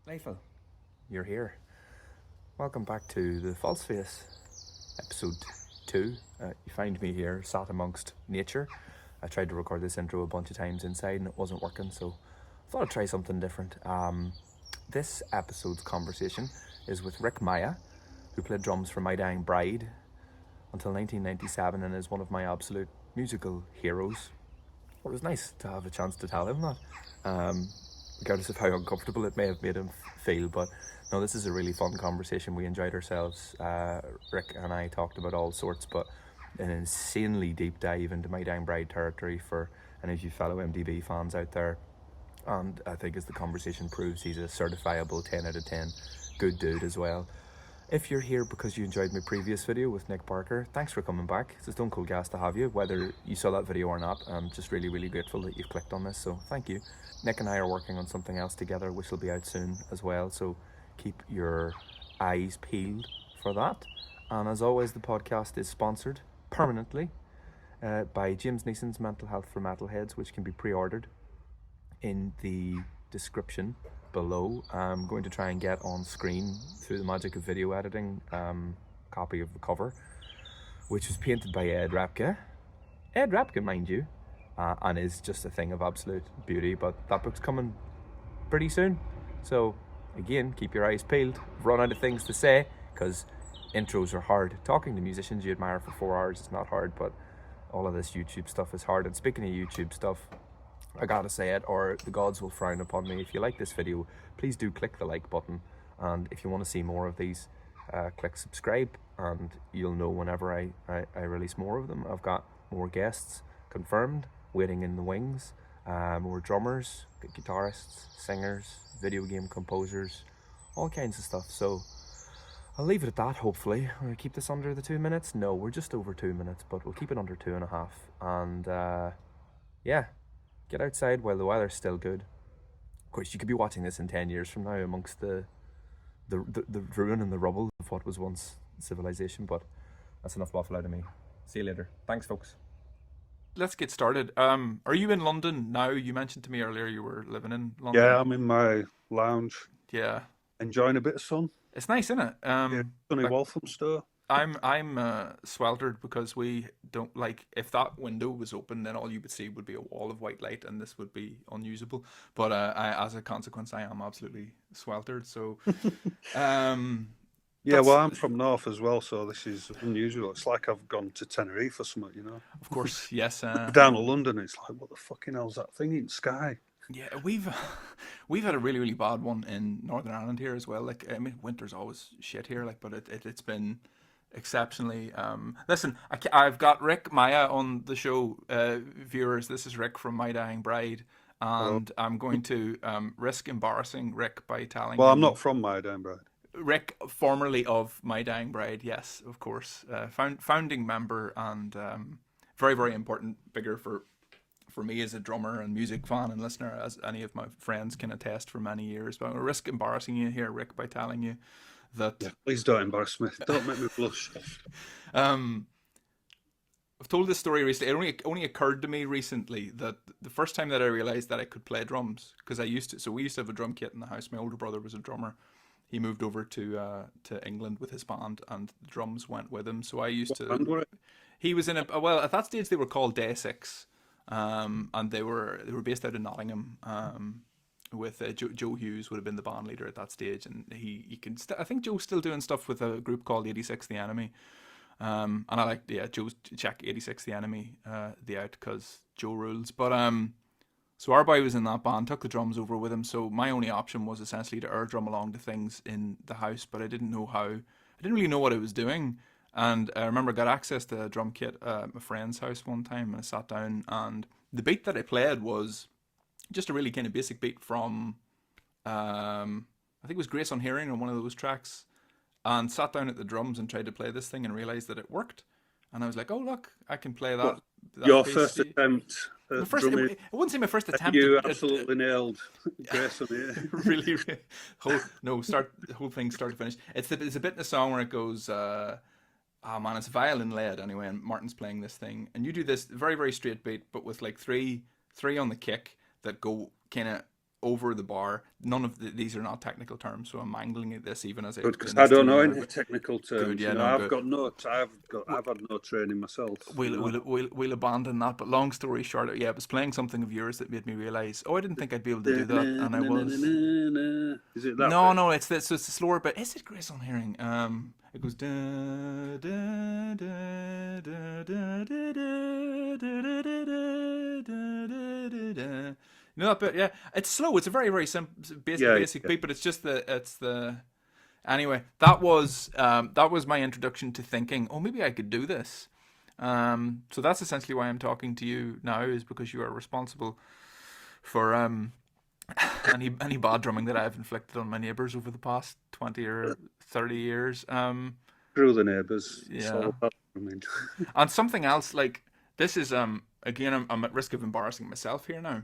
Leifel, you're here. Welcome back to the False Face, episode 2. You find me here, sat amongst nature. I tried to record this intro a bunch of times inside and it wasn't working, so I thought I'd try something different. This episode's conversation is with Rick Miah, who played drums for My Dying Bride until 1997 and is one of my absolute musical heroes. It was nice to have a chance to tell him that. Regardless of how uncomfortable it may have made him feel, but no, this is a really fun conversation. We enjoyed ourselves. Rick and I talked about all sorts, but an insanely deep dive into My Dying Bride territory for any of you fellow MDB fans out there. And I think as the conversation proves, he's a certifiable 10 out of 10 good dude as well. If you're here because you enjoyed my previous video with Nick Parker, thanks for coming back. It's a stone cold gas to have you, whether you saw that video or not. I'm just really, really grateful that you've clicked on this, so thank you. Nick and I are working on something else together, which will be out soon as well, so keep your eyes peeled for that. And as always, the podcast is sponsored permanently by James Neeson's Mental Health for Metalheads, which can be pre-ordered in the description below. I'm going to try and get on screen through the magic of video editing copy of the cover, which was painted by Ed Rapke. Ed Rapke, mind you, and is just a thing of absolute beauty, but that book's coming pretty soon. So again, keep your eyes peeled. I've run out of things to say because intros are hard. Talking to musicians you admire for 4 hours is not hard, but all of this YouTube stuff is hard. And speaking of YouTube stuff, I gotta say it, or the gods will frown upon me. If you like this video, please do click the like button. And if you want to see more of these, click subscribe, and you'll know whenever I release more of them. I've got more guests confirmed, waiting in the wings, more drummers, guitarists, singers, video game composers, all kinds of stuff. So I'll leave it at that, hopefully. We'll keep this under the 2 minutes. No, we're just over 2 minutes, but we'll keep it under 2.5. And yeah. Get outside while the weather's still good. Of course, you could be watching this in 10 years from now amongst the ruin and the rubble of what was once civilization, but that's enough waffle out of me. See you later. Thanks, folks. Let's get started. Are you in London now? You mentioned to me earlier you were living in London. Yeah, I'm in my lounge. Yeah. Enjoying a bit of sun. It's nice, isn't it? Yeah, sunny Walthamstow. I'm sweltered because we don't, like, if that window was open, then all you would see would be a wall of white light and this would be unusable. But as a consequence, I am absolutely sweltered. So yeah, well, I'm from North as well, so this is unusual. It's like I've gone to Tenerife or something, you know. Of course, yes. Down to London, it's like, what the fucking hell's that thing in the sky? Yeah, we've had a really, really bad one in Northern Ireland here as well. Like, I mean, winter's always shit here, like, but it's been exceptionally. Listen, I've got Rick Miah on the show, viewers. This is Rick from My Dying Bride, and I'm going to risk embarrassing Rick by telling. Well, I'm not from My Dying Bride. Rick, formerly of My Dying Bride, yes, of course, founding member and very, very important figure for me as a drummer and music fan and listener, as any of my friends can attest for many years. But I risk embarrassing you here, Rick, by telling you that. Yeah, please don't embarrass me. Don't make me blush. I've told this story recently. It only occurred to me recently that the first time that I realized that I could play drums, because we used to have a drum kit in the house. My older brother was a drummer. He moved over to England with his band, and the drums went with him. So I used to. Band were it? He was in a, well, at that stage they were called Day 6, and they were based out of Nottingham. With Joe Hughes would have been the band leader at that stage, and I think Joe's still doing stuff with a group called 86 The Enemy, and I like, yeah, Joe's, check 86 The Enemy the out, because Joe rules. But so our boy was in that band, took the drums over with him, so my only option was essentially to air drum along to things in the house, but I didn't really know what I was doing. And I remember I got access to a drum kit at my friend's house one time, and I sat down, and the beat that I played was just a really kind of basic beat from, I think it was Grace on Hearing on one of those tracks, and sat down at the drums and tried to play this thing and realised that it worked. And I was like, oh, look, I can play that. Your first attempt at drumming. I wouldn't say my first attempt. You absolutely nailed Grace on Hearing. Really, whole thing start to finish. It's a bit in the song where it goes, oh man, it's violin led anyway, and Martin's playing this thing, and you do this very, very straight beat, but with like three on the kick that go kind of over the bar. None of these are not technical terms, so I'm mangling this even as I Good, because in I this don't to know you now. any But technical good, terms. yeah, You know, no, good. I've had no training myself. We'll abandon that. But long story short, yeah, I was playing something of yours that made me realize, oh, I didn't think I'd be able to do that, and I was. Is it that No, bit? no, it's this. So it's the slower bit. Is it Grace on Hearing? It goes da da da da da da da da da da da. You know that bit? Yeah, it's slow. It's a very very simple, Yeah, basic yeah. beat, but it's the. Anyway, that was my introduction to thinking. Oh, maybe I could do this. So that's essentially why I'm talking to you now, is because you are responsible for any bad drumming that I've inflicted on my neighbours over the past 20 or 30 years. Through the neighbours. It's Yeah, all about. I mean, and something else like this is again I'm at risk of embarrassing myself here now,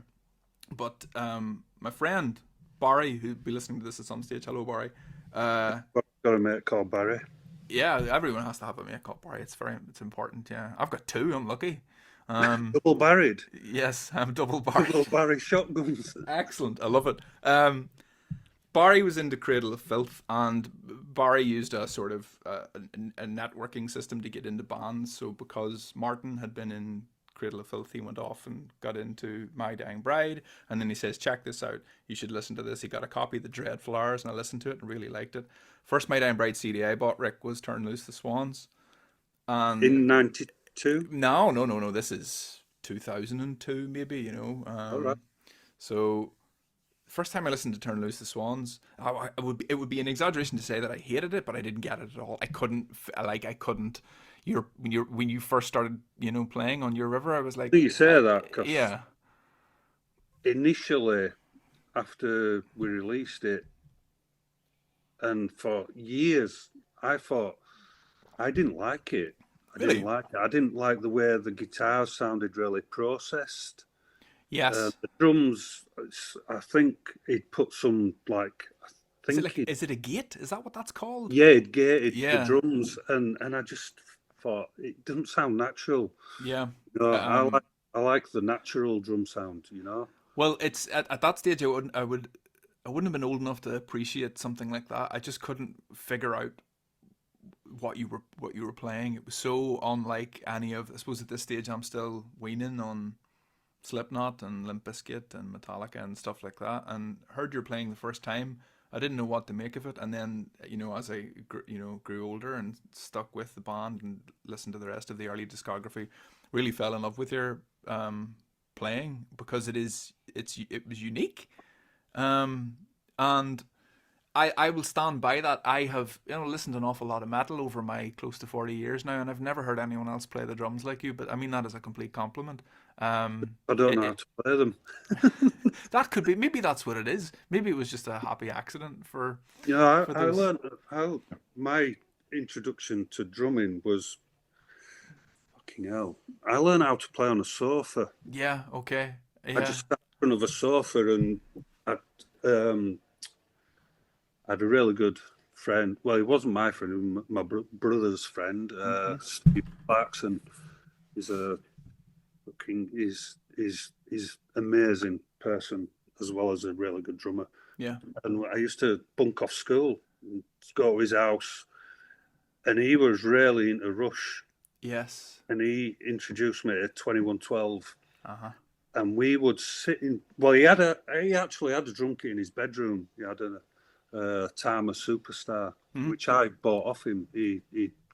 but my friend Barry, who'll be listening to this at some stage, hello Barry. I've got a mate called Barry. Yeah, everyone has to have a mate called Barry. It's important. Yeah, I've got two. I'm lucky. Double barried. Yes, I'm double Barry. Double Barry shotguns. Excellent. I love it. Barry was into Cradle of Filth, and Barry used a sort of a networking system to get into bands. So because Martin had been in Cradle of Filth, he went off and got into My Dying Bride, and then he says, "Check this out. You should listen to this." He got a copy of the Dread Flowers, and I listened to it and really liked it. First My Dying Bride CD I bought, Rick, was Turn Loose the Swans, and In 92. no. This is 2002, maybe. All right. So first time I listened to Turn Loose the Swans, it would be an exaggeration to say that I hated it, but I didn't get it at all. I couldn't I couldn't. When you first started, playing on Your River, I was like, You say that because yeah, initially, after we released it, and for years, I thought I didn't like it. I didn't really, like it. I didn't like the way the guitars sounded really processed. yes. The drums, I think it put some like, I think it, Is it a gate? Is that what that's called? yeah, it gated the Yeah, drums, and I just thought it doesn't sound natural. yeah. You know, Um, I like the natural drum sound. You know, well, it's at that stage I wouldn't have been old enough to appreciate something like that. I just couldn't figure out what you were playing. It was so unlike any of. I suppose at this stage I'm still weaning on Slipknot and Limp Bizkit and Metallica and stuff like that. And heard you're playing the first time. I didn't know what to make of it, and then as I grew older and stuck with the band and listened to the rest of the early discography, really fell in love with your playing because it was unique, and I will stand by that. I have listened to an awful lot of metal over my close to 40 years now, and I've never heard anyone else play the drums like you. But I mean that as a complete compliment. I don't know how It, to play them. that could be, maybe that's what it is. Maybe it was just a happy accident You know, for I those. learned how my introduction to drumming was fucking hell. I learned how to play on a sofa. Yeah. Okay. I Yeah. just sat in front of a sofa and I um, had a really good friend. Well, he wasn't my friend, he was my brother's friend, Hmm. Steve Clarkson. He's a fucking he's amazing person as well as a really good drummer. Yeah. And I used to bunk off school and go to his house, and he was really into Rush, Yes. and he introduced me to 2112, Uh huh. and we would sit in. Well, he actually had a drum kit in his bedroom. He had a Tama Superstar, Hmm. which I bought off him. He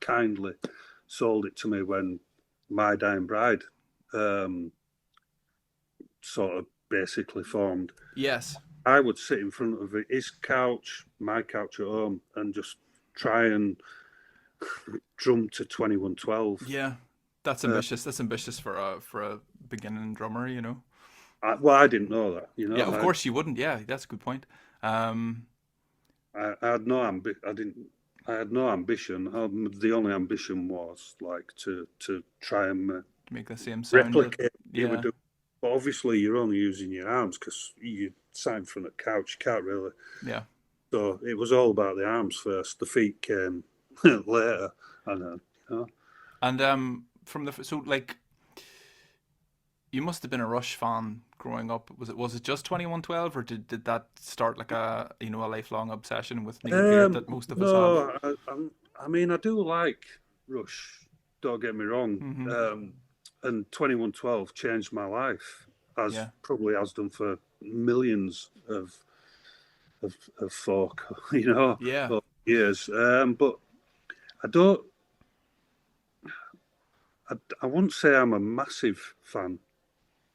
kindly sold it to me when My Dying Bride sort of basically formed. Yes. I would sit in front of his couch, my couch at home, and just try and drum to 2112. Yeah. That's ambitious. That's ambitious for a beginning drummer. I didn't know that, you Yeah. know. Of course you wouldn't. Yeah. That's a good point. Um. I had no I didn't. I had no ambition. The only ambition was like to try and To make the same sound. replicate what you were Yeah. doing. But obviously, you're only using your arms because you sat in front of the couch. You can't really. Yeah. So it was all about the arms first. The feet came later. I know. You know? And from the so like you must have been a Rush fan growing up? Was it just 2112, or did that start like a lifelong obsession with Neil Peart that most of us have? No, I mean, I do like Rush. Don't get me wrong. Mm-hmm. And 2112 changed my life, as Yeah. probably has done for millions of folk, Yeah. over years. But I don't. I wouldn't say I'm a massive fan.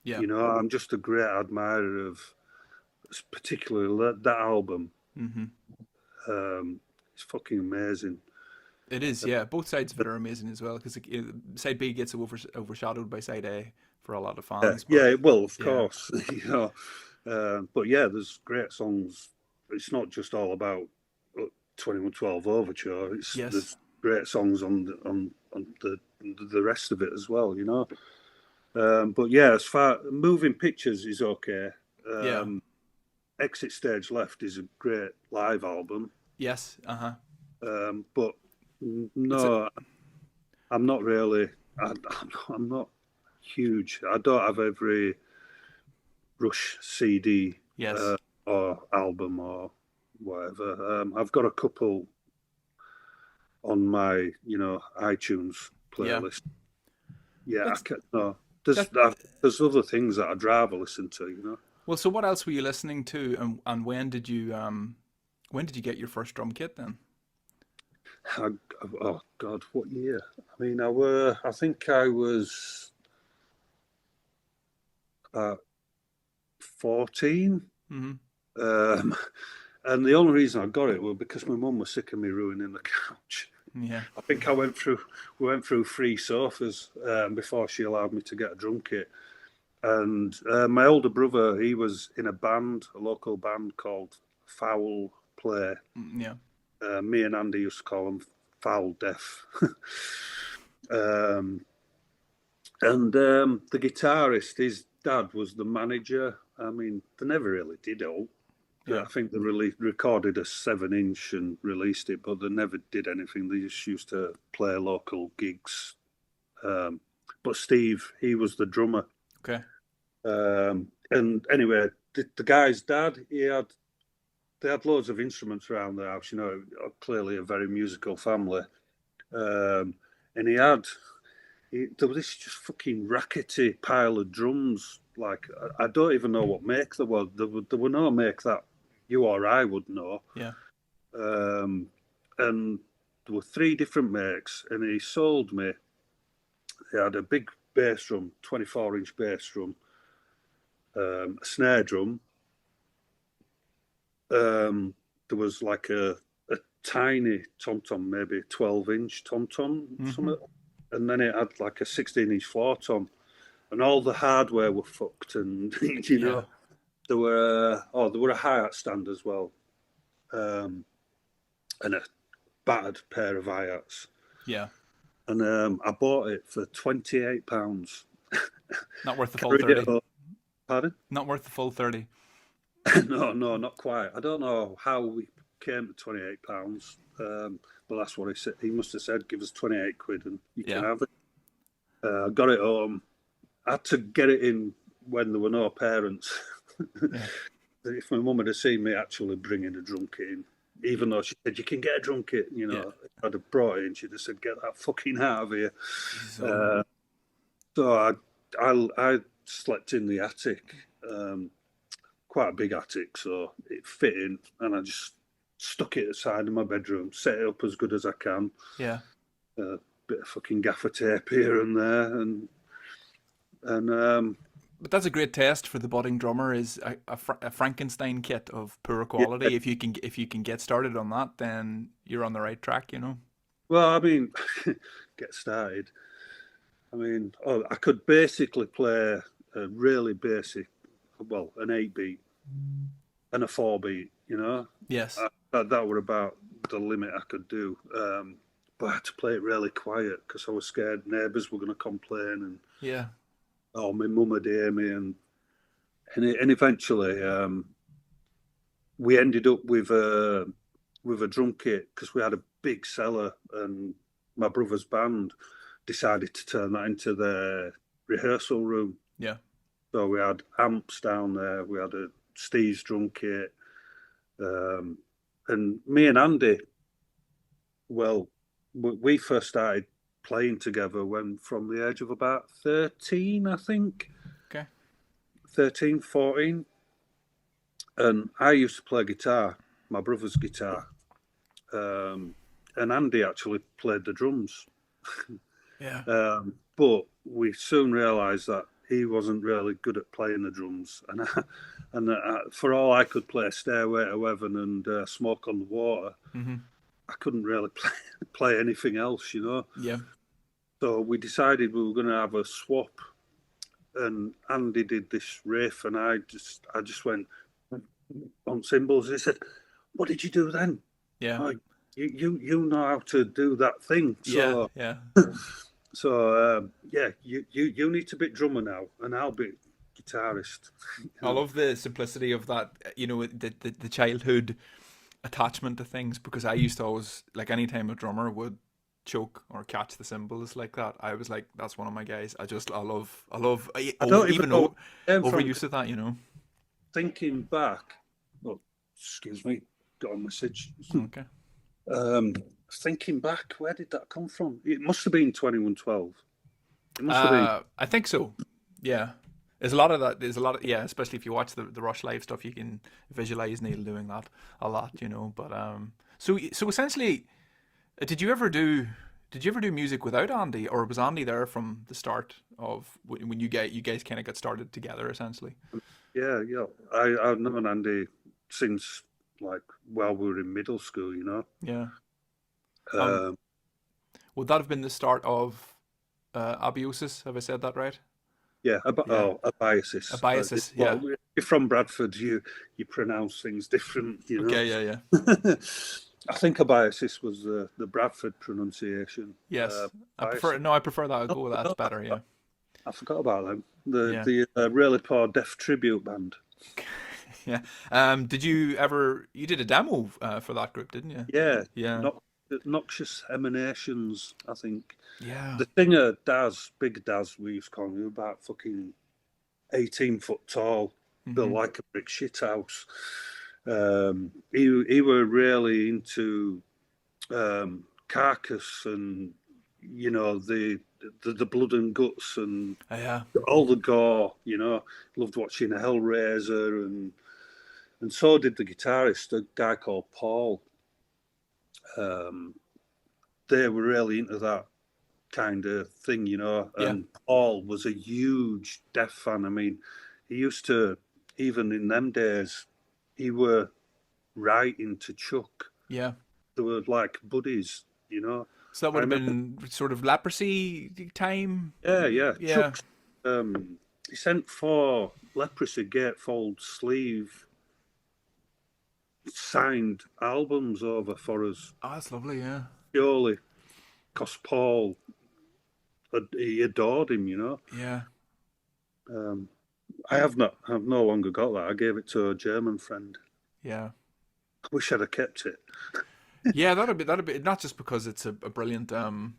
Yeah. I'm just a great admirer of, particularly that album. Mm-hmm. It's fucking amazing. It is. Yeah. Both sides of it are amazing as well because side B gets overshadowed by side A for a lot of Yeah, fans. But yeah, well, of yeah. course, but yeah, there's great songs. It's not just all about 2112 Overture. Yes. There's great songs on the rest of it as well. But yeah, as far moving pictures is okay. Yeah. Exit Stage Left is a great live album. Yes. Uh huh. But It's a no, I'm not really. I'm not huge. I don't have every Rush CD yes. or album or whatever. I've got a couple on my iTunes Yeah. playlist. Yeah, I That's can no. There's that. there's other things that I'd rather listen to. Well, so what else were you listening to, and when did you get your first drum kit then? I, oh God, what year? I mean, I think I was 14. Mm-hmm. Um, and the only reason I got it was because my mum was sick of me ruining the couch. Yeah. I think we went through three sofas before she allowed me to get a drum kit. And my older brother, he was in a local band called Foul Play. Yeah. Me and Andy used to call them Foul Deaf. um, and the guitarist, his dad was the manager. I mean, they never really did all. Yeah. I think they recorded a 7-inch and released it, but they never did anything. They just used to play local gigs. But Steve, he was the drummer. Okay. And anyway, the guy's dad, they had loads of instruments around the house. Clearly a very musical family. And there was this just fucking rackety pile of drums. Like I don't even know what make there was. There were no make that you or I would know. Yeah. And there were 3 different makes, and he sold me. He had a big bass drum, 24-inch bass drum, a snare drum. There was like a tiny tom-tom, maybe 12-inch tom-tom, something. And then it had like a 16-inch floor tom, and all the hardware were fucked. And Yeah. there were a hi-hat stand as well, and a battered pair of hi-hats. Yeah. And I bought it for £28. Not worth the full 30. Pardon? Not worth the full 30. No, not quite. I don't know how we came to £28, but that's what he said. He must have said, "Give us 28 quid and you can have it." I got it home. I had to get it in when there were no parents. Yeah. If my mum had seen me actually bringing a drum kit in, even though she said you can get a drum kit, Yeah. I'd have brought it in. She'd have said, "Get that fucking out of here." So, So I slept in the attic, quite a big attic, so it fit in, and I just stuck it aside in my bedroom, set it up as good as I can. yeah. Bit of fucking gaffer tape here and there, and But that's a great test for the budding drummer is a Frankenstein kit of poor quality. yeah. If you can get started on that, then you're on the right track. Well, I mean, get started. I mean, I could basically play a really basic, well, an 8-beat and a 4-beat. Yes. That were about the limit I could do. But I had to play it really quiet because I was scared neighbours were going to complain, and Yeah. my mum would hear me, and eventually we ended up with a drum kit because we had a big cellar, and my brother's band decided to turn that into their rehearsal room. Yeah. So we had amps down there. We had a Steve's drum kit, and me and Andy. Well, we first started playing together when from the age of about 13, I think. Okay. 13, 14. And I used to play guitar, my brother's guitar. And Andy actually played the drums. Yeah. But we soon realised that he wasn't really good at playing the drums. And for all I could play Stairway to Heaven and Smoke on the Water, I couldn't really play anything else, you know. Yeah. So we decided we were going to have a swap, and Andy did this riff, and I just went on cymbals. He said, "What did you do then?" Yeah. Oh, you know how to do that thing. So yeah. so you need to be drummer now, and I'll be guitarist. I love the simplicity of that. You know, the childhood attachment to things, because I used to always, like, anytime a drummer would choke or catch the cymbals like that, I was like, that's one of my guys. I don't even know overuse of that, you know. Thinking back, oh, excuse me, got a message. Okay. Thinking back, where did that come from? It must have been 2112. It must have been. I think so. Yeah. There's a lot of that. There's a lot of, yeah, especially if you watch the Rush live stuff, you can visualize Neil doing that a lot, you know. But so essentially, did you ever do music without Andy, or was Andy there from the start of when you guys kind of got started together, essentially? Yeah. I've known Andy since, like, while we were in middle school, you know. Yeah. Would that have been the start of Abiasis? Have I said that right? Yeah, Abiasis. Abiasis, yeah. Well, you're from Bradford, you pronounce things different, you know. Okay, yeah. I think Abiasis was the Bradford pronunciation. Yes, I prefer that. I'll go with that. It's better, yeah. I forgot about them. The really poor deaf tribute band. Yeah. You did a demo for that group, didn't you? Yeah. Noxious Emanations, I think. Yeah. The singer Daz, Big Daz, we used to call him, about fucking 18 foot tall, built like a brick shit house. He were really into Carcass and, you know, the blood and guts and all the gore, you know. Loved watching Hellraiser, and so did the guitarist, a guy called Paul. They were really into that kind of thing, you know. And Paul was a huge Death fan. I mean, he used to, even in them days, he were writing to Chuck. Yeah. They were like buddies, you know. So that would have been sort of Leprosy time? Yeah. Chuck, he sent 4 Leprosy gatefold sleeve signed albums over for us. Oh, that's lovely, yeah. Purely because Paul, he adored him, you know. Yeah. I've no longer got that. I gave it to a German friend. Yeah. I wish I'd have kept it. Yeah, that'd be not just because it's a brilliant album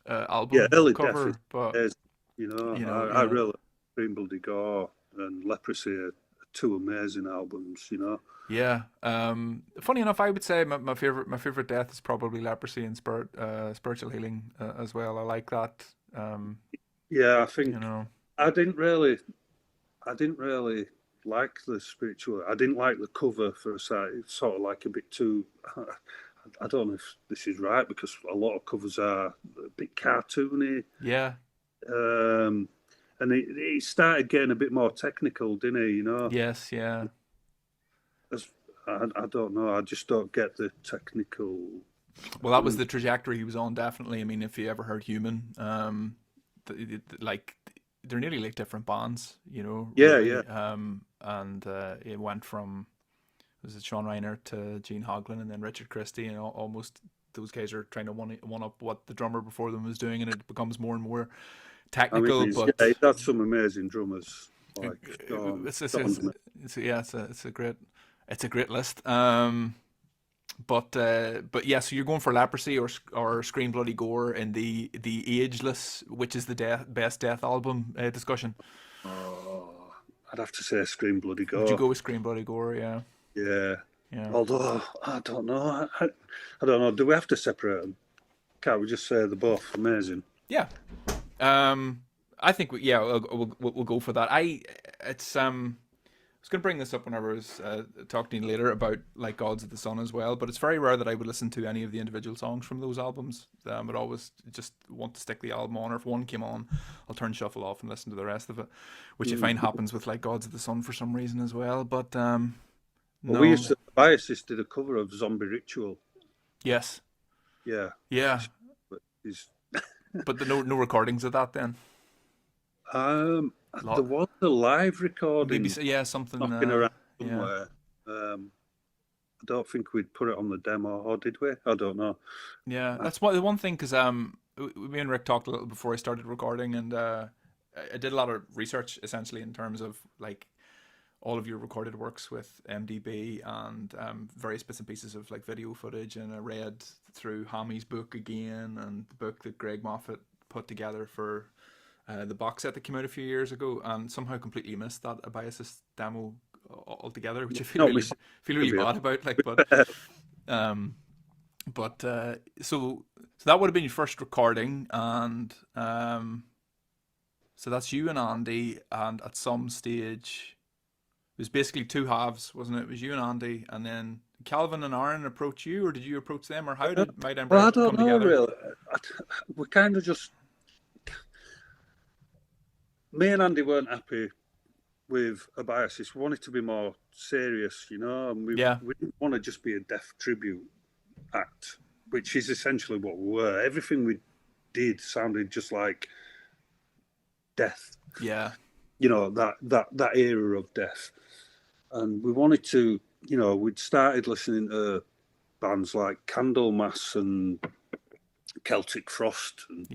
cover, but you know, I really Green Bloody Gore and Leprosy are 2 amazing albums, you know. Yeah. Funny enough, I would say my favorite death is probably Leprosy and Spiritual Healing as well. I like that. Yeah, I think, you know, I didn't really like the spiritual. I didn't like the cover for a side. It's sort of like a bit too. I don't know if this is right, because a lot of covers are a bit cartoony. Yeah. And it started getting a bit more technical, didn't it? You know. Yes. Yeah. I don't know. I just don't get the technical. Well, that was the trajectory he was on, definitely. I mean, if you ever heard Human, like, they're nearly like different bands, you know. Yeah, really. yeah. And it went from, was it Sean Reiner to Gene Hoglan and then Richard Christie, and almost those guys are trying to one up what the drummer before them was doing, and it becomes more and more technical. He's got some amazing drummers. Like it's a great list. But yeah, so you're going for Leprosy or Scream Bloody Gore in the Ageless, which is the best death album discussion. I'd have to say Scream Bloody Gore. Would you go with Scream Bloody Gore? Yeah. Yeah. Yeah. Although, I don't know. I don't know. Do we have to separate them? Can't we just say they're both amazing? Yeah. I think we'll go for that. It's I was going to bring this up whenever I was talking to you later about like Gods of the Sun as well, but it's very rare that I would listen to any of the individual songs from those albums. I'd always just want to stick the album on, or if one came on, I'll turn shuffle off and listen to the rest of it, which I find happens with like Gods of the Sun for some reason as well. But no. We used to, Abiasis did a cover of Zombie Ritual. Yes. Yeah. Yeah. But the no recordings of that then. There was a live recording. Maybe, yeah, something knocking around somewhere. Yeah. I don't think we'd put it on the demo, or did we? I don't know. Yeah, that's the one thing, because me and Rick talked a little before I started recording, and I did a lot of research essentially in terms of like all of your recorded works with MDB and various bits and pieces of like video footage, and I read through Hammy's book again and the book that Greg Moffat put together for the box set that came out a few years ago, and somehow completely missed that Abiasis demo altogether, which I feel really bad about. Like, but so that would have been your first recording, and so that's you and Andy, and at some stage it was basically two halves, wasn't it? It was you and Andy, and then Calvin and Aaron approach you, or did you approach them, or how did Might and Bread come together? Really. We kind of just, me and Andy weren't happy with Abiasis. We wanted to be more serious, and we didn't want to just be a death tribute act, which is essentially what we were. Everything we did sounded just like death. Yeah. That era of death. And we wanted to, we'd started listening to bands like Candlemass and Celtic Frost and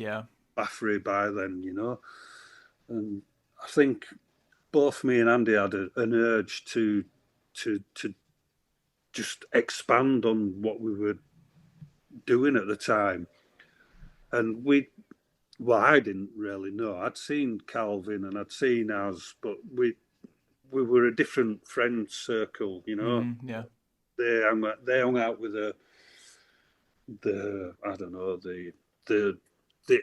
Bathory by then, And I think both me and Andy had an urge to just expand on what we were doing at the time. And I didn't really know. I'd seen Calvin and I'd seen us, but we were a different friend circle, Yeah. They hung out with the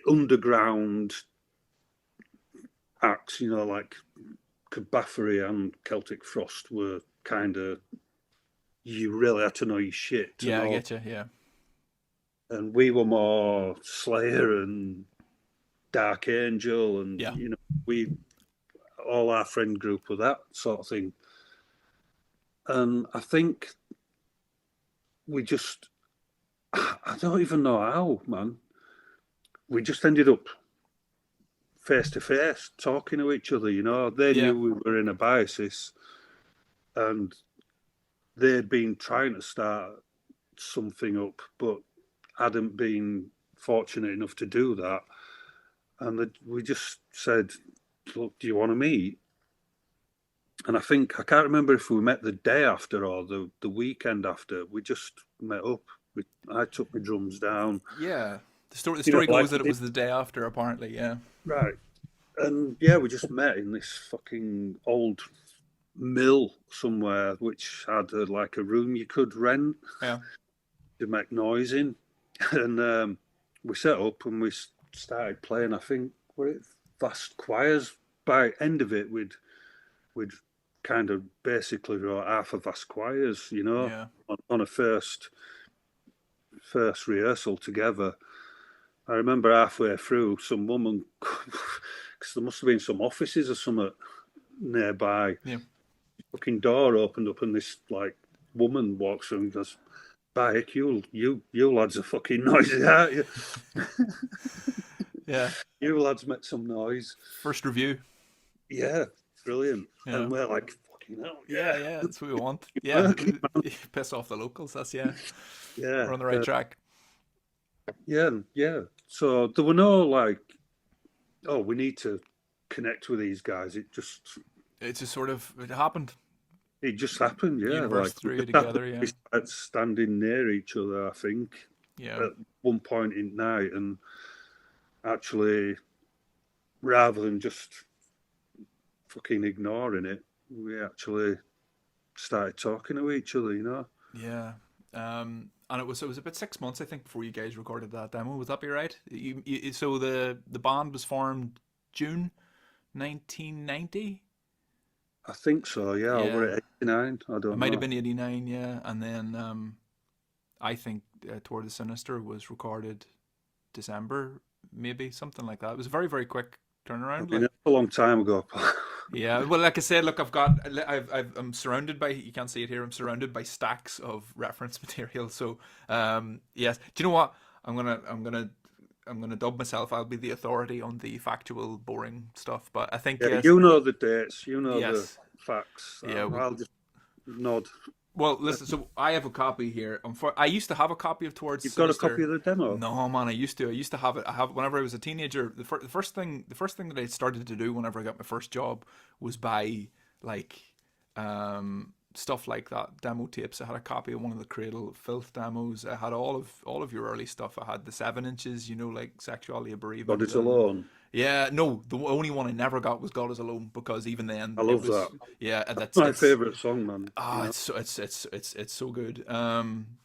underground acts, like Bathory and Celtic Frost were kind of, you really had to know your shit. I get you, yeah. And we were more Slayer and Dark Angel, and all our friend group were that sort of thing. And I think we just, I don't even know how, man. We just ended up face to face talking to each other. They knew we were in Abiasis, and they'd been trying to start something up, but hadn't been fortunate enough to do that. And we just said, look, do you want to meet? And I can't remember if we met the day after or the weekend after. We just met up. I took my drums down. Yeah. The story goes that it was the day after, apparently, yeah. Right. And we just met in this fucking old mill somewhere, which had a room you could rent to make noise in. And we set up and we started playing. I think were it vast choirs. By end of it, we'd kind of basically wrote half of vast choirs, on a first rehearsal together. I remember halfway through, some woman, because there must have been some offices or something nearby. Yeah. Fucking door opened up and this woman walks through and goes, "Bayek, you lads are fucking noisy, aren't you?" Yeah. You lads make some noise. First review. Yeah, brilliant. Yeah. And we're like, fucking hell. Yeah, that's what we want. Yeah. Piss off the locals, that's Yeah. We're on the right track. Yeah. So there were no we need to connect with these guys. It just sort of, it happened. It just happened, yeah. Universe threw you together, yeah. We started standing near each other, I think, at one point in night, and actually, rather than just fucking ignoring it. We actually started talking to each other, you know. Yeah. And it was about 6 months, I think, before you guys recorded that demo. Would that be right? So the band was formed June 1990. I think so. Yeah, we're Yeah, at 89. I it don't might have know. been 89. Yeah, and then I think Toward the Sinister was recorded December, maybe something like that. It was a very very quick I turnaround. mean, Like, that's a long time ago. yeah, well, like I said, look, I'm surrounded by. You can't see it here. I'm surrounded by stacks of reference material. So, yes. Do you know what? I'm gonna dub myself. I'll be the authority on the factual, boring stuff. But I think Yeah, yes, you know the dates, you know the yes, facts. yeah. I'll just nod. Well, listen. So I have a copy here. I used to have a copy of Towards You've got a copy Sinister. of the demo? No, man, I used to. I used to have it. I have whenever I was a teenager. The first thing that I started to do whenever I got my first job was buy like stuff like that, demo tapes. I had a copy of one of the Cradle of Filth demos. I had all of your early stuff. I had the 7 inches, like Sexuality of God Bereavement, is and alone. yeah, no, the only one I never got was God Is Alone, because even I then it love that. was, yeah, That's that's my it's favourite song, man. You know? it's so good.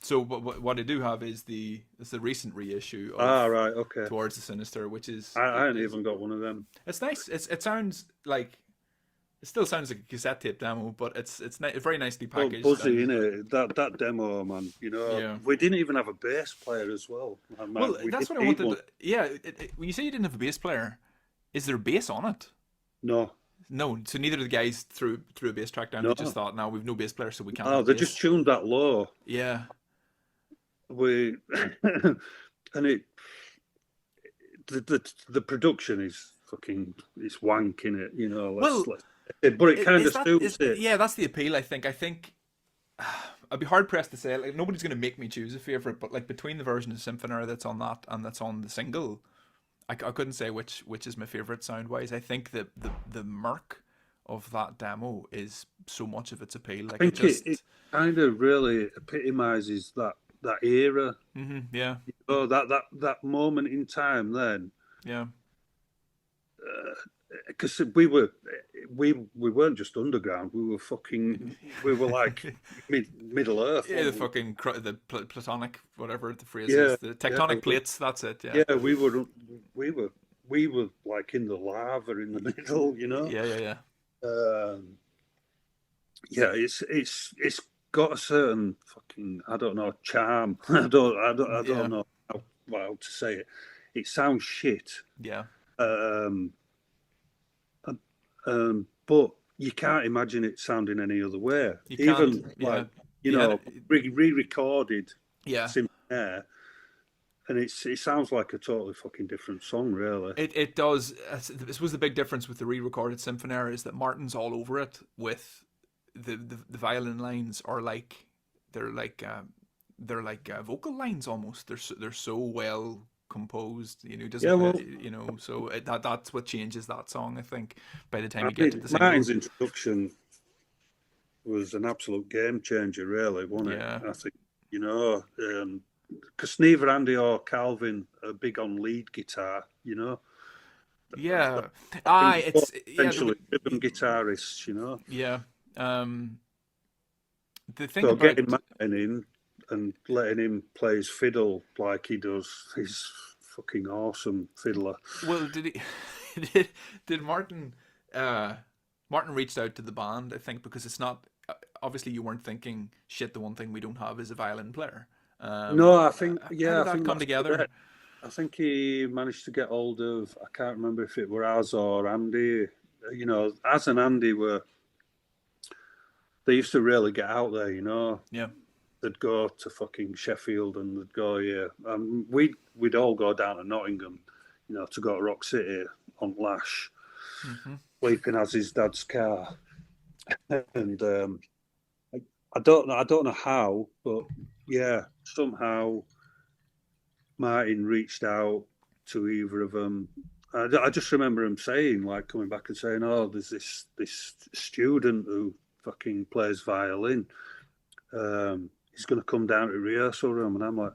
So what I do have is the recent reissue Ah, of right, okay. Towards the Sinister, which is I ain't even got one of them. it's nice. It sounds like, it still sounds like a cassette tape demo, but it's very nicely So packaged. buzzy, And innit? That demo, man. yeah, We didn't even have a bass player as well. well, We that's what didn't I need wanted. one. Yeah, when you say you didn't have a bass player, is there a bass on it? No, No, so neither of the guys threw a bass track down. They just no, thought, no, we've no bass player, so we can't no. have They just bass. tuned that low. Yeah, We and the production is fucking it's wank in it. well, But it kind is of that suits is it. yeah, that's the appeal. I think I'd be hard pressed to say it. Like, nobody's going to make me choose a favorite, but like between the version of Symphonera that's on that and that's on the single, I couldn't say which is my favorite sound wise. I think that the murk of that demo is so much of its appeal. I Like, it think it just, kind of really epitomizes that era. yeah, That moment in time then. yeah. Because we weren't just underground. We were like Middle Earth. Yeah, the fucking platonic, whatever the phrase Yeah, is, the yeah, tectonic plates. That's it. Yeah, yeah. We were we were like in the lava in the middle. yeah, yeah, yeah. Um, yeah, it's got a certain fucking, I don't know, charm. I Yeah, don't know how to say it. It sounds shit. yeah. Um, but you can't imagine it sounding any other way. You can't. Even Yeah, like the re-recorded yeah. Symphony Air, and it sounds like a totally fucking different song, really. It does. This was the big difference with the re-recorded Symphonera, is that Martin's all over it with the violin lines are like they're like vocal lines almost. They're so well composed. Yeah, Doesn't well, so that's what changes that song. I think by the time I you get to mean, the single. Martin's introduction was an absolute game changer, really, wasn't it? Yeah. I think, because neither Andy or Calvin are big on lead guitar. Yeah. I think It's yeah. essentially rhythm guitarists. Yeah. Um, the thing So about getting Martin in and letting him play his fiddle like he does, he's fucking awesome fiddler. well, did he did Martin Martin reached out to the band, I think, because it's not obviously you weren't thinking, shit, the one thing we don't have is a violin player. No, I think, How yeah, did I that think come that's together? correct. I think he managed to get hold of, I can't remember if it were Az or Andy. Az and Andy they used to really get out there. Yeah. They'd go to fucking Sheffield and they'd go, yeah. We'd all go down to Nottingham, to go to Rock City on Lash, sleeping as his dad's car. And I don't know how, but yeah, somehow Martin reached out to either of them. I just remember him saying, like, coming back and saying, "Oh, there's this student who fucking plays violin. He's going to come down to rehearsal room," and I'm like,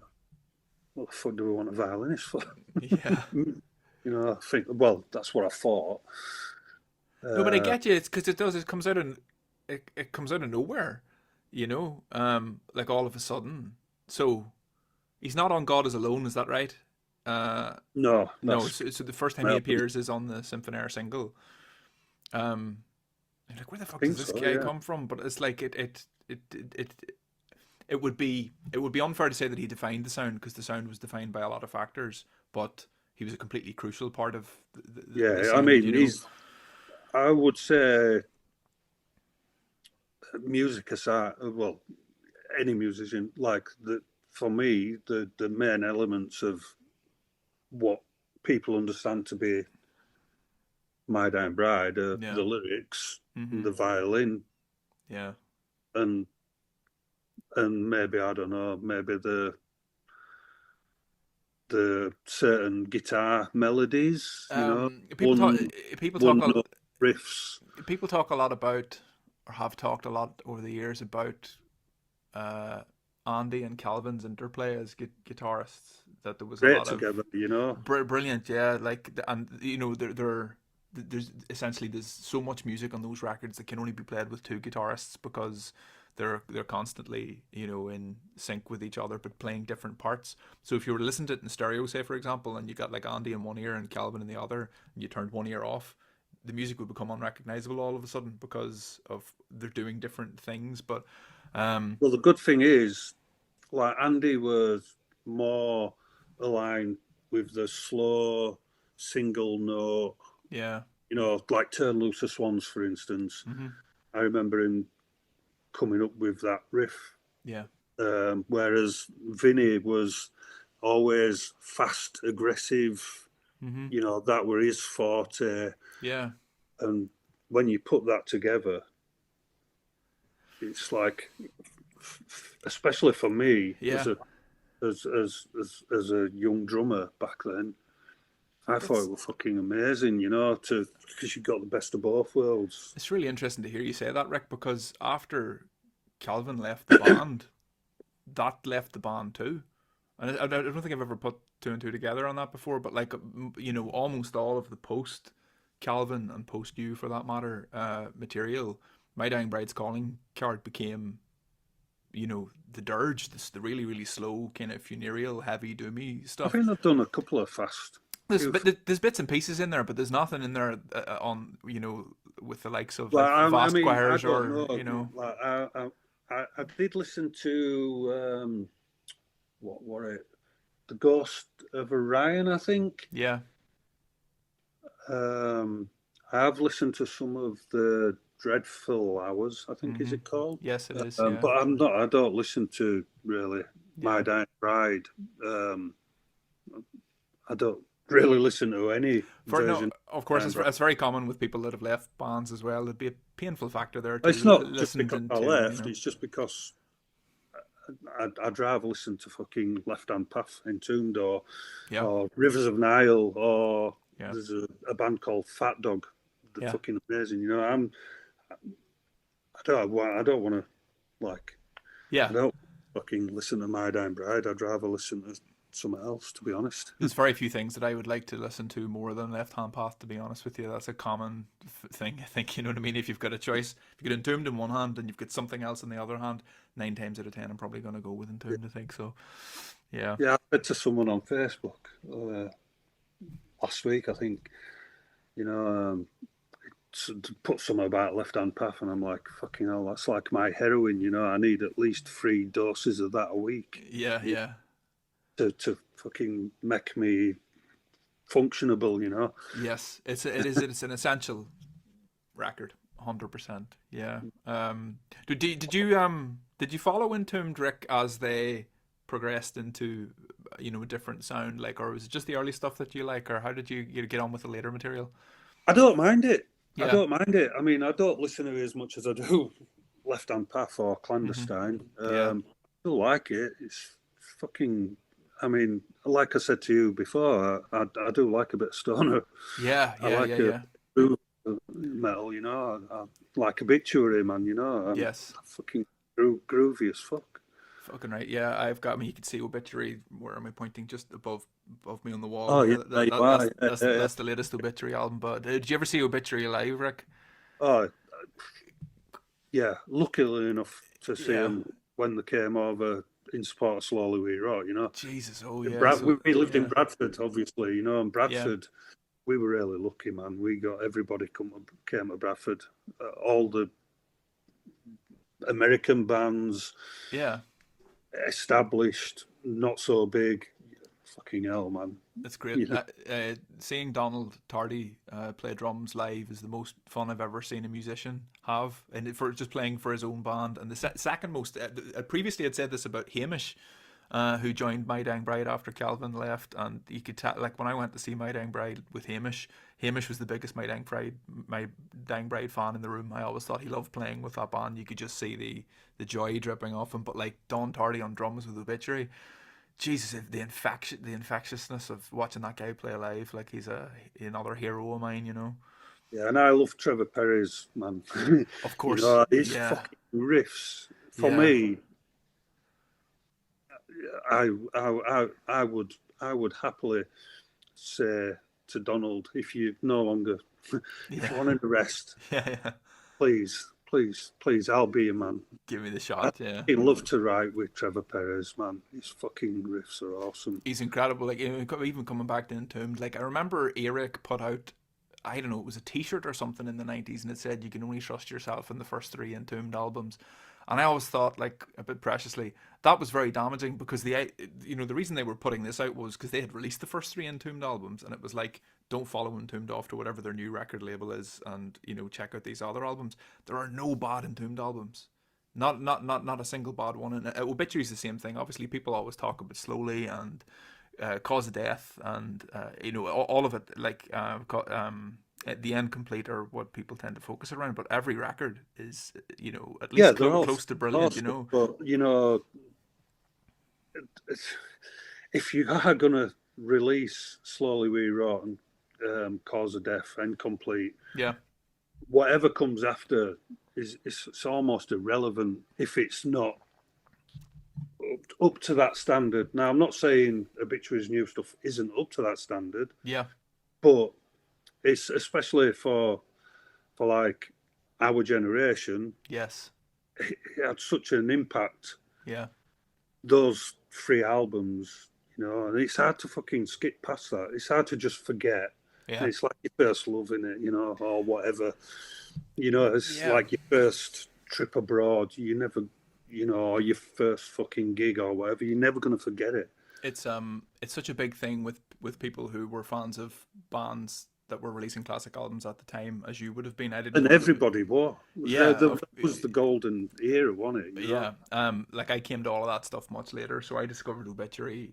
"What the fuck do we want a violinist for?" Yeah. I think, well, that's what I thought. No, but I get you. It's because it does. It comes out of it comes out of nowhere, you know. Like all of a sudden. So he's not on God is Alone. Is that right? No, No. that's So the first time he well, appears is on the Symphonaire single. Um, you're like, where the I fuck does think this so. guy Yeah, come from? But it's like it would be unfair to say that he defined the sound because the sound was defined by a lot of factors, but he was a completely crucial part of the yeah. I sound. mean, he's. I would say, music aside, well, any musician, like the for me, the main elements of what people understand to be My Dying Bride are Yeah. the lyrics, Mm-hmm. the violin, Yeah. and maybe I don't know, maybe the certain guitar melodies, People talk. one People talk. one note riffs. People talk a lot about, or have talked a lot over the years about, uh, Andy and Calvin's interplay as guitarists. That there was a Great lot of together. brilliant, yeah. Like, and there's essentially there's so much music on those records that can only be played with two guitarists because they're constantly in sync with each other but playing different parts. So if you were to listen to it in stereo, say for example, and you got like Andy in one ear and Calvin in the other, and you turned one ear off, the music would become unrecognizable all of a sudden because of they're doing different things. But Well, the good thing is, like Andy was more aligned with the slow single note, yeah. like Turn Loose the Swans, for instance. Mm-hmm. I remember him coming up with that riff, Yeah. whereas Vinny was always fast, aggressive. Mm-hmm. That were his forte. Yeah. And when you put that together, it's like, especially for me Yeah. as a young drummer back then, I thought That's it was fucking amazing, to because you got the best of both worlds. It's really interesting to hear you say that, Rick, because after Calvin left the band, that left the band too. And I don't think I've ever put two and two together on that before, but like, almost all of the post Calvin and post you for that matter, material, My Dying Bride's calling card became, the dirge, the really, really slow, kind of funereal, heavy, doomy I stuff. think they've done a couple of fast. There's bits and pieces in there, but there's nothing in there on with the likes of Well, like I Vast mean, I Squires don't or know. Like, I did listen to what were it? The Ghost of Orion, I think. yeah. I have listened to some of the Dreadful Hours, I think is Mm-hmm. it called. Yes, it is. Yeah. But I'm not. I don't listen to really My Yeah. Dying Bride. Um, I don't really listen to any For no, version of of course, Dying Bride. it's very common with people that have left bands as well. It'd be a painful factor there to It's not just listen because I into. left. It's just because I'd rather listen to fucking Left Hand Path Entombed Yeah. or Rivers of Nile, or Yeah. there's a band called Fat Dog. They're Yeah. fucking amazing. I don't want to like. Yeah. I don't fucking listen to My Dying Bride. I'd rather listen to something else, to be honest. There's very few things that I would like to listen to more than Left Hand Path, to be honest with you. That's a common thing, I think, you know what I mean? If you've got a choice, if you've got Entombed in one hand and you've got something else in the other hand, 9 times out of 10, I'm probably going to go with Entombed, I think. So, yeah. Yeah, I said to someone on Facebook last week, I think, you know, to put something about Left Hand Path, and I'm like, fucking hell, that's like my heroin. I need at least 3 doses of that a week Yeah, yeah. to fucking make me functionable. Yes, it's an essential record, 100%. Yeah. Did you follow Entombed, Rick, as they progressed into a different sound, like, or was it just the early stuff that you like, or how did you get on with the later material? I don't mind it. I Yeah. don't mind it. I mean, I don't listen to it as much as I do Left Hand Path or Hmm. Clandestine. Yeah. I still like it. It's fucking. I mean, like I said to you before, I do like a bit of stoner. Yeah. I Yeah. like Yeah. a Yeah. groove metal. I like Obituary, man. I'm Yes. fucking groovy as fuck. Fucking right. Yeah, I've got me. You can see Obituary. Where am I pointing? Just above me on the wall Oh here. yeah, there you are. Yeah, yeah, yeah. That's the latest Obituary album. But did you ever see Obituary live, Rick? Oh, yeah, luckily enough to see Yeah. them when they came over in support of Slowly We Rock, Jesus. Oh yeah. So We lived in yeah. Bradford, obviously, and Yeah. Bradford, we were really lucky, man. We got everybody came to Bradford, all the American bands, Yeah. established, not so big. Fucking hell, man. It's great. You know, Seeing Donald Tardy play drums live is the most fun I've ever seen a musician have, and for just playing for his own band. And the second most, previously I'd said this about Hamish, who joined My Dang Bride after Calvin left, and you could tell, like when I went to see My Dang Bride with Hamish, Hamish was the biggest My Dang Bride fan in the room. I always thought he loved playing with that band. You could just see the joy dripping off him. But like Don Tardy on drums with Obituary, Jesus, the infectiousness of watching that guy play live, like he's another hero of mine, yeah, and I love Trevor Perry's, man. Of course, His yeah, fucking riffs. For yeah, me, I would happily say to Donald, if you no longer, if you yeah, want to rest, yeah. please, I'll be your man. Give me the I shot, yeah. love to write with Trevor Perez, man. His fucking riffs are awesome. He's incredible. Like even coming back to Entombed, like I remember Eric put out, I don't know, it was a T-shirt or something in the '90s, and it said you can only trust yourself in the first three Entombed albums. And I always thought, like a bit preciously, that was very damaging because the reason they were putting this out was because they had released the first three Entombed albums, and it was like, don't follow Entombed off to whatever their new record label is, and check out these other albums. There are no bad Entombed albums. Not a single bad one. And Obituary's the same thing. Obviously, people always talk about Slowly and Cause of Death, and all of it. Like at the end complete are what people tend to focus around. But every record is at Yeah, least they're all close to brilliant. awesome, but if you are gonna release Slowly We Rot and Cause of Death and Complete, Yeah, whatever comes after it's almost irrelevant if it's not up to that standard. Now, I'm not saying Obituary's new stuff isn't up to that standard, yeah, but it's especially for like our generation. yes, It had such an impact. yeah, Those three albums, and it's hard to fucking skip past that. It's hard to just forget. yeah, And it's like your first love in it, or whatever. It's yeah. like your first trip abroad. You never, or your first fucking gig or whatever. You're never going to forget it. It's such a big thing with people who were fans of bands that were releasing classic albums at the time, as you would have been. I didn't And know everybody was. Yeah, That was the golden era, wasn't it? Yeah. Like I came to all of that stuff much later, so I discovered Obituary.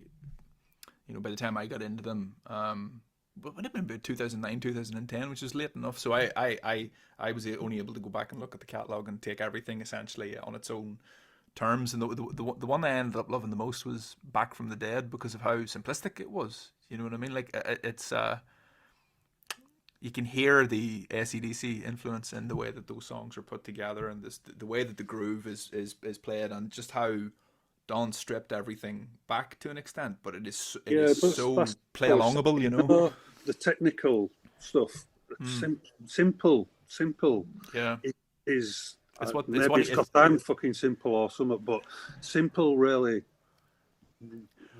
By the time I got into them, but it would have been about 2009, 2010, which is late enough. So I was only able to go back and look at the catalog and take everything essentially on its own terms. And the one I ended up loving the most was Back from the Dead because of how simplistic it was. You know what I mean? Like it's you can hear the AC/DC influence in the way that those songs are put together, and the way that the groove is played, and just how Don stripped everything back to an extent. But it is so play alongable, The technical stuff, simple. Yeah, It is. It's because I'm fucking simple or something, but simple really.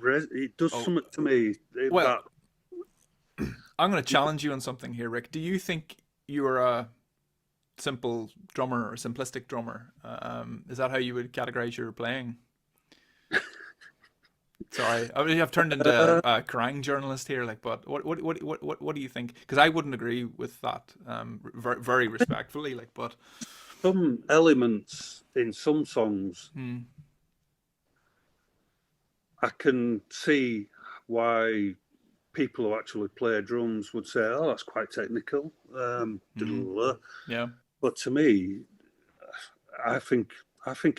It does something to me. Well, I'm going to challenge you on something here, Rick. Do you think you're a simple drummer or simplistic drummer? Is that how you would categorize your playing? Sorry, I've turned into a Kerrang journalist here. Like, but what do you think? Because I wouldn't agree with that. Very, very respectfully, like, but some elements in some songs, I can see why people who actually play drums would say, "Oh, that's quite technical." Yeah. But to me, I think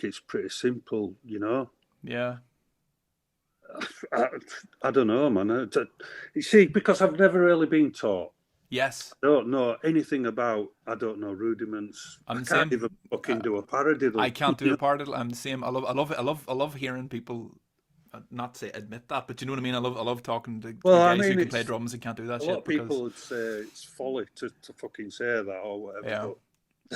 it's pretty simple. Yeah. I don't know, man. You see, because I've never really been taught. Yes. I don't know anything about. I don't know rudiments. I can't even fucking do a paradiddle. I can't do a paradiddle. I'm the same. I love hearing people. Not say admit that, but you know what I mean. I love talking to guys who can play drums and can't do that shit. A lot of people would say it's folly to fucking say that or whatever. Yeah. But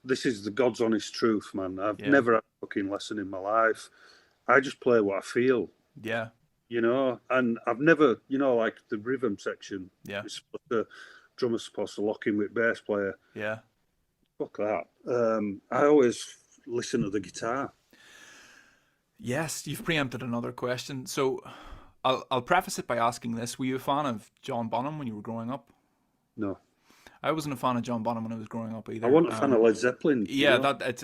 this is the God's honest truth, man. I've never had a fucking lesson in my life. I just play what I feel. Yeah. You know, and I've never, you know, like the rhythm section. Yeah. The drummer's supposed to lock in with bass player. Yeah. Fuck that. I always listen to the guitar. Yes, you've preempted another question. So I'll preface it by asking this. Were you a fan of John Bonham when you were growing up? No. I wasn't a fan of John Bonham when I was growing up either. I wasn't a fan of Led Zeppelin. Yeah, that's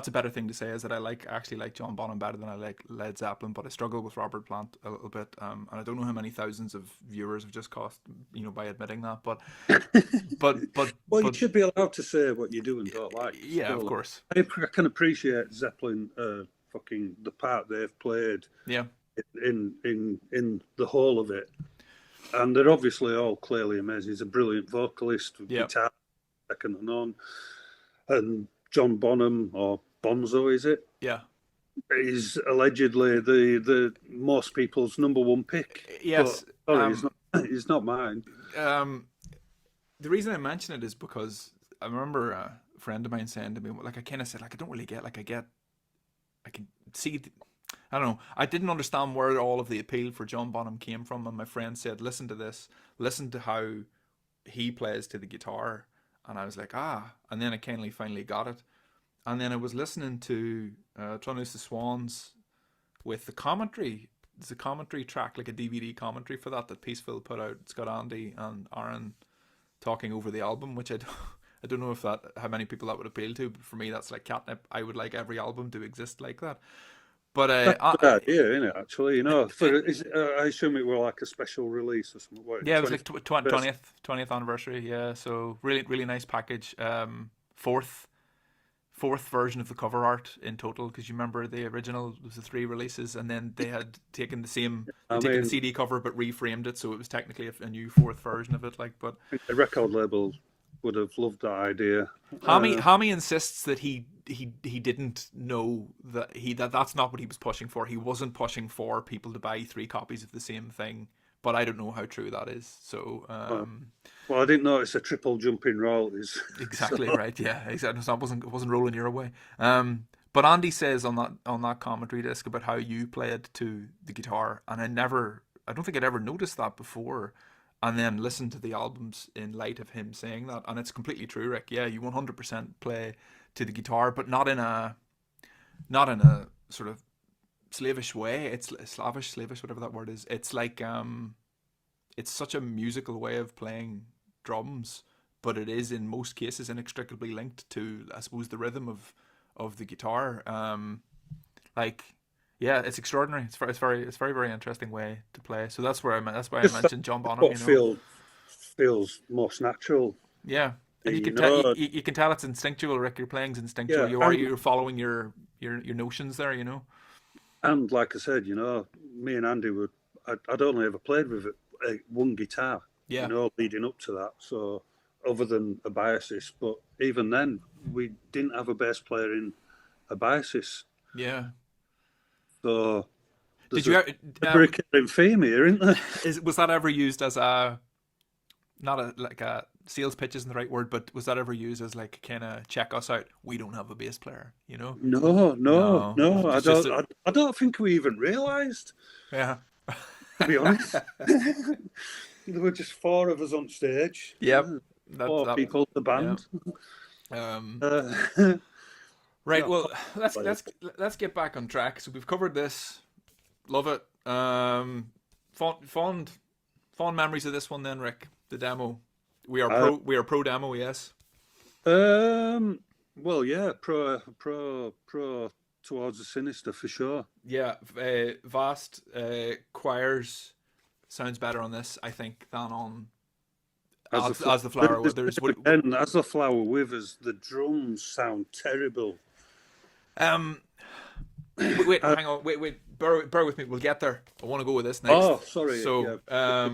a better thing to say, is that I actually like John Bonham better than I like Led Zeppelin, but I struggle with Robert Plant a little bit, and I don't know how many thousands of viewers have just cost, you know, by admitting that. But well, you should be allowed to say what you do and don't like. Yeah, of course. I can appreciate Zeppelin, fucking the part they've played. Yeah. In the whole of it. And they're obviously all clearly amazing. He's a brilliant vocalist, guitar, second to none. And John Bonham, or Bonzo, is it? Yeah. Is allegedly the most people's number one pick. Yes. But, sorry, he's not mine. The reason I mention it is because I remember a friend of mine saying to me, like, I kind of said, like, I don't really get, like, I can see... I don't know. I didn't understand where all of the appeal for John Bonham came from, and my friend said, listen to this. Listen to how he plays to the guitar. And I was like, and then I finally got it. And then I was listening to Turn Loose the Swans with the commentary. There's a commentary track, like a DVD commentary for that Peaceville put out. It's got Andy and Aaron talking over the album, which I don't know how many people that would appeal to, but for me that's like catnip. I would like every album to exist like that. But that's a good idea, isn't it? Actually, you know, I assume it were like a special release or something. What, yeah, it was like 20th anniversary. Yeah, so really nice package. Fourth version of the cover art in total, because you remember the original was the 3 releases, and then they had taken the CD cover but reframed it, so it was technically a new 4th version of it. Like, but the record label would have loved that idea. Hami insists that he didn't know that's not what he was pushing for. He wasn't pushing for people to buy 3 copies of the same thing, but I don't know how true that is. So, well, I didn't notice a triple jump in royalties. Exactly so. Right. Yeah, exactly. So it wasn't rolling your way. But Andy says on that commentary disc about how you played to the guitar, and I don't think I'd ever noticed that before. And then listen to the albums in light of him saying that, and it's completely true, Rick. Yeah, you 100% play to the guitar, but not in a sort of slavish way. It's slavish, whatever that word is. It's like it's such a musical way of playing drums, but it is in most cases inextricably linked to, I suppose, the rhythm of the guitar. Yeah, it's extraordinary. It's very interesting way to play. So that's why I mentioned John Bonham. What feels most natural. Yeah, and you can tell it's instinctual, Rick. Your playing's instinctual. Yeah, you're following your notions there. You know. And like I said, you know, me and Andy I'd only ever played with one guitar. Yeah. You know, leading up to that. So other than Abiasis, but even then we didn't have a bass player in Abiasis. Yeah. So did you a recurring theme here, isn't there? Was that ever used as a sales pitch isn't the right word, but was that ever used as like kind of check us out? We don't have a bass player, you know? No. I don't think we even realised. Yeah. To be honest, there were just 4 of us on stage. Yep. 4 people, the band. Yeah. Right, well, let's get back on track. So we've covered this. Love it. Fond memories of this one then, Rick. The demo. We are pro demo, yes. Well, yeah, pro towards the Sinister for sure. Yeah, vast choirs sounds better on this, I think, than on As the Flower Withers. And As the Flower Withers, the drums sound terrible. Wait, hang on. Wait. Bear with me. We'll get there. I want to go with this next. Oh, sorry. So, yeah.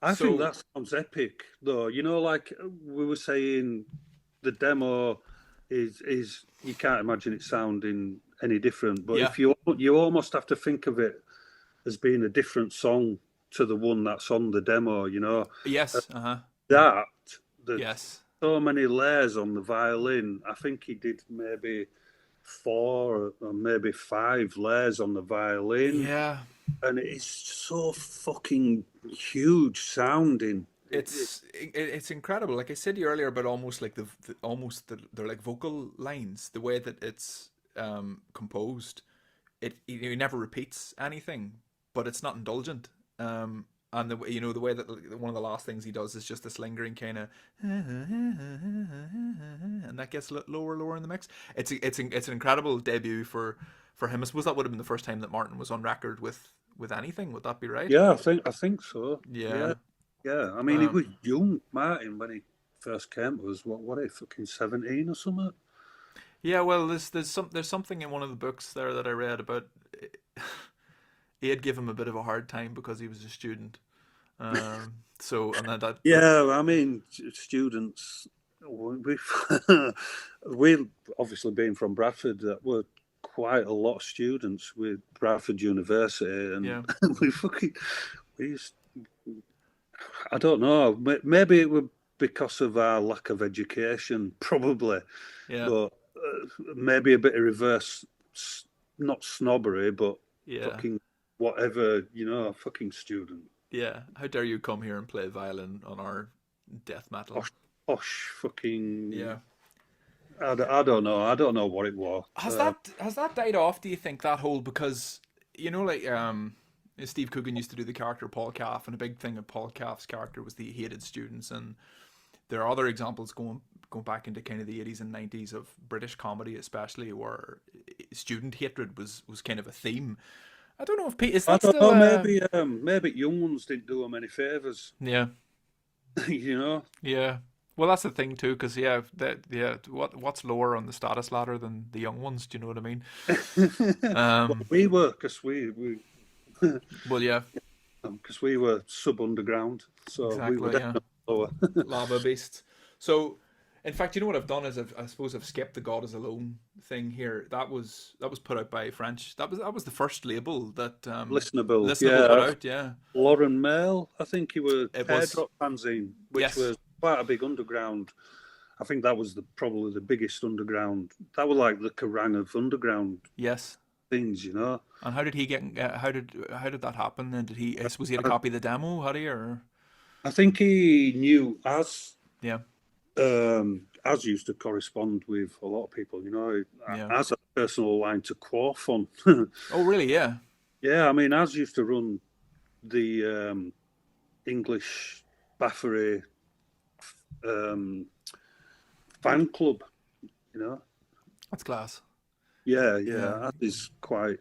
I think that sounds epic, though. You know, like we were saying, the demo is you can't imagine it sounding any different. But if you almost have to think of it as being a different song to the one that's on the demo. You know. Yes. Yes. so many layers on the violin. I think he did maybe 4 or maybe 5 layers on the violin, Yeah, and it's so fucking huge sounding. it's incredible. Like I said to you earlier about almost like they're like vocal lines. The way that it's composed, it never repeats anything, but it's not indulgent. And the way that one of the last things he does is just this lingering kind of, and that gets lower in the mix. It's an incredible debut for him. I suppose that would have been the first time that Martin was on record with anything. Would that be right? Yeah, I think so. Yeah. Yeah. I mean, he was young, Martin, when he first came to us. What he fucking 17 or something? Yeah, well, there's something in one of the books there that I read about. He had given him a bit of a hard time because he was a student. So and that Yeah, I mean, students. We've obviously been from Bradford. That were quite a lot of students with Bradford University, and yeah. we used. I don't know. Maybe it would because of our lack of education, probably. Yeah. But maybe a bit of reverse, not snobbery, but Yeah. fucking whatever, fucking student. Yeah. How dare you come here and play violin on our death metal? Posh fucking. Yeah. I don't know. I don't know what it was. Has that died off? Do you think that whole because like Steve Coogan used to do the character Paul Calf, and a big thing of Paul Calf's character was that he hated students, and there are other examples going back into kind of the 80s and 90s of British comedy, especially where student hatred was kind of a theme. I don't know if is that still. Maybe young ones didn't do them any favors. Yeah. Yeah. Well, that's the thing too, because what's lower on the status ladder than the young ones? Do you know what I mean? Well, we were, because we. Well, yeah. Because we were sub-underground, so exactly, we were definitely lower. Lava beasts. So, in fact, you know what I've done is I suppose I've skipped the God Is Alone thing here. That was put out by French. That was the first label that Listenable put out. Yeah, Lauren Mail, I think he was Hairdrop fanzine, which was quite a big underground. I think that was probably the biggest underground. That was like the Kerrang of underground. Yes. Things, And how did he get? How did that happen? And did he? Was he had a copy of the demo? How do you? Or? I think he knew Az. Yeah. Az used to correspond with a lot of people. Az had a personal line to Quarf on. Oh, really? Yeah. Yeah, I mean, Az used to run the English Baffery fan club. That's class. Yeah. Az is quite.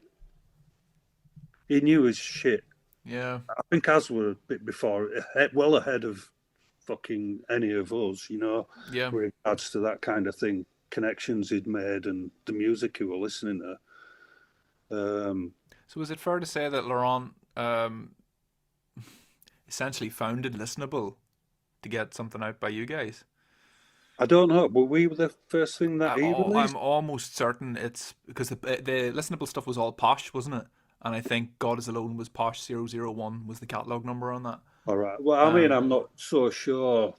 He knew his shit. Yeah. I think Az were a bit before, well ahead of fucking any of us, Yeah. with regards to that kind of thing, connections he'd made and the music he were listening to. So is it fair to say that Laurent essentially founded Listenable to get something out by you guys? I don't know, but we were the first thing that he released? I'm almost certain it's because the Listenable stuff was all Posh, wasn't it? And I think God Is Alone was Posh 001 was the catalogue number on that. All right. Well, I mean, I'm not so sure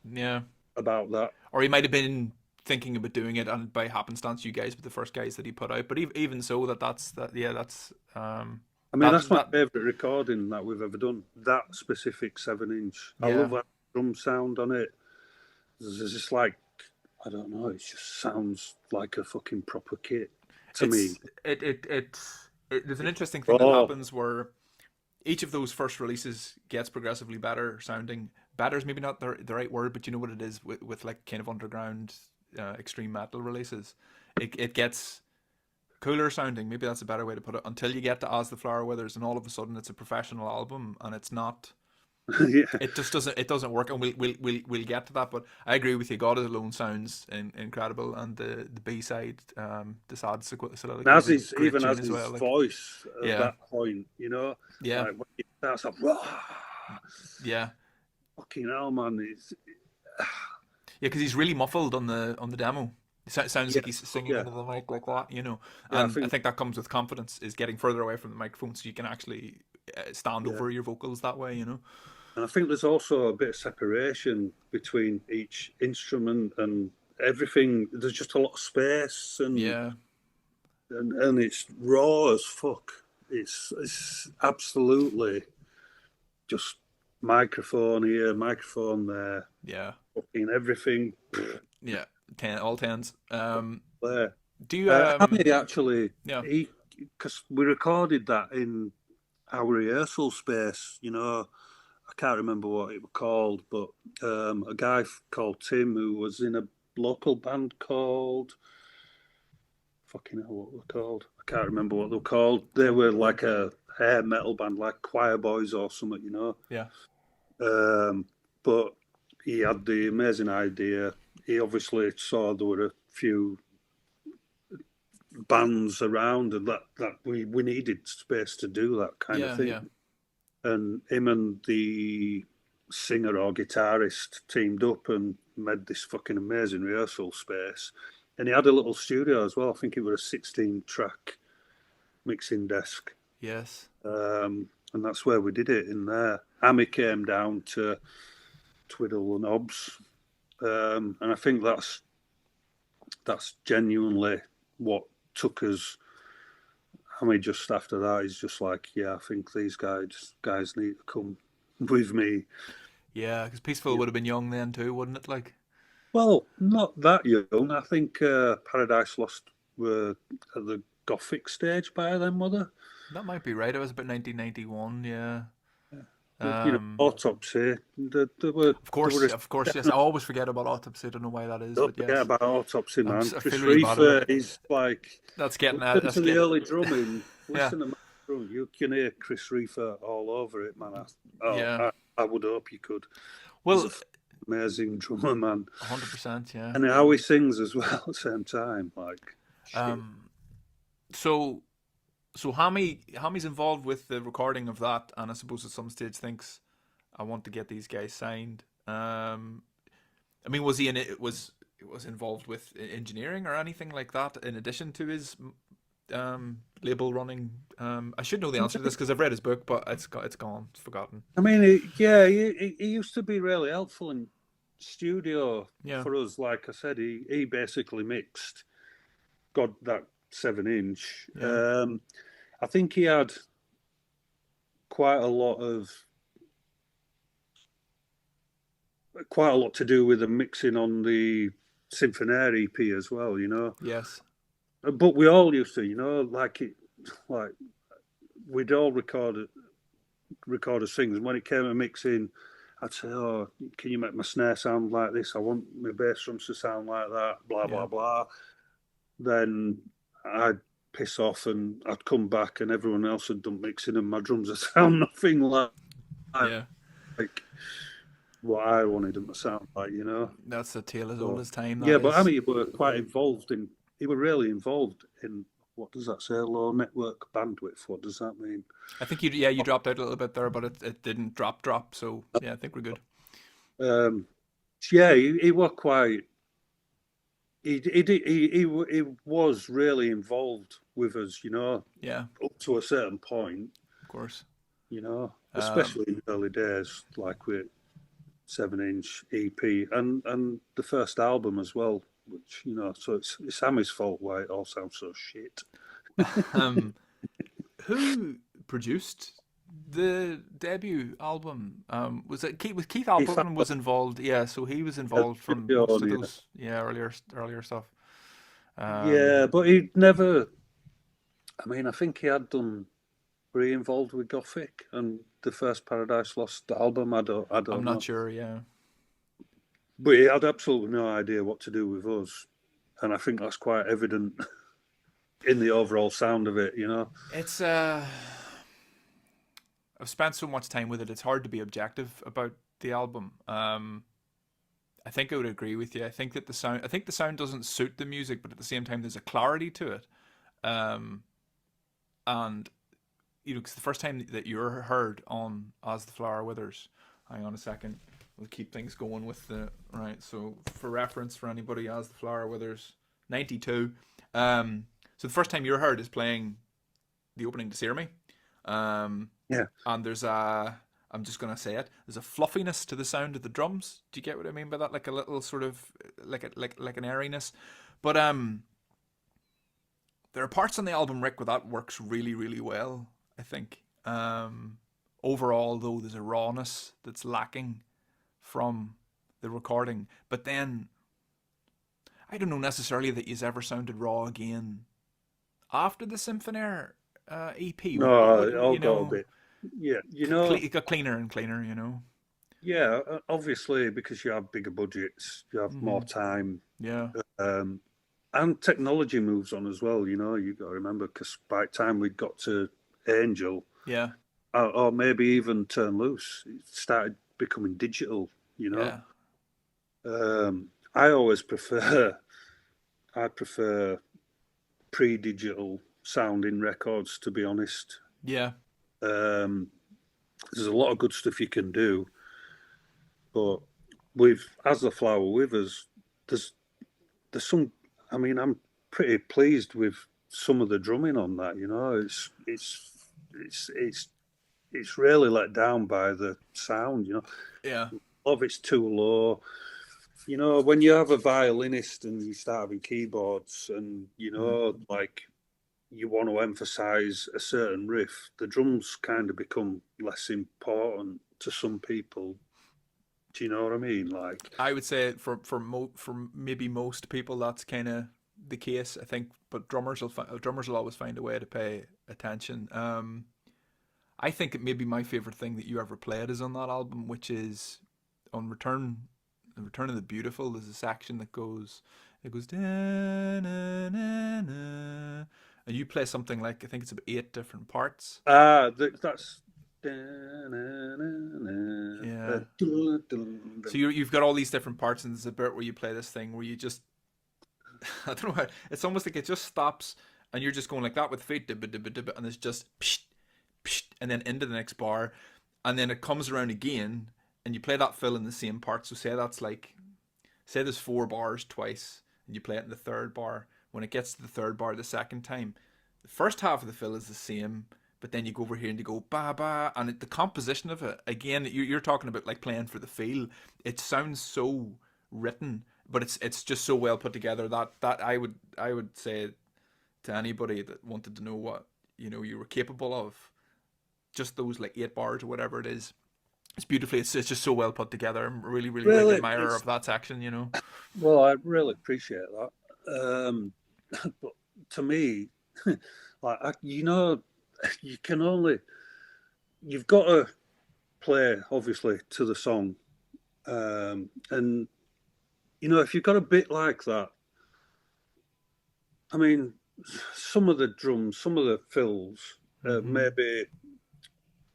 about that. Or he might have been thinking about doing it, and by happenstance, you guys were the first guys that he put out. But even so, that's. I mean, that's my favourite recording that we've ever done. That specific 7-inch. I love that drum sound on it. It's just like, I don't know, it just sounds like a fucking proper kit to me. There's an interesting thing that happens where each of those first releases gets progressively better sounding. Better is maybe not the right word, but you know what it is with like kind of underground extreme metal releases. It gets cooler sounding. Maybe that's a better way to put it. Until you get to As the Flower Withers, and all of a sudden it's a professional album, and it's not. It just doesn't. It doesn't work, and we'll get to that. But I agree with you. God Is Alone sounds incredible, and the B side, the sad soliloquy. As his voice at that point, Yeah. Like when he starts up, Wah! Yeah. Fucking hell, man! Yeah, because he's really muffled on the demo. It sounds like he's singing into the mic like that, And I think that comes with confidence, is getting further away from the microphone so you can actually stand over your vocals that way, And I think there's also a bit of separation between each instrument and everything. There's just a lot of space, Yeah. and it's raw as fuck. It's absolutely just microphone here, microphone there, Yeah. fucking everything Yeah. All tens. there. Do you Hammy actually, yeah. because we recorded that in our rehearsal space. I can't remember what it was called, but a guy called Tim who was in a local band called fucking hell, what were they called? I can't remember what they were called. They were like a hair metal band, like Choir Boys or something. Yeah. But he had the amazing idea. He obviously saw there were a few bands around, and that we needed space to do that kind of Yeah, thing. yeah. And him and the singer or guitarist teamed up and made this fucking amazing rehearsal space. And he had a little studio as well. I think it was a 16-track mixing desk. Yes. And that's where we did it, in there. Amy came down to twiddle the knobs. And I think that's genuinely what took us. I mean, just after that, he's just like, yeah, I think these guys need to come with me. Yeah, because Peaceful would have been young then too, wouldn't it? Like, Well, not that young. I think Paradise Lost were at the Gothic stage by then, were they? that might be right. It was about 1991. Yeah. Autopsy. There were Of course, yes. I always forget about Autopsy. I don't know why that is, don't but forget yes. about Autopsy, man. I Chris feel really bad about Reefer it. is like, That's getting listen that's to the getting early drumming. yeah, Listen to my drum. You can hear Chris Reefer all over it, man. yeah. I would hope you could. He's Well, an amazing drummer, man. 100%, yeah. And how he sings as well at the same time, like shit. So Hammy's involved with the recording of that, and I suppose at some stage thinks, I want to get these guys signed. I mean, was he in it? Was involved with engineering or anything like that in addition to his label running? I should know the answer to this because I've read his book, but it's gone, it's forgotten. I mean, he used to be really helpful in studio Yeah. for us. Like I said, he basically mixed, got that 7-inch. Yeah. I think he had quite a lot to do with the mixing on the Symphonaire EP as well, Yes. But we all used to, like we'd all record as things. And when it came to mixing, I'd say, "Oh, can you make my snare sound like this? I want my bass drums to sound like that." Blah blah blah. Then I'd piss off, and I'd come back, and everyone else had done mixing, and my drums would sound nothing like what I wanted them to sound like. That's a tale as old as time. Yeah, but I mean, you were quite involved in. You were really involved in. What does that say? Low network bandwidth. What does that mean? I think you dropped out a little bit there, but it didn't drop. So yeah, I think we're good. Yeah, he was quite. He was really involved with us, Yeah. up to a certain point. Of course. Especially in the early days, like with 7-inch EP and the first album as well, which so it's Sammy's fault why it all sounds so shit. Who produced the debut album? Was it Keith? Keith Albritton was involved? Yeah, so he was involved from most of those earlier stuff. Yeah, but he never. I mean, I think he had done. Were he involved with Gothic and the first Paradise Lost album? I don't know. I'm not sure. Yeah, but he had absolutely no idea what to do with us, and I think that's quite evident in the overall sound of it. It's I've spent so much time with it. It's hard to be objective about the album. I think I would agree with you. I think the sound doesn't suit the music, but at the same time, there's a clarity to it. And because the first time that you're heard on As the Flower Withers, hang on a second, we'll keep things going with the right. So for reference, for anybody, As the Flower Withers, 92. So the first time you're heard is playing the opening to Sear Me. Yeah. And there's a I'm just gonna say it. There's a fluffiness to the sound of the drums. Do you get what I mean by that? Like a little sort of like an airiness. But there are parts on the album, Rick, where that works really, really well, I think. Overall, though, there's a rawness that's lacking from the recording. But then, I don't know necessarily that he's ever sounded raw again after the Symphonaire EP. No, it all got a bit. Yeah, it got cleaner and cleaner, Yeah, obviously, because you have bigger budgets, you have more time. Yeah. And technology moves on as well, you've got to remember, because by the time we got to Angel, yeah, or maybe even Turn Loose, it started becoming digital, Yeah. I always prefer pre-digital sounding records, to be honest. Yeah. There's a lot of good stuff you can do, but with As the Flower Withers, there's some. I mean, I'm pretty pleased with some of the drumming on that. It's really let down by the sound. Yeah. A lot of it's too low. When you have a violinist and you start having keyboards, and like you want to emphasize a certain riff, the drums kind of become less important to some people. Do you know what I mean? Like, I would say for maybe most people that's kind of the case, I think. But drummers will always find a way to pay attention. I think it may be my favorite thing that you ever played is on that album, which is on Return of the Beautiful. There's a section that goes da, na, na, na, and you play something like, I think it's about 8 different parts. That's. Yeah. So you've got all these different parts, and there's a bit where you play this thing where you just, I don't know how, it's almost like it just stops, and you're just going like that with feet, and it's just psh, psh, and then into the next bar, and then it comes around again, and you play that fill in the same part. So say there's 4 bars twice, and you play it in the 3rd bar. When it gets to the 3rd bar the second time, the first half of the fill is the same, but then you go over here and you go ba ba, and the composition of it, again, you're talking about like playing for the feel. It sounds so written, but it's just so well put together that I would say to anybody that wanted to know what you were capable of, just those like 8 bars or whatever it is. It's beautifully. It's just so well put together. I'm really big admirer of that section. Well, I really appreciate that. But to me, like you've got to play obviously to the song, and if you've got a bit like that, I mean, some of the drums, some of the fills, maybe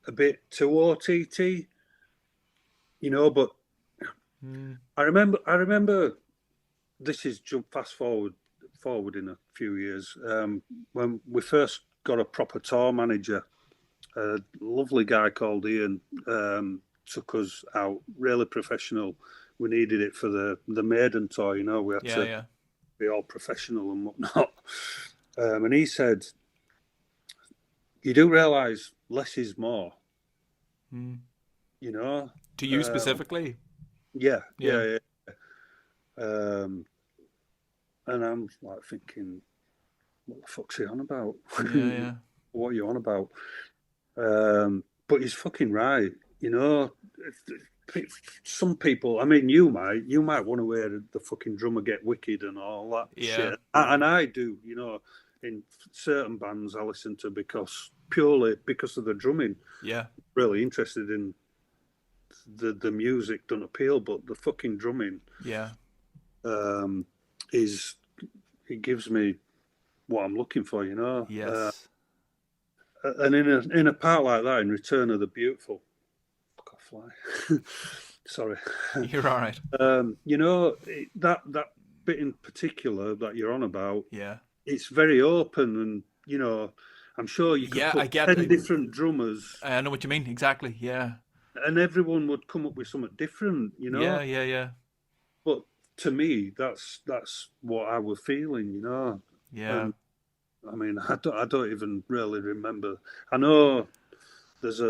a bit too OTT, but I remember this is jump fast forward in a few years, when we first got a proper tour manager, a lovely guy called Ian, took us out, really professional. We needed it for the Maiden tour, we had to be all professional and whatnot. And he said, you do realise less is more, To you specifically? Yeah. And I'm like thinking, what the fuck's he on about? Yeah. What are you on about? But he's fucking right. Some people, I mean, you might want to hear the fucking drummer get wicked and all that shit. And I do, in certain bands I listen to purely because of the drumming. Yeah. Really interested in the music don't appeal, but the fucking drumming. Yeah. It gives me what I'm looking for, Yes. And in a part like that, in Return of the Beautiful, fuck off, fly. Sorry. You're all right. That bit in particular that you're on about. Yeah. It's very open, and I'm sure you could put 10 different drummers. I know what you mean exactly. Yeah. And everyone would come up with something different, Yeah. But to me, that's what I was feeling, Yeah. And, I mean, I don't even really remember. I know there's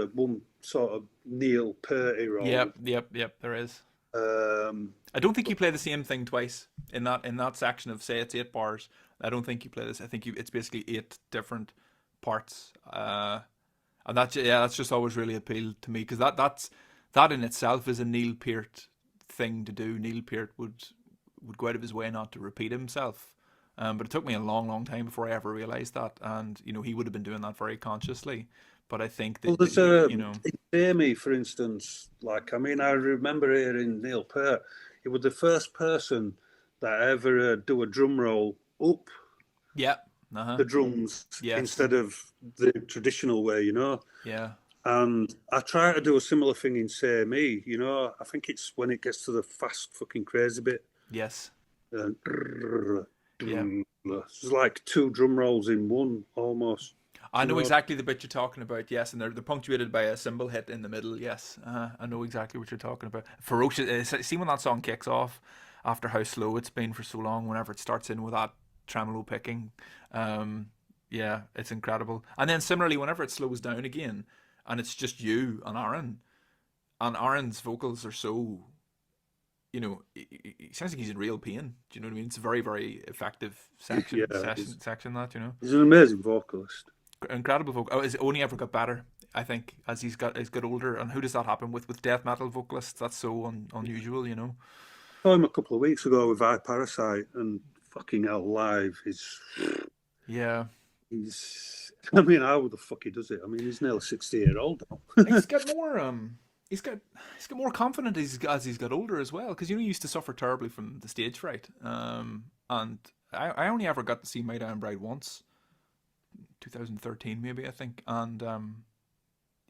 sort of Neil Pearty role. Yep. There is. Um, I don't think you play the same thing twice in that section of, say, it's 8 bars. I don't think you play this. I think it's basically 8 different parts. And that's just always really appealed to me, because that in itself is a Neil Peart thing to do. Neil Peart would go out of his way not to repeat himself. But it took me a long time before I ever realised that. And he would have been doing that very consciously. But I think that, there's in Amy, for instance. Like, I mean, I remember hearing Neil Peart. He was the first person that ever do a drum roll up. Yeah. The drums, instead of the traditional way, Yeah. And I try to do a similar thing in Say Me, I think it's when it gets to the fast fucking crazy bit. Yes. It's like 2 drum rolls in one, almost. I know exactly the bit you're talking about, yes, and they're punctuated by a cymbal hit in the middle, yes. I know exactly what you're talking about. Ferocious. See when that song kicks off, after how slow it's been for so long, whenever it starts in with that tremolo picking, yeah, it's incredible. And then similarly, whenever it slows down again and it's just you and Aaron's vocals are so, he sounds like he's in real pain. Do you know what I mean? It's a very, very effective section that, He's an amazing vocalist. Incredible vocal. Oh, it's only ever got better, I think, as he's got older. And who does that happen with death metal vocalists? That's so unusual, I saw him a couple of weeks ago with Parasite, and fucking hell, live is. Yeah. I mean, how the fuck he does it? I mean, he's nearly 60-year-old now. He's got more. He's got more confident as he's got older as well. Because he used to suffer terribly from the stage fright. And I only ever got to see My Damn Bride once, 2013 maybe, I think. And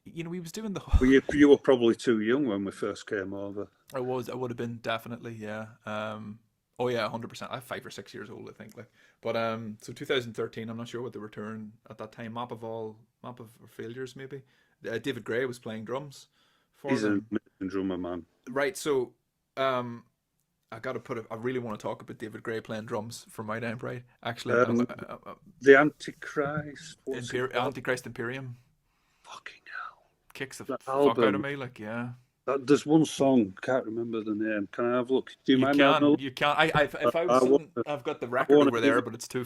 he was doing the. Well, you were probably too young when we first came over. I would have been, definitely, yeah. Oh yeah, 100%. I'm 5 or 6 years old, I think. But so 2013. I'm not sure what the return at that time. Map of Failures, maybe. David Gray was playing drums for He's them. an amazing drummer, man. Right. So, I got to I really want to talk about David Gray playing drums for My Damn Bride. Actually, the Antichrist. Antichrist Imperium. Fucking hell! Kicks the fuck out of me. Yeah. There's one song, can't remember the name. Can I have a look? Do you mind? You can. I've got the record over there, but it's too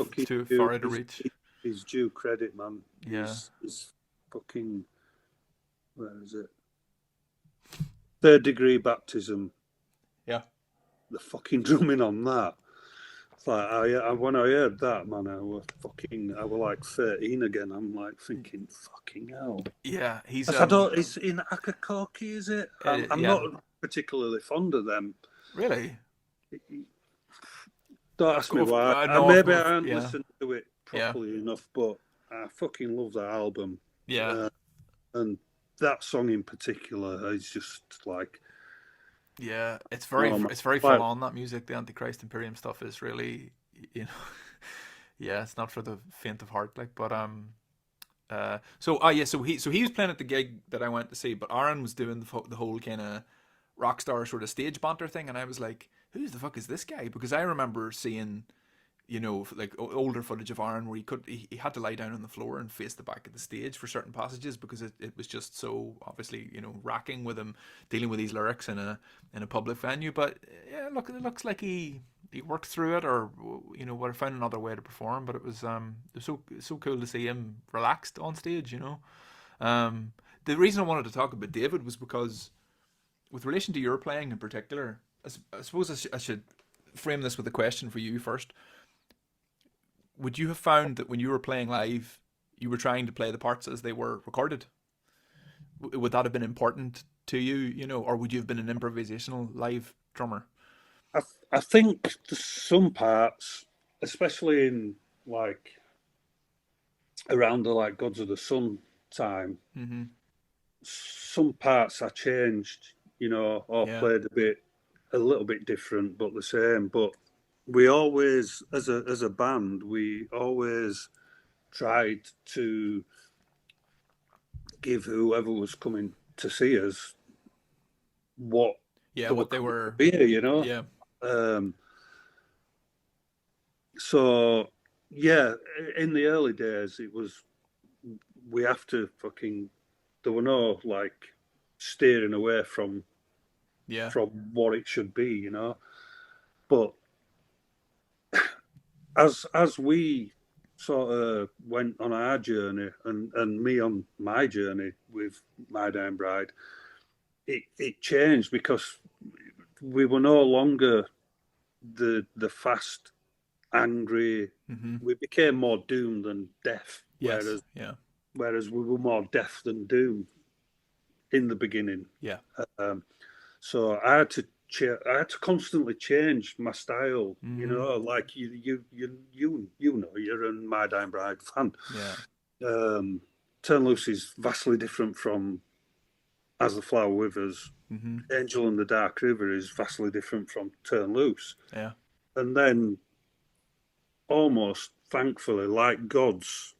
far out of reach. He's due credit, man. Yeah. He's fucking. Where is it? Third Degree Baptism. Yeah. The fucking drumming on that. It's like when I heard that, man, I was like 13 again. I'm like thinking, fucking hell. Yeah, he's. It's in Akakoki, is it? I'm not particularly fond of them. Really? Don't ask me why. Maybe I haven't listened to it properly enough, but I fucking love that album. Yeah. And that song in particular is just like. Yeah, it's very full on, that music. The Antichrist Imperium stuff is really, yeah, it's not for the faint of heart. So he was playing at the gig that I went to see, but Aaron was doing the whole kind of rock star sort of stage banter thing, and I was like, who the fuck is this guy? Because I remember seeing, older footage of Aaron where he had to lie down on the floor and face the back of the stage for certain passages because it was just so obviously racking with him dealing with these lyrics in a public venue. But yeah, look, it looks like he worked through it, or found another way to perform. But it was so cool to see him relaxed on stage. The reason I wanted to talk about David was because, with relation to your playing in particular, I suppose I should frame this with a question for you first. Would you have found that when you were playing live, you were trying to play the parts as they were recorded? Would that have been important to you, or would you have been an improvisational live drummer? I think some parts, especially in around the Gods of the Sun time, some parts I changed, or played a little bit different, but the same. But we always, as a band, we always tried to give whoever was coming to see us what they were here, Yeah. So yeah, in the early days, it was we have to fucking. There were no steering away from what it should be, you know. But as we sort of went on our journey, and me on my journey with My Dying Bride, it changed, because we were no longer the fast, angry. We became more doom than deaf. Whereas we were more deaf than doom in the beginning. So I had to constantly change my style. You know, like you know, you're a My Dying Bride fan. Turn Loose is vastly different from As the Flower Withers. Angel and the Dark River is vastly different from Turn Loose. And then, almost thankfully, Like Gods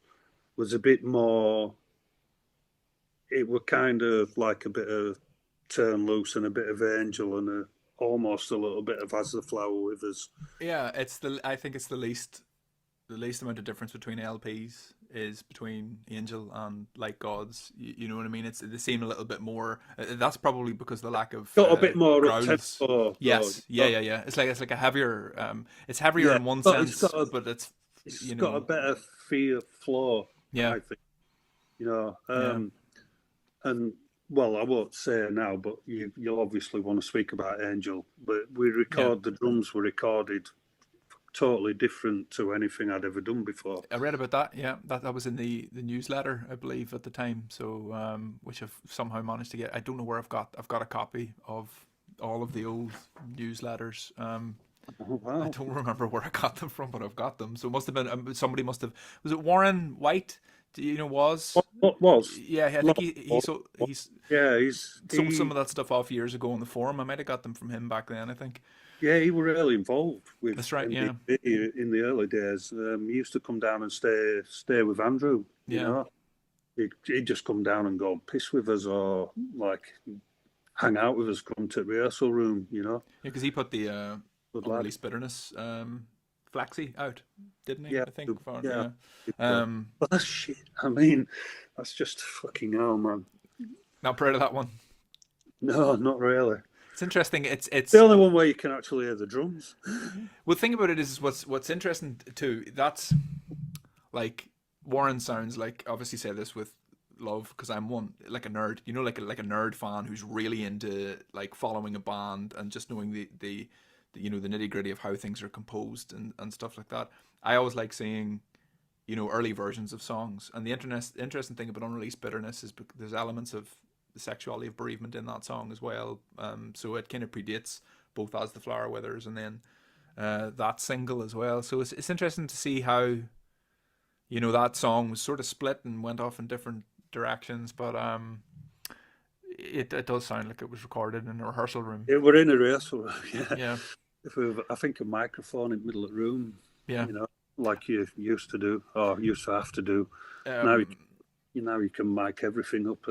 was a bit more. It were kind of like a bit of Turn Loose and a bit of Angel and almost a little bit of As the Flower Withers. Yeah, I think it's the least amount of difference between LPs is between Angel and Like Gods. You know what I mean? They seem a little bit more. That's probably because the lack of got a bit more growls. Yes, yeah. It's like a heavier. It's heavier in one sense, but it's got a better flow. I think, you know. And well, I won't say now, but you'll obviously want to speak about Angel. But the drums were recorded totally different to anything I'd ever done before. I read about that. Yeah, that was in the newsletter, I believe, at the time. So, which I've somehow managed to get. I don't know where I've got a copy of all of the old newsletters. Wow. I don't remember where I got them from, but I've got them. So it must have been somebody must have. Was it Warren White? Do you know was? What was? Yeah, I think he's sold some of that stuff off years ago on the forum. I might have got them from him back then, I think. Yeah, he was really involved with. That's right. MTV in the early days. He used to come down and stay with Andrew. You know, he'd just come down and go and piss with us, or like hang out with us, come to the rehearsal room. You know. Yeah, because he put the Unreleased Bitterness Flexi out, didn't he? Yeah, I think. But that's shit. I mean, that's just fucking hell, man. Not proud of that one. No, not really. It's interesting. It's the only one where you can actually hear the drums. Well, the thing about it is what's interesting too. That's like Warren sounds like, obviously say this with love, because I'm one, like a nerd. You know, like a nerd fan who's really into like following a band and just knowing the you know, the nitty gritty of how things are composed and stuff like that. I always like seeing, you know, early versions of songs. And the interesting thing about Unreleased Bitterness is there's elements of the sexuality of bereavement in that song as well. So it kind of predates both As the Flower Withers and then that single as well. So it's interesting to see how, you know, that song was sort of split and went off in different directions, but it does sound like it was recorded in a rehearsal room. Yeah, we're in a rehearsal room. Yeah. If we have, I think, a microphone in the middle of the room. Yeah. You know, like you used to do, or used to have to do. Now you can mic everything up,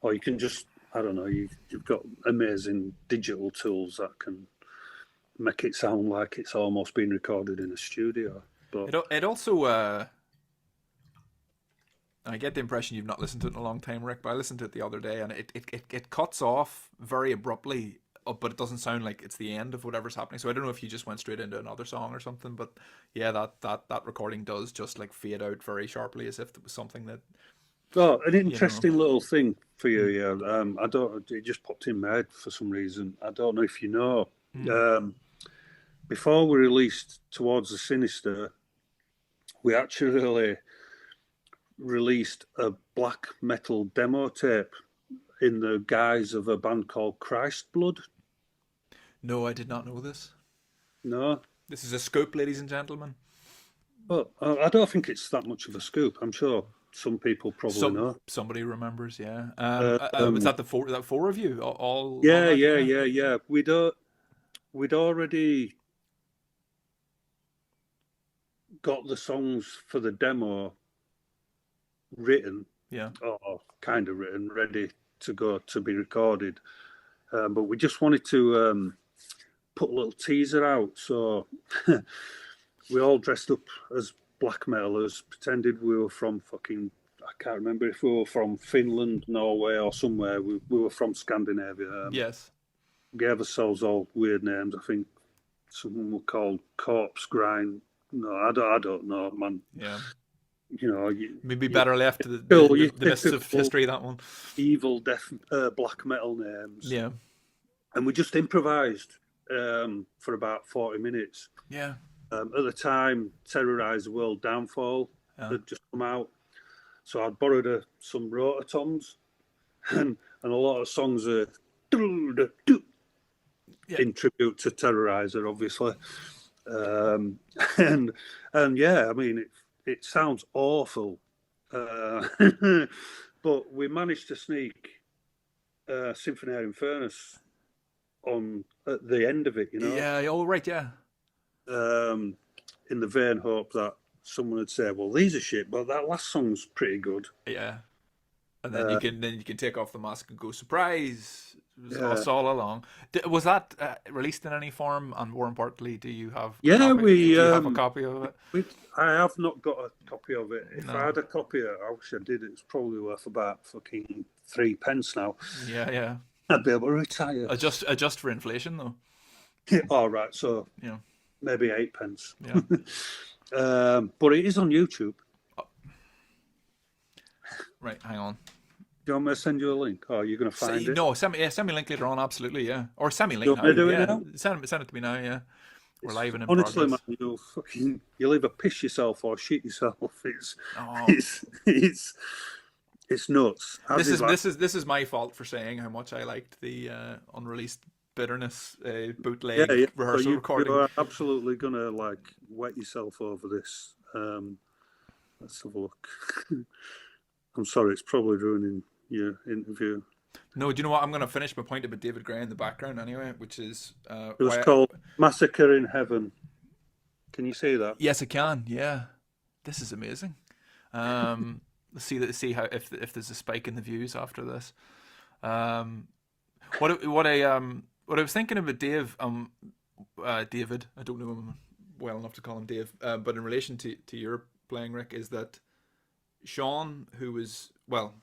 or you can just, I don't know, you've got amazing digital tools that can make it sound like it's almost been recorded in a studio. But it also, I get the impression you've not listened to it in a long time, Rick, but I listened to it the other day, and it cuts off very abruptly, but it doesn't sound like it's the end of whatever's happening. So I don't know if you just went straight into another song or something, but yeah, that recording does just like fade out very sharply, as if it was something that. Oh, an interesting little thing for you, yeah. I don't. It just popped in my head for some reason. I don't know if you know. Before we released Towards the Sinister, we actually released a black metal demo tape in the guise of a band called Christ Blood. No, I did not know this. No. This is a scoop, ladies and gentlemen. Well, I don't think it's that much of a scoop. I'm sure some people probably know. Somebody remembers, yeah. Was that the four of you? All yeah. We'd already got the songs for the demo written, or kind of written, ready to go to be recorded, but we just wanted to put a little teaser out, so we all dressed up as black metalers, pretended we were from fucking, I I can't remember if we were from Finland, Norway, or somewhere. We were from Scandinavia. Yes. Gave ourselves all weird names. I think someone were called Corpse Grind. No, I don't know, man. Yeah. You know, maybe better left to the mists of history, that one. Evil death, black metal names. Yeah. And we just improvised for about 40 minutes. Yeah. At the time, Terrorise the World Downfall had just come out. So I'd borrowed some rototoms, and a lot of songs are in tribute to Terrorizer, obviously. And yeah, I mean, it sounds awful. But we managed to sneak Symphony Furnace on at the end of it, you know. Yeah, oh right, yeah. In the vain hope that someone would say, "Well, these are shit," but that last song's pretty good. Yeah, and then you can take off the mask and go, surprise! It was all along. Was that released in any form? And more importantly, do you have? Yeah, do you have a copy of it? I have not got a copy of it. If I had a copy, I wish I did. It's probably worth about fucking 3p now. Yeah. I'd be able to retire. Adjust for inflation, though. All right, so yeah, maybe 8p. Yeah. But it is on YouTube. Oh. Right, hang on. Do you want me to send you a link? Or are you going to find it? No, send me a link later on, absolutely, yeah. Or send me a link now. Do it now? Send it to me now, yeah. We're live and in honestly, progress. man, you'll either piss yourself or shit yourself. It's nuts. This is my fault for saying how much I liked the unreleased Bitterness bootleg rehearsal recording. You're absolutely gonna wet yourself over this. Let's have a look. I'm sorry, it's probably ruining your interview. No, do you know what? I'm going to finish my point about David Gray in the background anyway, which is... it was called Massacre in Heaven. Can you see that? Yes, I can, yeah. This is amazing. Let's see how if there's a spike in the views after this. What I was thinking about David, I don't know him well enough to call him Dave, but in relation to your playing, Rick, is that Sean, who was, well,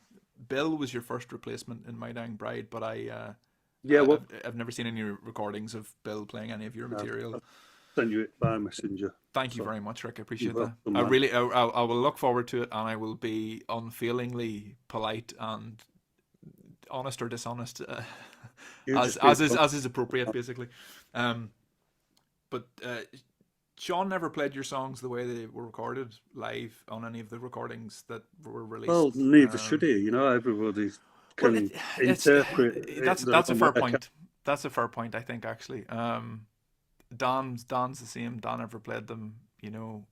Bill was your first replacement in My Dying Bride, but I've never seen any recordings of Bill playing any of your material. I'll send you it by messenger. Thank you very much, Rick. I appreciate that. I will look forward to it, and I will be unfailingly polite and honest or dishonest, as is appropriate, basically. But Sean never played your songs the way they were recorded live on any of the recordings that were released. Well, neither should he. You know, everybody can interpret. That's a fair point. That's a fair point, I think, actually. Don's the same. Don never played them. You know,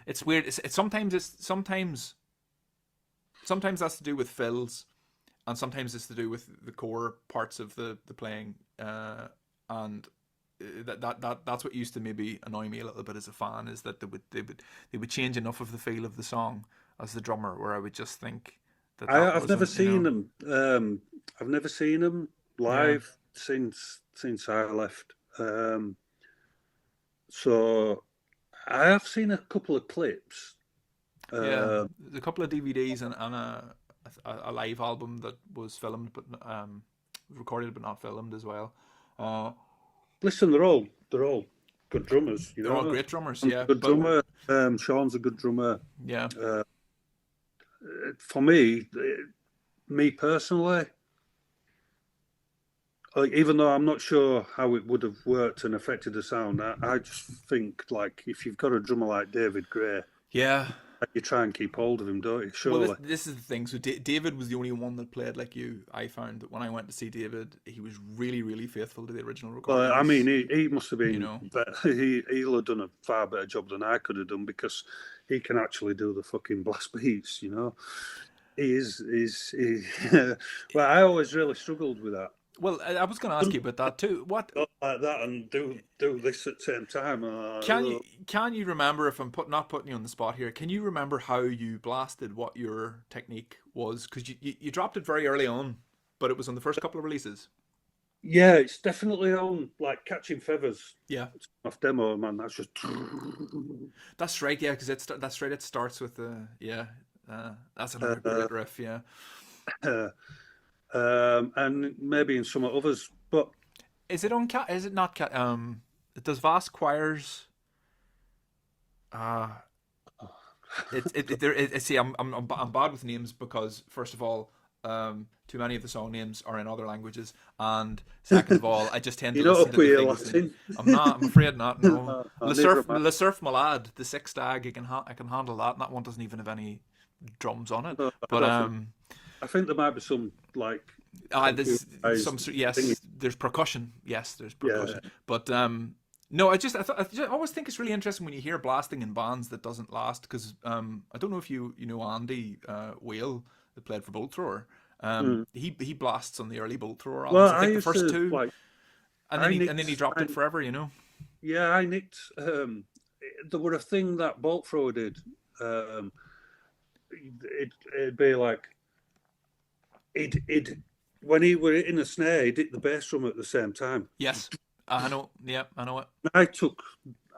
it's weird. It's sometimes that's to do with fills, and sometimes it's to do with the core parts of the playing, and that's what used to maybe annoy me a little bit as a fan, is that they would change enough of the feel of the song as the drummer, where I would just think that I've never seen them. I've never seen them live since I left. So I have seen a couple of clips. A couple of DVDs and a live album that was filmed but recorded but not filmed as well. Listen, they're all good drummers. You know, they're all great drummers. Yeah, good drummer. Sean's a good drummer. Yeah. For me personally, even though I'm not sure how it would have worked and affected the sound, I just think if you've got a drummer like David Gray, you try and keep hold of him, don't you? Surely. Well, this is the thing. So David was the only one that played like you. I found that when I went to see David, he was really, really faithful to the original recording. Well, I mean, he must have been. You know, but he'll have done a far better job than I could have done, because he can actually do the fucking blast beats. You know, well, I always really struggled with that. Well, I was going to ask you about that too. What like that and do this at the same time? Can you remember, if I'm not putting you on the spot here? Can you remember how you blasted, what your technique was? Because you dropped it very early on, but it was on the first couple of releases. Yeah, it's definitely on Catching Feathers. Yeah, it's off demo, man. That's just. That's right. Yeah, because that's right. It starts with That's another great riff. Yeah. And maybe in some others, but Is it on cat? Is it not cat? Does Vast Choirs? Uh see, I'm bad with names because first of all, too many of the song names are in other languages, and second of all, I just tend to you're not listen up to with the your things. Latin. I'm not. I'm afraid not. No. Neither am I. Le Surf Malade, the Six Stag. I can handle that. And that one doesn't even have any drums on it. No, But I think there might be some like there's computerized thingy. there's percussion. Yes, there's percussion. Yeah, But no, I always think it's really interesting when you hear blasting in bands that doesn't last because I don't know if you know Andy Whale that played for Bolt Thrower. He blasts on the early Bolt Thrower albums. well, I I think the used first to two, like. and I then he nicked. dropped it forever. You know. Yeah, I nicked. There were a thing that Bolt Thrower did. It'd be like it when he were in a snare, he did the bass drum at the same time. Yes, I know. Yeah, I know it. I took,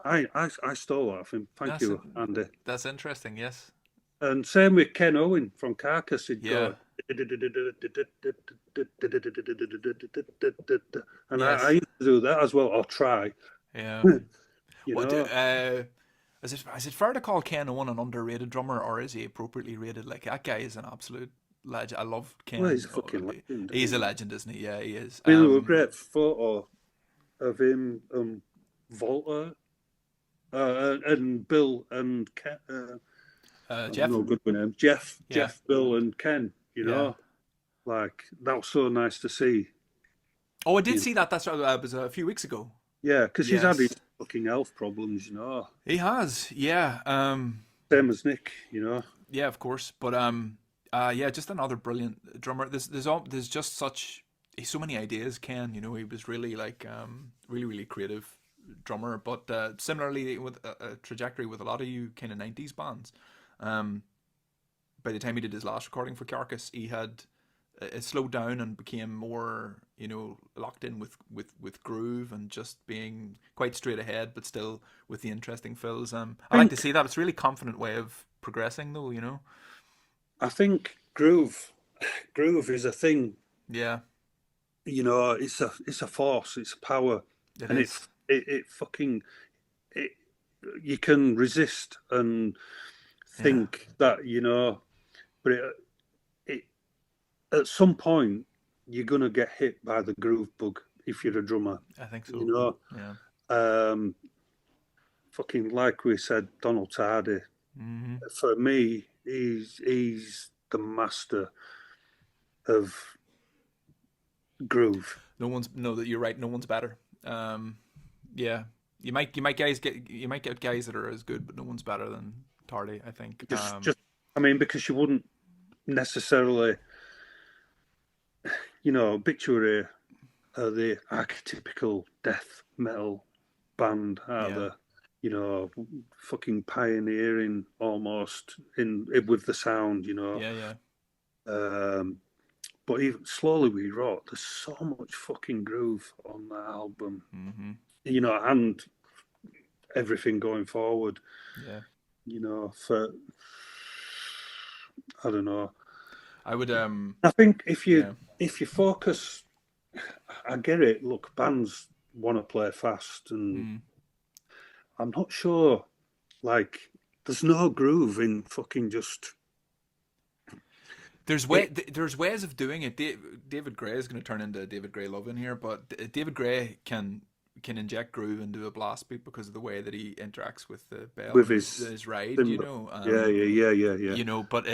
I stole that off him. Thank That's you, Andy. That's interesting. Yes. And same with Ken Owen from Carcass. He'd Yeah. go, and Yes. I used to do that as well, or try. Yeah. You What know, is it fair to call Ken Owen an underrated drummer, or is he appropriately rated? Like that guy is an absolute legend. I love Ken. well, he's a fucking legend. He's a legend, isn't he? Yeah, he is. I mean, there was a great photo of him, Volta, and Bill and Ken. Jeff. No good with names. Jeff, Yeah. Jeff, Bill, and Ken. You know, like that was so nice to see. Oh, I did see that. That's right. It was a few weeks ago. Yeah, because he's had Yes. his fucking health problems, you know. He has. Yeah. Same as Nick, you know. Yeah, of course. But yeah, just another brilliant drummer. There's just so many ideas. Ken, you know, he was really like really creative drummer. But similarly with a trajectory with a lot of you kind of 90s bands. By the time he did his last recording for Carcass, he had it slowed down and became more, you know, locked in with groove and just being quite straight ahead, but still with the interesting fills. I like to see that. It's a really confident way of progressing, though. You know. I think groove is a thing. Yeah. You know, it's a force, it's a power, It and is. it fucking it. You can resist and think that, you know, but it at some point you're gonna get hit by the groove bug if you're a drummer. I think so. You know, Yeah. fucking like we said, Donald Tardy. Mm-hmm. For me, he's the master of groove. That you're right. No one's better. Yeah. You might get guys that are as good, but no one's better than Tardy, I think. Just I mean, because you wouldn't necessarily, you know, Obituary are the archetypical death metal band, are the, you know, fucking pioneering almost in with the sound, you know. Yeah. But even slowly we wrote. There's so much fucking groove on that album, you know, and everything going forward. Yeah. You know, I don't know. I would. I think if you focus, I get it. Look, bands want to play fast, and I'm not sure. Like, there's no groove in fucking just. There's ways of doing it. David Gray is going to turn into David Gray Love in here, but David Gray can inject groove into a blast beat because of the way that he interacts with the bell, with his ride, thimble. you know. Yeah. You know, but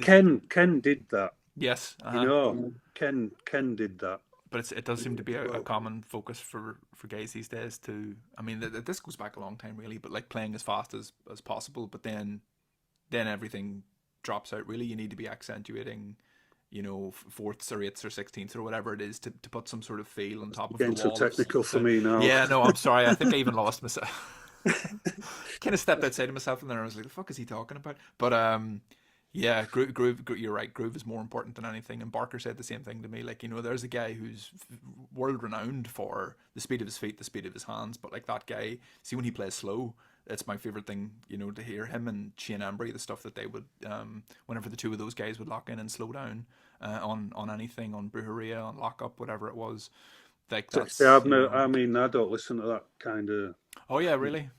Ken did that. Yes, you know, Ken did that. But it does seem to be a common focus for guys these days to. I mean, this goes back a long time, really, but like playing as fast as possible. But then everything drops out. Really, you need to be accentuating, you know, fourths or eighths or sixteenths or whatever it is to put some sort of feel on top of the wall. Getting so technical for me now. Yeah, no, I'm sorry. I think I even lost myself. Kind of stepped outside of myself in there. I was like, "The fuck is he talking about?" But yeah, groove. You're right. Groove is more important than anything. And Barker said the same thing to me. Like, you know, there's a guy who's world renowned for the speed of his feet, the speed of his hands. But like that guy, see when he plays slow, it's my favorite thing, you know, to hear him and Shane Embry, the stuff that they would, whenever the two of those guys would lock in and slow down on anything, on Brujeria, on Lock Up, whatever it was. Like that's, See, you know. I mean, I don't listen to that kind of Oh yeah, really?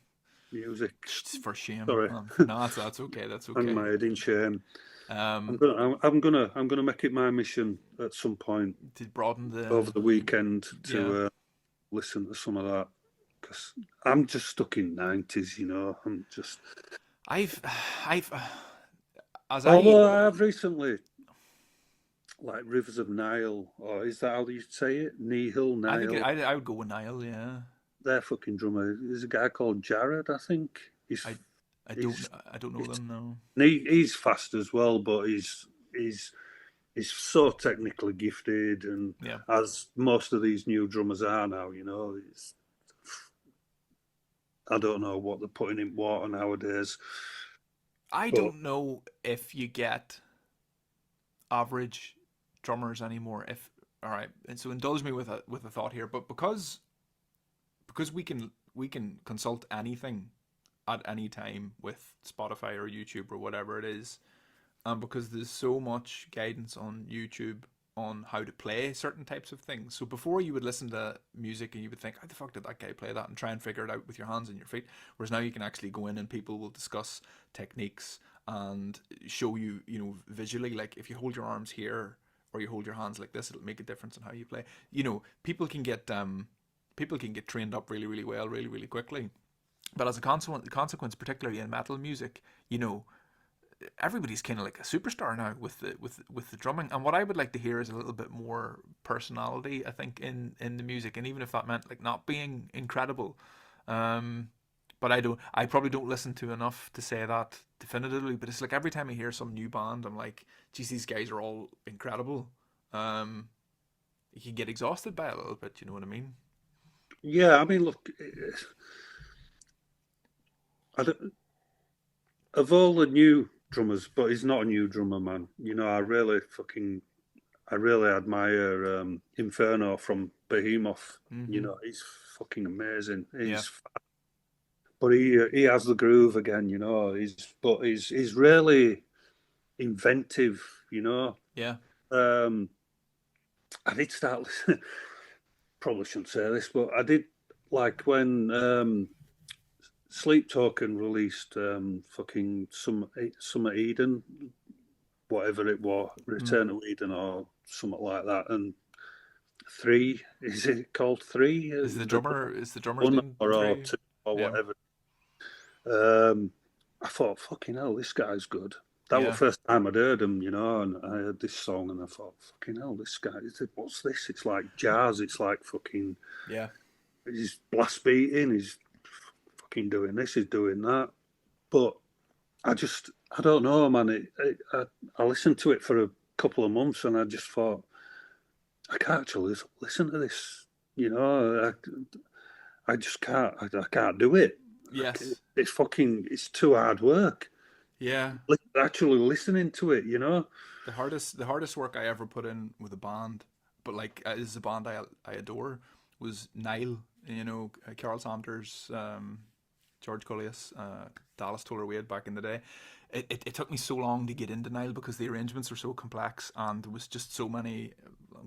music. For shame. Sorry, No, that's okay. That's on okay. my head in shame. Um, I'm gonna make it my mission at some point to broaden the over the weekend yeah. to listen to some of that, because I'm just stuck in 90s, you know. I'm just. I've as Although I've recently, like Rivers of Nile, or is that how you say it? Nihil, I think Nile. I would go with Niall. Yeah. Their fucking drummer is a guy called Jared, I think. I don't know them, no. He's fast as well, but he's so technically gifted, and Yeah. as most of these new drummers are now, you know, I don't know what they're putting in water nowadays. I don't know if you get average drummers anymore. If all right, and so indulge me with a thought here, but because we can consult anything at any time with Spotify or YouTube or whatever it is, and because there's so much guidance on YouTube on how to play certain types of things. So before you would listen to music and you would think, how the fuck did that guy play that, and try and figure it out with your hands and your feet. Whereas now you can actually go in and people will discuss techniques and show you, you know, visually, like if you hold your arms here or you hold your hands like this, it'll make a difference in how you play. You know, people can get trained up really, really well, really, really quickly. But as a consequence, particularly in metal music, you know, everybody's kind of like a superstar now with the drumming. And what I would like to hear is a little bit more personality, I think, in the music. And even if that meant like not being incredible, but I probably don't listen to enough to say that definitively. But it's like every time I hear some new band, I'm like, geez, these guys are all incredible. You can get exhausted by it a little bit. You know what I mean? Yeah, I mean, look, I don't, of all the new drummers, but he's not a new drummer, man. You know, I really admire Inferno from Behemoth. Mm-hmm. You know, he's fucking amazing. Yeah. But he has the groove again. You know, he's really inventive. You know. Yeah. I did start listening. Probably shouldn't say this, but I did like when Sleep Token released fucking Summer Eden, whatever it was, Return to Eden or something like that, and 3, is it called 3? Is the drummer one or 3? 2 or Yeah. whatever. I thought, fucking hell, this guy's good. That was the first time I'd heard him, you know, and I heard this song and I thought, fucking hell, this guy, what's this? It's like jazz, it's like fucking, he's blast beating, he's fucking doing this, he's doing that. But I don't know, man. I listened to it for a couple of months and I just thought, I can't actually listen to this, you know, I just can't, I can't do it. Yes. It's too hard work. Yeah. Actually listening to it, you know. The hardest work I ever put in with a band, but like is a band I adore, was Nile. You know, Carol Sanders, George Cullius, Dallas Toller Wade back in the day. It took me so long to get into Nile because the arrangements were so complex and there was just so many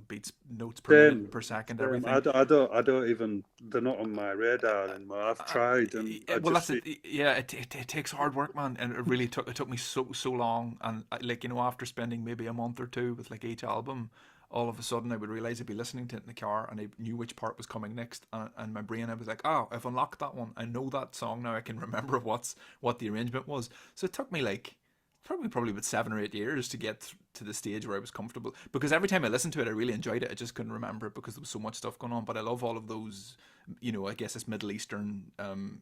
beats, notes per minute, per second, everything. I don't even, they're not on my radar anymore. I've tried and it takes hard work, man, and it really took me so long. And like, you know, after spending maybe a month or two with like each album, all of a sudden I would realize I'd be listening to it in the car and I knew which part was coming next, and my brain, I was like, oh, I've unlocked that one, I know that song now, I can remember what the arrangement was. So it took me like probably about 7 or 8 years to get to the stage where I was comfortable, because every time I listened to it I really enjoyed it. I just couldn't remember it because there was so much stuff going on. But I love all of those, you know, I guess it's Middle Eastern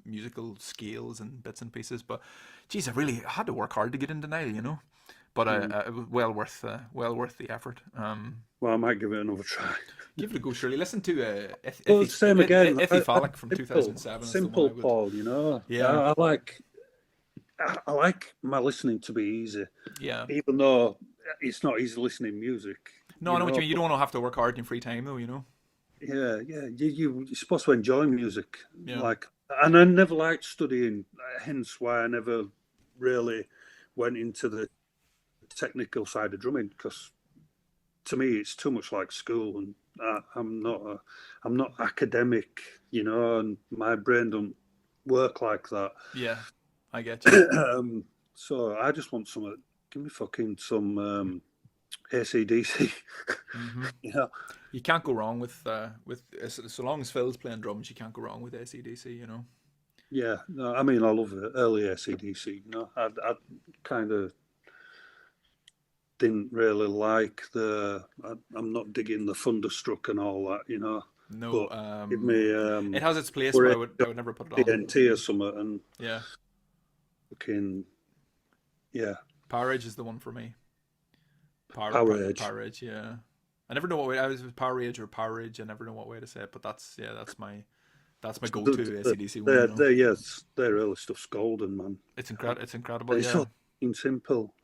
musical scales and bits and pieces. But geez, I really had to work hard to get into Nile, you know. But it was well worth the effort. Well, I might give it another try. Give it a go, surely. Listen to same again. Iffy Phallic from 2007. Simple, Paul. You know. Yeah. I like my listening to be easy. Yeah. Even though it's not easy listening music. No, I know what you mean. You don't want to have to work hard in your free time, though. You know. Yeah. You're supposed to enjoy music. Yeah. Like and I never liked studying, hence why I never really went into the technical side of drumming, because to me it's too much like school, and I'm not academic, and my brain don't work like that. Yeah, I get you. So I just want some. Give me fucking some AC/DC. Hmm. Yeah, You can't go wrong with so long as Phil's playing drums, you can't go wrong with AC/DC. yeah. No, I mean I love it. Early AC/DC. I kind of didn't really like I'm not digging the Thunderstruck and all that, No, But give me it has its place, but Parade I would never put it on. TNT or something, and Yeah, fucking yeah, Power Rage is the one for me. Power Edge. Power Rage, yeah. I never know what way I was Power Rage or Power Rage. I never know what way to say it, but that's my go-to AC/DC one. Yes, their early stuff's golden, man. It's incredible. It's Yeah, so fucking simple.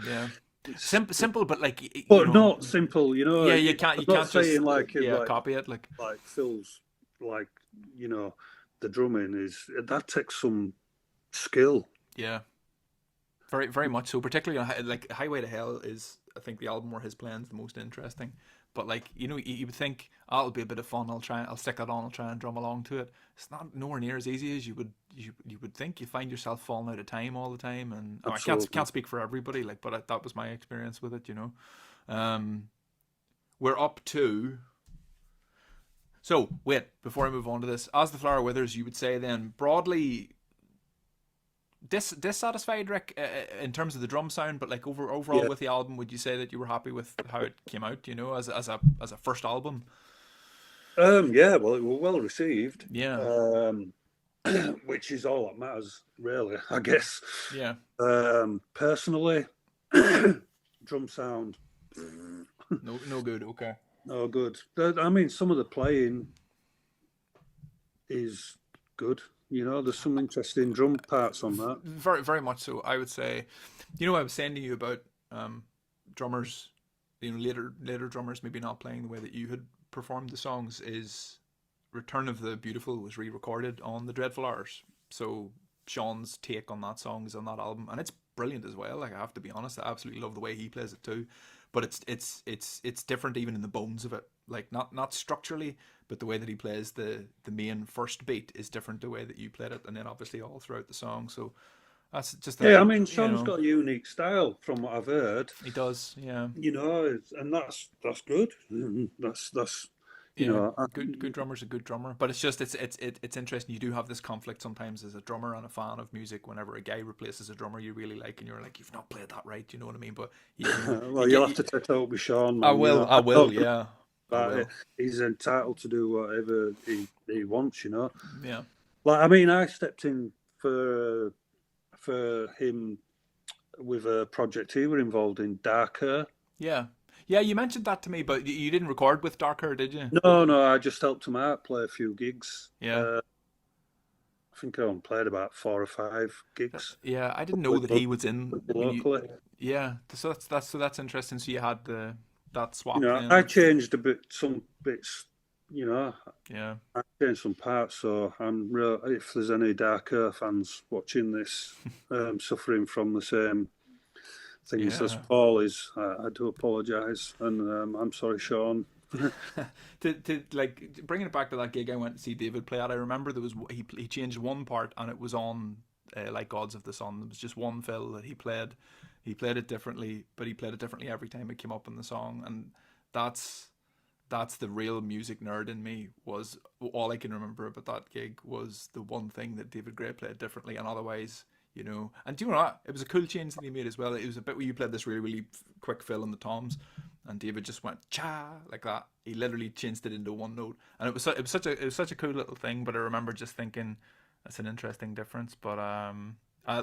yeah. Simple, but like But not simple, Yeah, I'm you not can't just saying like copy it like Phil's, like, the drumming that takes some skill. yeah, very very much so. Particularly on, like Highway to Hell is I think the album where his playing's the most interesting. But like you would think, oh, it'll be a bit of fun. I'll stick that on. I'll try and drum along to it. It's not nowhere near as easy as you would think. You find yourself falling out of time all the time, and I can't speak for everybody. Like, but that was my experience with it. We're up to. So wait, before I move on to this, as the flower withers, you would say then broadly dissatisfied, Rick, in terms of the drum sound, but like overall Yeah. with the album, would you say that you were happy with how it came out? As a first album. Yeah, well, it was well received. Yeah. Which is all that matters, really, I guess. Yeah. Personally, drum sound, No good. Okay. no good. I mean, some of the playing is good. There's some interesting drum parts on that. Very very much so. I would say, I was saying to you about drummers, later drummers maybe not playing the way that you had performed the songs. Is Return of the Beautiful was re-recorded on the Dreadful Hours. So Sean's take on that song is on that album, and it's brilliant as well. Like, I have to be honest, I absolutely love the way he plays it too. But it's different even in the bones of it. Like, not structurally, but the way that he plays the main first beat is different the way that you played it, and then obviously all throughout the song. So that's just Yeah, I mean, Sean's got a unique style from what I've heard. He does, yeah. And that's good. That's good drummer's a good drummer, but it's just it's interesting. You do have this conflict sometimes as a drummer and a fan of music. Whenever a guy replaces a drummer you really like, and you're like, you've not played that right. You know what I mean? But well, you'll have to take out with Sean. Man, I will, yeah. He's entitled to do whatever he wants. Yeah. Like, I mean, I stepped in for him with a project he were involved in, Darker. Yeah. Yeah, you mentioned that to me, but you didn't record with Darker, did you? No, I just helped him out, play a few gigs. Yeah. I think I only played about 4 or 5 gigs. Yeah, I didn't know that he was in locally. Yeah, so that's interesting. So you had that swap. I changed some bits. Yeah. I changed some parts. So I'm real. If there's any Darker fans watching this, suffering from the same things as Paul is, I do apologise, and I'm sorry, Sean. to like bringing it back to that gig I went to see David play at, I remember there was he changed one part, and it was on like Gods of the Sun. There was just one fill that he played it differently, but he played it differently every time it came up in the song, and that's the real music nerd in me. Was all I can remember about that gig was the one thing that David Gray played differently, and otherwise, and do you know what? It was a cool change that he made as well. It was a bit where you played this really, really quick fill in the toms, and David just went cha like that. He literally changed it into one note, and it was such a cool little thing. But I remember just thinking that's an interesting difference. But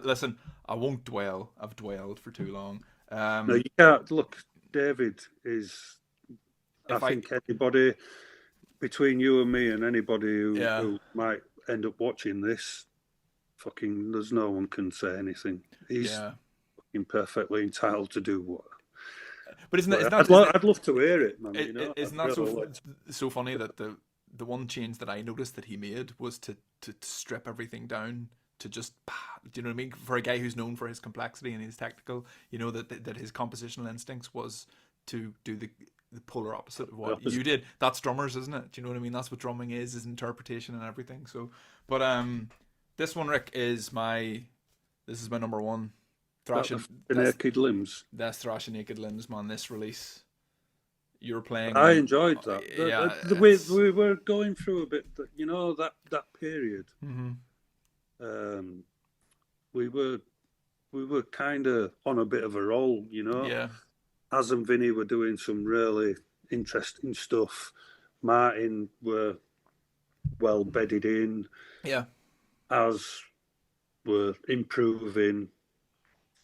listen, I won't dwell. I've dwelled for too long. No, you can't. Look, David is. I think anybody between you and me, and anybody who might end up watching this, fucking, there's no one can say anything. He's fucking perfectly entitled to do what. But I'd love to hear it, man. Isn't that so funny that the one change that I noticed that he made was to strip everything down to just, do you know what I mean? For a guy who's known for his complexity and his technical, you know, that his compositional instincts was to do the polar opposite of what you did. That's drummers, isn't it? Do you know what I mean? That's what drumming is interpretation and everything. So, but this one, Rick, is my number one. Thrashing Naked Limbs. That's Thrashing Naked Limbs, man. This release, you're playing. I enjoyed that. We were going through a bit, you know, that period. Mm-hmm. We were kind of on a bit of a roll, you know. Yeah. Az and Vinny were doing some really interesting stuff. Martin were well bedded in. Yeah. Az were improving.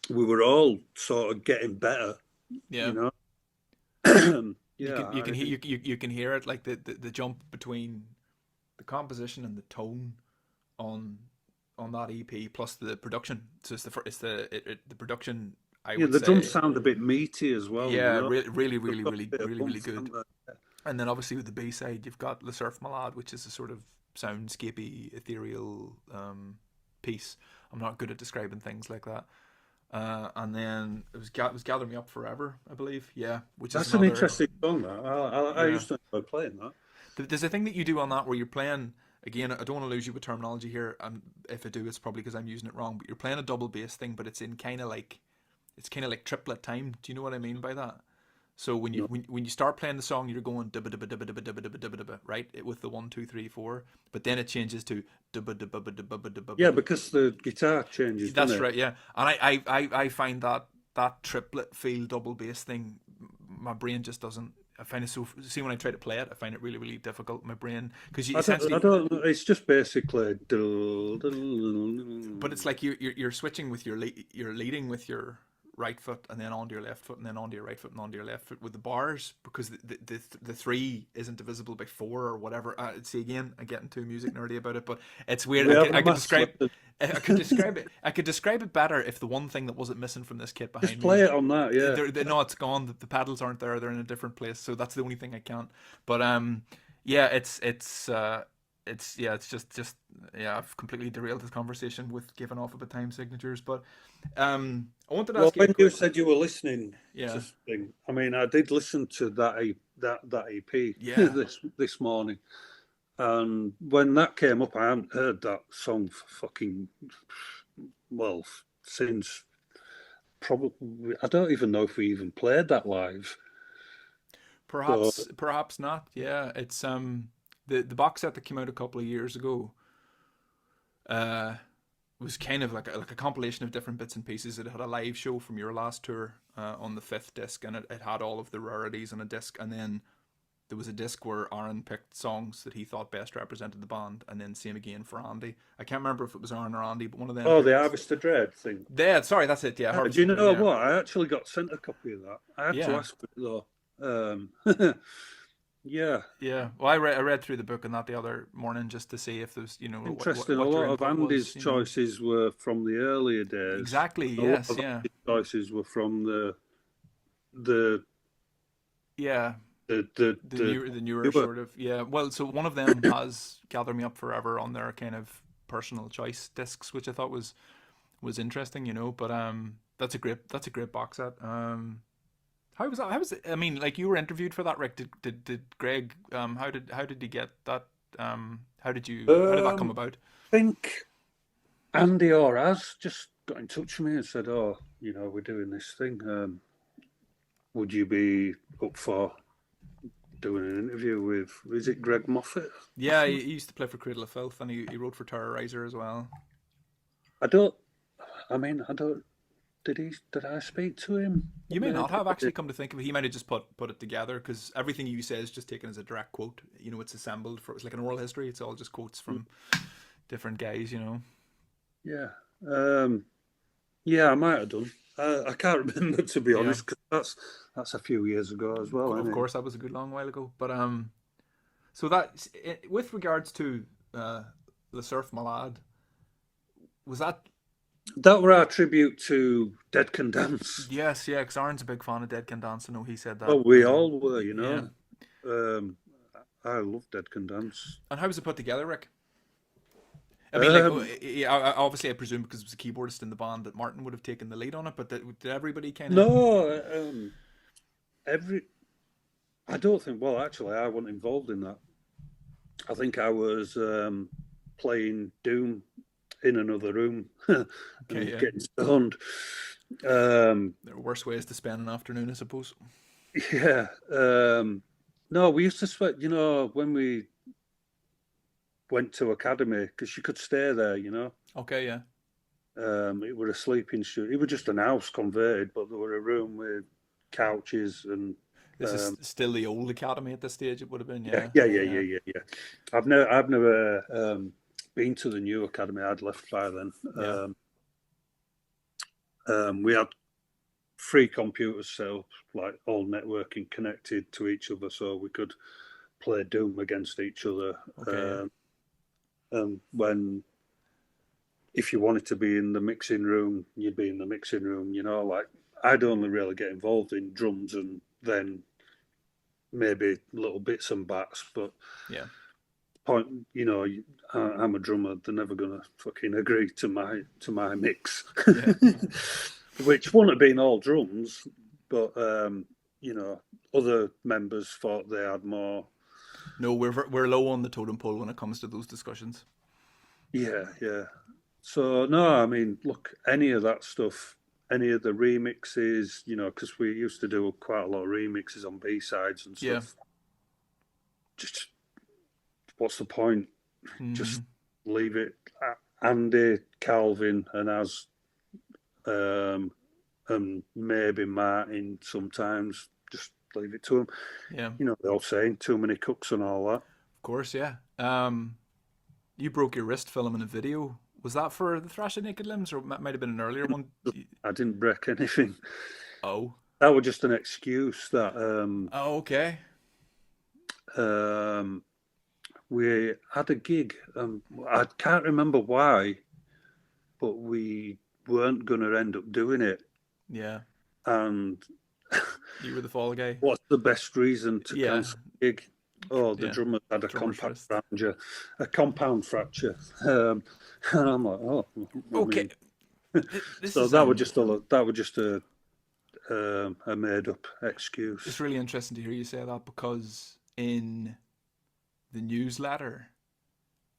We were all sort of getting better. Yeah. You know. Yeah. You can hear it, like the jump between the composition and the tone on that EP plus the production. So it's the production. The drums sound a bit meaty as well. Yeah, you know? really good. And then obviously with the B side, you've got Le Surf Malade, which is a sort of soundscapey, ethereal piece. I'm not good at describing things like that. And then it was Gather Me Up Forever, I believe. Yeah, that's an interesting song. I used to enjoy playing that. There's a thing that you do on that where you're playing. Again, I don't want to lose you with terminology here. If I do, it's probably because I'm using it wrong. But you're playing a double bass thing, but it's in kind of like triplet time. Do you know what I mean by that? So when you start playing the song, you're going dibba dibba dibba dibba dibba dibba dibba, right, with the 1 2 3 4. But then it changes to dibba dibba dibba dibba dibba. Yeah, because the guitar changes. That's right. Yeah, and I find that triplet feel double bass thing, my brain just doesn't. I find it so. See, when I try to play it, I find it really, really difficult. My brain, because essentially, I don't. It's just basically. But it's like you're switching with you're leading with your right foot and then onto your left foot and then onto your right foot and onto your left foot with the bars, because the 3 isn't divisible by 4 or whatever. See, again, I'm getting too music nerdy about it, but it's weird. I could describe it better if the one thing that wasn't missing from this kit behind just play it on that. Yeah, no, it's gone. The pedals aren't there. They're in a different place. So that's the only thing I can't. But yeah, it's just I've completely derailed this conversation with giving off about time signatures. But I wanted to ask you. When you said you were listening, yeah, to Spring, I mean, I did listen to that EP this morning, and when that came up, I hadn't heard that song for since probably, I don't even know if we even played that live. Perhaps not. Yeah, it's the box set that came out a couple of years ago was kind of like a compilation of different bits and pieces. It had a live show from your last tour on the 5th disc, and it had all of the rarities on a disc, and then there was a disc where Aaron picked songs that he thought best represented the band, and then same again for Andy. I can't remember if it was Aaron or Andy, but one of them. Oh, the Harvester Dread thing. Yeah, sorry, that's it. Yeah. Do you know what? I actually got sent a copy of that. I had to ask for it though. Yeah. Well, I read through the book and that the other morning just to see if there's, interesting. What a lot of Andy's choices were from the earlier days. Exactly. Yes. Andy's choices were from the newer sort of. Yeah. Well, so one of them has Gather Me Up Forever on their kind of personal choice discs, which I thought was interesting. But that's a great box set. How was that? How was it? I mean, like, you were interviewed for that, Rick. Did Greg? How did he get that? How did that come about? I think Andy or Az just got in touch with me and said, "Oh, we're doing this thing. Would you be up for doing an interview with? Is it Greg Moffat?" Yeah, he used to play for Cradle of Filth, and he wrote for Terrorizer as well. Did I speak to him? You may not have, actually, come to think of it. He might have just put it together, because everything you say is just taken as a direct quote. It's assembled it's like an oral history. It's all just quotes from different guys. Yeah. Yeah, I might have done. I can't remember, to be honest, because that's a few years ago as well. Of course, that was a good long while ago. But so that, with regards to Le Surf Malade, was that? That were our tribute to Dead Can Dance. Yes, because Aaron's a big fan of Dead Can Dance. I know he said that. Well, we all were, I love Dead Can Dance. And how was it put together, Rick? I mean, like, Um, obviously, I presume because it was a keyboardist in the band that Martin would have taken the lead on it, but did everybody kind of? no, every. I don't think. Well, actually, I wasn't involved in that. I think I was playing Doom in another room Okay, and yeah. getting stoned. Um, There are worse ways to spend an afternoon, I suppose. yeah. No, we used to sweat. When we went to academy, because you could stay there. Okay, yeah. It was a sleeping studio. It was just an house converted, but there were a room with couches and This is still the old academy at this stage. It would have been, yeah, yeah, yeah, yeah, yeah. yeah, yeah, yeah. I've never been to the new academy. I'd left by then. Yeah. We had three computers set up, like all networking connected to each other, so we could play Doom against each other. Okay, yeah. When if you wanted to be in the mixing room, you'd be in the mixing room. Like I'd only really get involved in drums and then maybe little bits and bats, but Yeah. I'm a drummer. They're never gonna fucking agree to my mix, Yeah. which wouldn't have been all drums, but other members thought they had more. No, we're low on the totem pole when it comes to those discussions. Yeah, yeah. So no, I mean, look, any of that stuff, any of the remixes, because we used to do quite a lot of remixes on B sides and Yeah. stuff. Just what's the point? Mm-hmm. Just leave it. Andy, Calvin, um, and maybe Martin sometimes. Just leave it to them. Yeah. They're all saying too many cooks and all that. Of course, yeah. You broke your wrist filming a video. Was that for the Thrash of Naked Limbs, or might have been an earlier one? I didn't break anything. Oh. That was just an excuse that Oh, okay. we had a gig. I can't remember why, but we weren't going to end up doing it. Yeah. And You were the fall guy. what's the best reason to Yeah. cancel a gig? Oh, the Yeah. drummer had Drummer's wrist. a compound fracture, and I'm like, oh, Okay. This so is that was just a made up excuse. It's really interesting to hear you say that because the newsletter,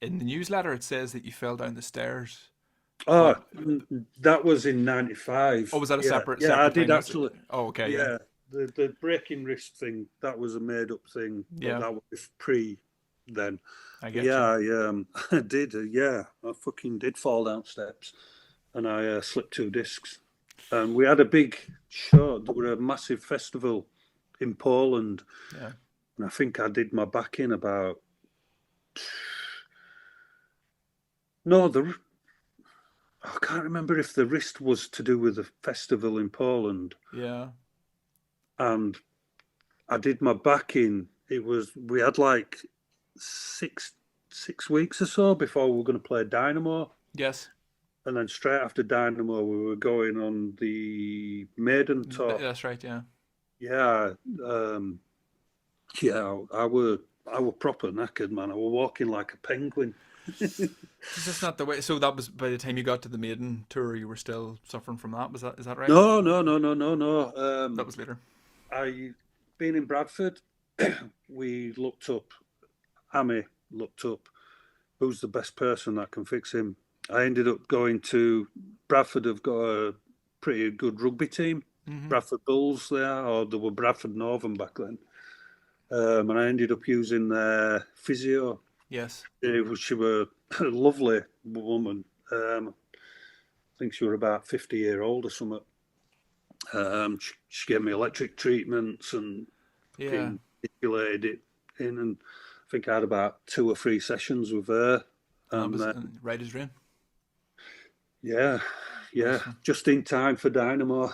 in the newsletter it says that you fell down the stairs. Oh, But that was in '95. oh, was that a separate Yeah, I separate did thing? actually. Oh, okay, yeah, Yeah, the breaking wrist thing, that was a made up thing, but yeah. that was pre then. I But get yeah, you. I did. Yeah, I fucking did fall down steps, and I slipped 2 discs. And we had a big show. There was a massive festival in Poland, Yeah, and I think I did my back in about. No, I can't remember if the wrist was to do with the festival in Poland, yeah. and I did my back in. We had like six weeks or so before we were going to play Dynamo, Yes, and then straight after Dynamo we were going on the Maiden tour. that's right. Yeah. Yeah, yeah. I were proper knackered, man. I were walking like a penguin. Is this not the way? So that was by the time you got to the Maiden tour, you were still suffering from that. Is that right? No, no, no, no, no, no. That was later. I been in Bradford. We looked up. Amy looked up who's the best person that can fix him. I ended up going to Bradford. Have got a pretty good rugby team. Mm-hmm. Bradford Bulls there, or they were Bradford Northern back then. And I ended up using their physio. Yes. She was a lovely woman. I think she was about 50-year old or something. She gave me electric treatments and Yeah. manipulated it in, and I think I had about 2 or 3 sessions with her. And that And was right as rain. yeah, Awesome. just in time for Dynamo.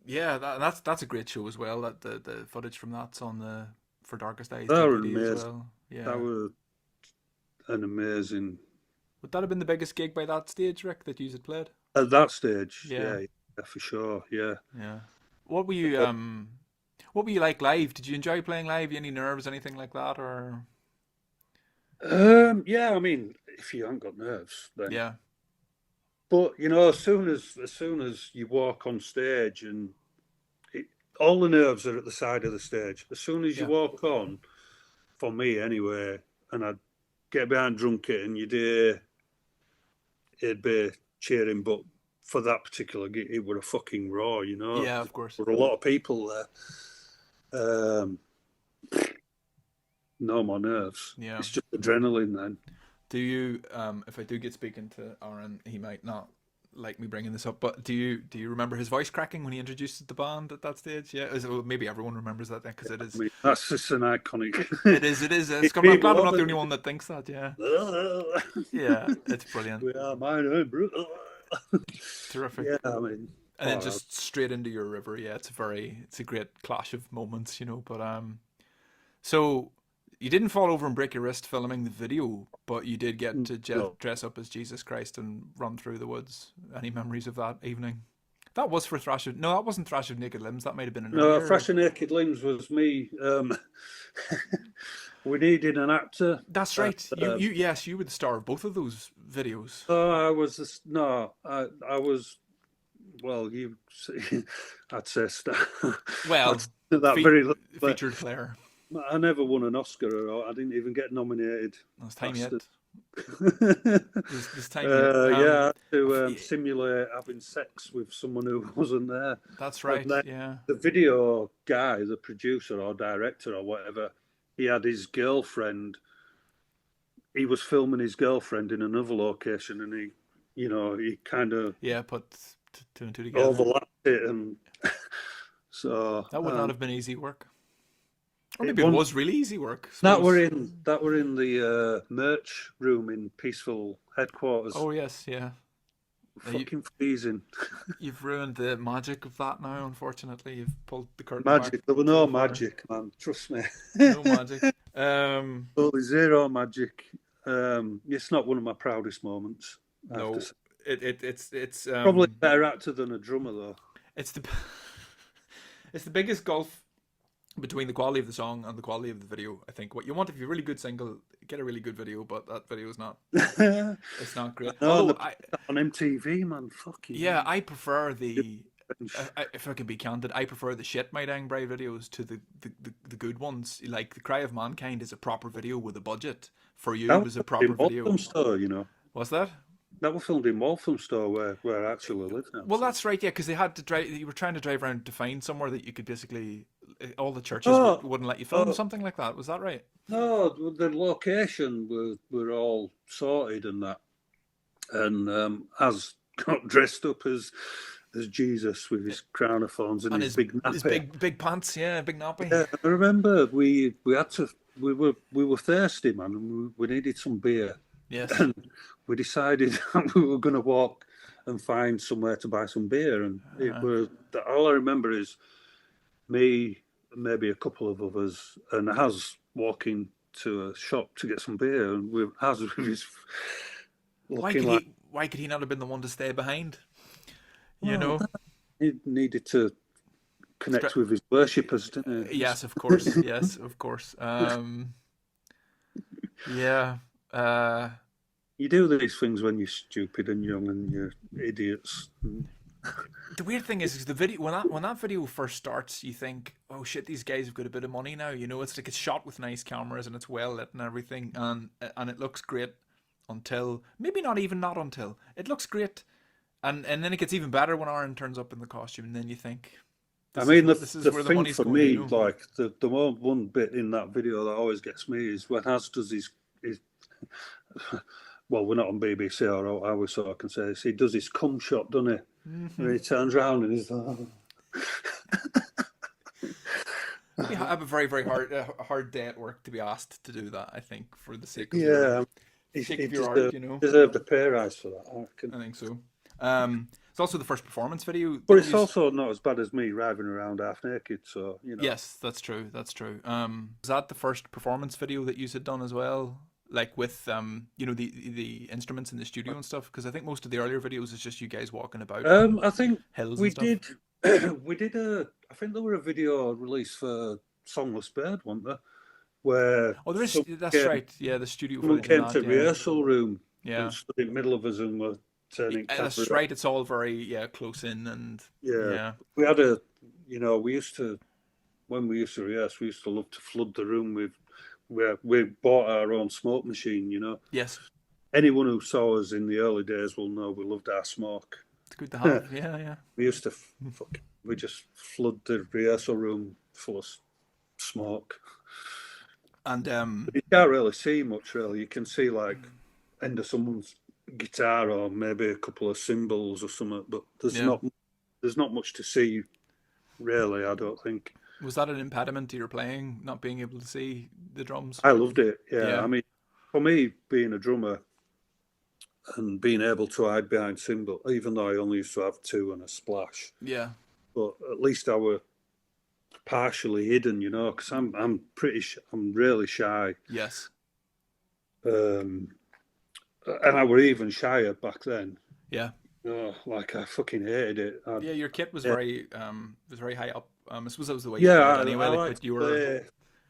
Yeah, that's a great show as well. That the footage from that's on the For Darkest Eyes That was DVD as amazing. well. Yeah. That was an amazing. Would that have been the biggest gig by that stage, Rick, that you had played? At that stage, Yeah. yeah, for sure, yeah. Yeah. What were you What were you like live? Did you enjoy playing live? Any nerves, anything like that, or? Yeah, I mean, if you haven't got nerves, then. Yeah. But as soon as you walk on stage and all the nerves are at the side of the stage. As soon as you Yeah. walk on, for me anyway, and I'd get behind drum kit and you'd hear it'd be cheering, but for that particular gig, it were a fucking roar, you know. Yeah, of course. There were a lot of people there. No more nerves. Yeah. It's just adrenaline then. Do you, if I do get speaking to Aaron, he might not like me bringing this up, but do you remember his voice cracking when he introduced the band at that stage? Yeah, well, maybe everyone remembers that then, because it is. I mean, that's just an iconic. It is. I'm glad I'm not the only one that thinks that. Yeah. Yeah, it's brilliant. We are mine, bro. Terrific. Yeah, I mean, and then just straight into your river. Yeah, it's a great clash of moments, you know. But so you didn't fall over and break your wrist filming the video, but you did get to dress up as Jesus Christ and run through the woods. Any memories of that evening? That was for Thrash of... No, that wasn't Thrash of Naked Limbs. That might have been an earlier... Thrash of Naked Limbs was me. We needed an actor. That's right. Yes, you were the star of both of those videos. I was... Well, I'd say star. Well, featured Claire. I never won an Oscar, or I didn't even get nominated. That's time yet. This time yet. I had to simulate having sex with someone who wasn't there. That's right, yeah. The video guy, the producer or director or whatever, he had his girlfriend. He was filming his girlfriend in another location, and he kind of... Yeah, put two and two together. Overlapped it, and so... That would not have been easy work. Or maybe it was really easy work. That were in the merch room in Peaceful Headquarters. Oh yes, yeah. Fucking freezing. You've ruined the magic of that now. Unfortunately, you've pulled the curtain back. There was no magic, man. Trust me. No magic. Totally zero magic. It's not one of my proudest moments. No, it's probably a better actor than a drummer though. It's the biggest gulf between the quality of the song and the quality of the video. I think what you want, if you're a really good single, get a really good video, but that video is not. It's not great. No, on MTV, man, fucking. Yeah, I prefer the. If I can be candid, I prefer the shit My Dang Bride videos to the good ones. Like The Cry of Mankind is a proper video with a budget. For You was a proper video. Walthamstow, you know. What's that? That was filmed in Walthamstow, where I actually live now. Well, that's right, yeah, because they had to drive. You were trying to drive around to find somewhere that you could basically. All the churches wouldn't let you film something like that. Was that right? No, the location were all sorted and that, and As got dressed up as Jesus with his crown of thorns and his big nappy. His big pants, yeah, big nappy. Yeah, I remember we were thirsty, man, and we needed some beer. Yes. And we decided that we were going to walk and find somewhere to buy some beer, and all I remember is me, maybe a couple of others, and Az walking to a shop to get some beer, and with Az with his why could he not have been the one to stay behind? You know, he needed to connect with his worshippers, didn't he? Yes, of course. Yes, of course. Yeah. You do these things when you're stupid and young and you're idiots. The weird thing is the video when that video first starts, you think, oh shit, these guys have got a bit of money now. You know, it's like it's shot with nice cameras and it's well lit and everything, and it looks great until not until it looks great, and then it gets even better when Aaron turns up in the costume, and then you think. The thing for me, like the one bit in that video that always gets me is when Az does his well, we're not on BBC or how we sort of can say this. He does his cum shot, doesn't he? Mm-hmm. And he turns around and he's like, You have a very, very hard day at work to be asked to do that, I think, for the sake of your art, you know. Deserved a pay rise for that, I think so. It's also the first performance video. But it's also not as bad as me driving around half naked, so, you know. Yes, that's true. Was that the first performance video that you had done as well? Like with, the instruments in the studio and stuff? Because I think most of the earlier videos is just you guys walking about. I think hills we and stuff. did. we did I think there were a video release for Songless Bird, wasn't there? Where Oh, there is. That's came, right. Yeah, the studio someone footage in came that. to Yeah, rehearsal room and yeah. stood in the middle of us and were turning camera That's on. right. It's all very close in and Yeah, yeah. we had we used to, when we used to rehearse, we used to love to flood the room with, where we bought our own smoke machine. Yes, Anyone who saw us in the early days will know we loved our smoke. it's good to have. Yeah, yeah. We used to, we just flood the rehearsal room full of smoke. And You can't really see much, really. You can see like end of someone's guitar or maybe a couple of cymbals or something, but yeah. there's not much to see, really. I don't think. Was that an impediment to your playing, not being able to see the drums? I loved it. Yeah, Yeah, I mean, for me, being a drummer and being able to hide behind cymbal, even though I only used to have two and a splash, yeah. but at least I were partially hidden, because I'm really shy, Yes. um, and I were even shyer back then. Yeah. Like I fucking hated it. Yeah, your kit Yeah, was very high up. I suppose that was the way you yeah. played I anyway. Like, like to but you were, play.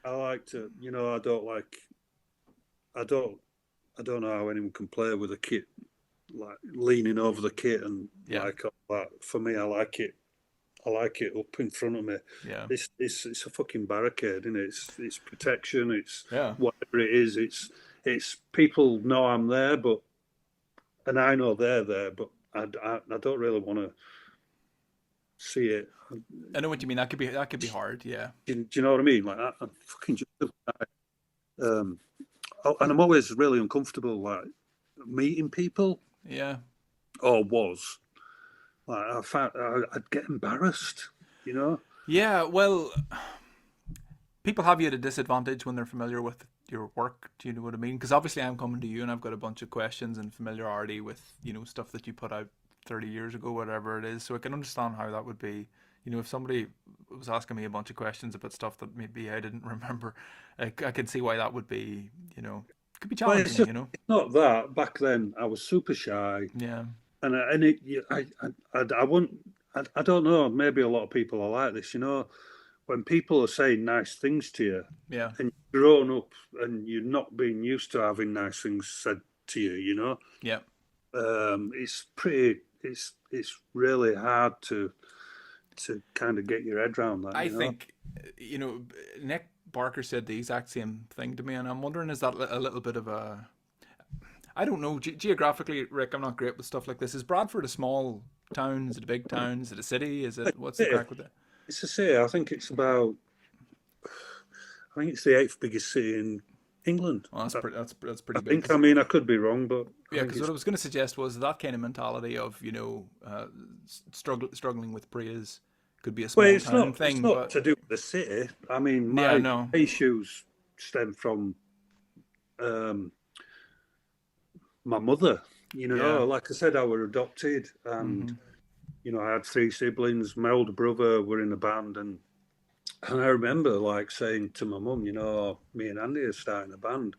I like to, I don't like. I don't. I don't know how anyone can play with a kit like leaning over the kit and yeah, like all that. For me, I like it. I like it up in front of me. yeah, It's a fucking barricade, isn't it? It's protection. It's yeah. whatever it is. It's people know I'm there, but and I know they're there, but I don't really want to see it. I know what you mean. That could be hard. Yeah, Do you know what I mean? Like I'm fucking just um, and I'm always really uncomfortable like meeting people, yeah, or was like I'd get embarrassed. yeah. Well, people have you at a disadvantage when they're familiar with your work. Do you know what I mean? Because obviously, I'm coming to you and I've got a bunch of questions and familiarity with stuff that you put out 30 years ago, whatever it is. So I can understand how that would be. If somebody was asking me a bunch of questions about stuff that maybe I didn't remember, I can see why that would be. Could be Well, challenging. it's not that. Back then, I was super shy, Yeah, and I wouldn't. I don't know. Maybe a lot of people are like this. When people are saying nice things to you, yeah, and you've grown up and you're not being used to having nice things said to you, yeah. it's pretty. It's really hard to kind of get your head around that. I think, Nick Barker said the exact same thing to me, and I'm wondering, is that a little bit of a. I don't know. Geographically, Rick, I'm not great with stuff like this. Is Bradford a small town? Is it a big town? Is it a city? What's the crack with it? It's a city. I think it's about. I think it's the eighth biggest city in England. Well, that's pretty I big. think. I mean, I could be wrong, but I Yeah, think because it's. what I was going to suggest was that kind of mentality of struggling with praise could be a Well, small it's town not. It's thing, not but to do with the city. I mean, yeah, my no, issues stem from um, my mother. yeah, Like I said, I were adopted, and hmm I had three siblings. My older brother were in a band, and I remember like saying to my mum, me and Andy are starting a band,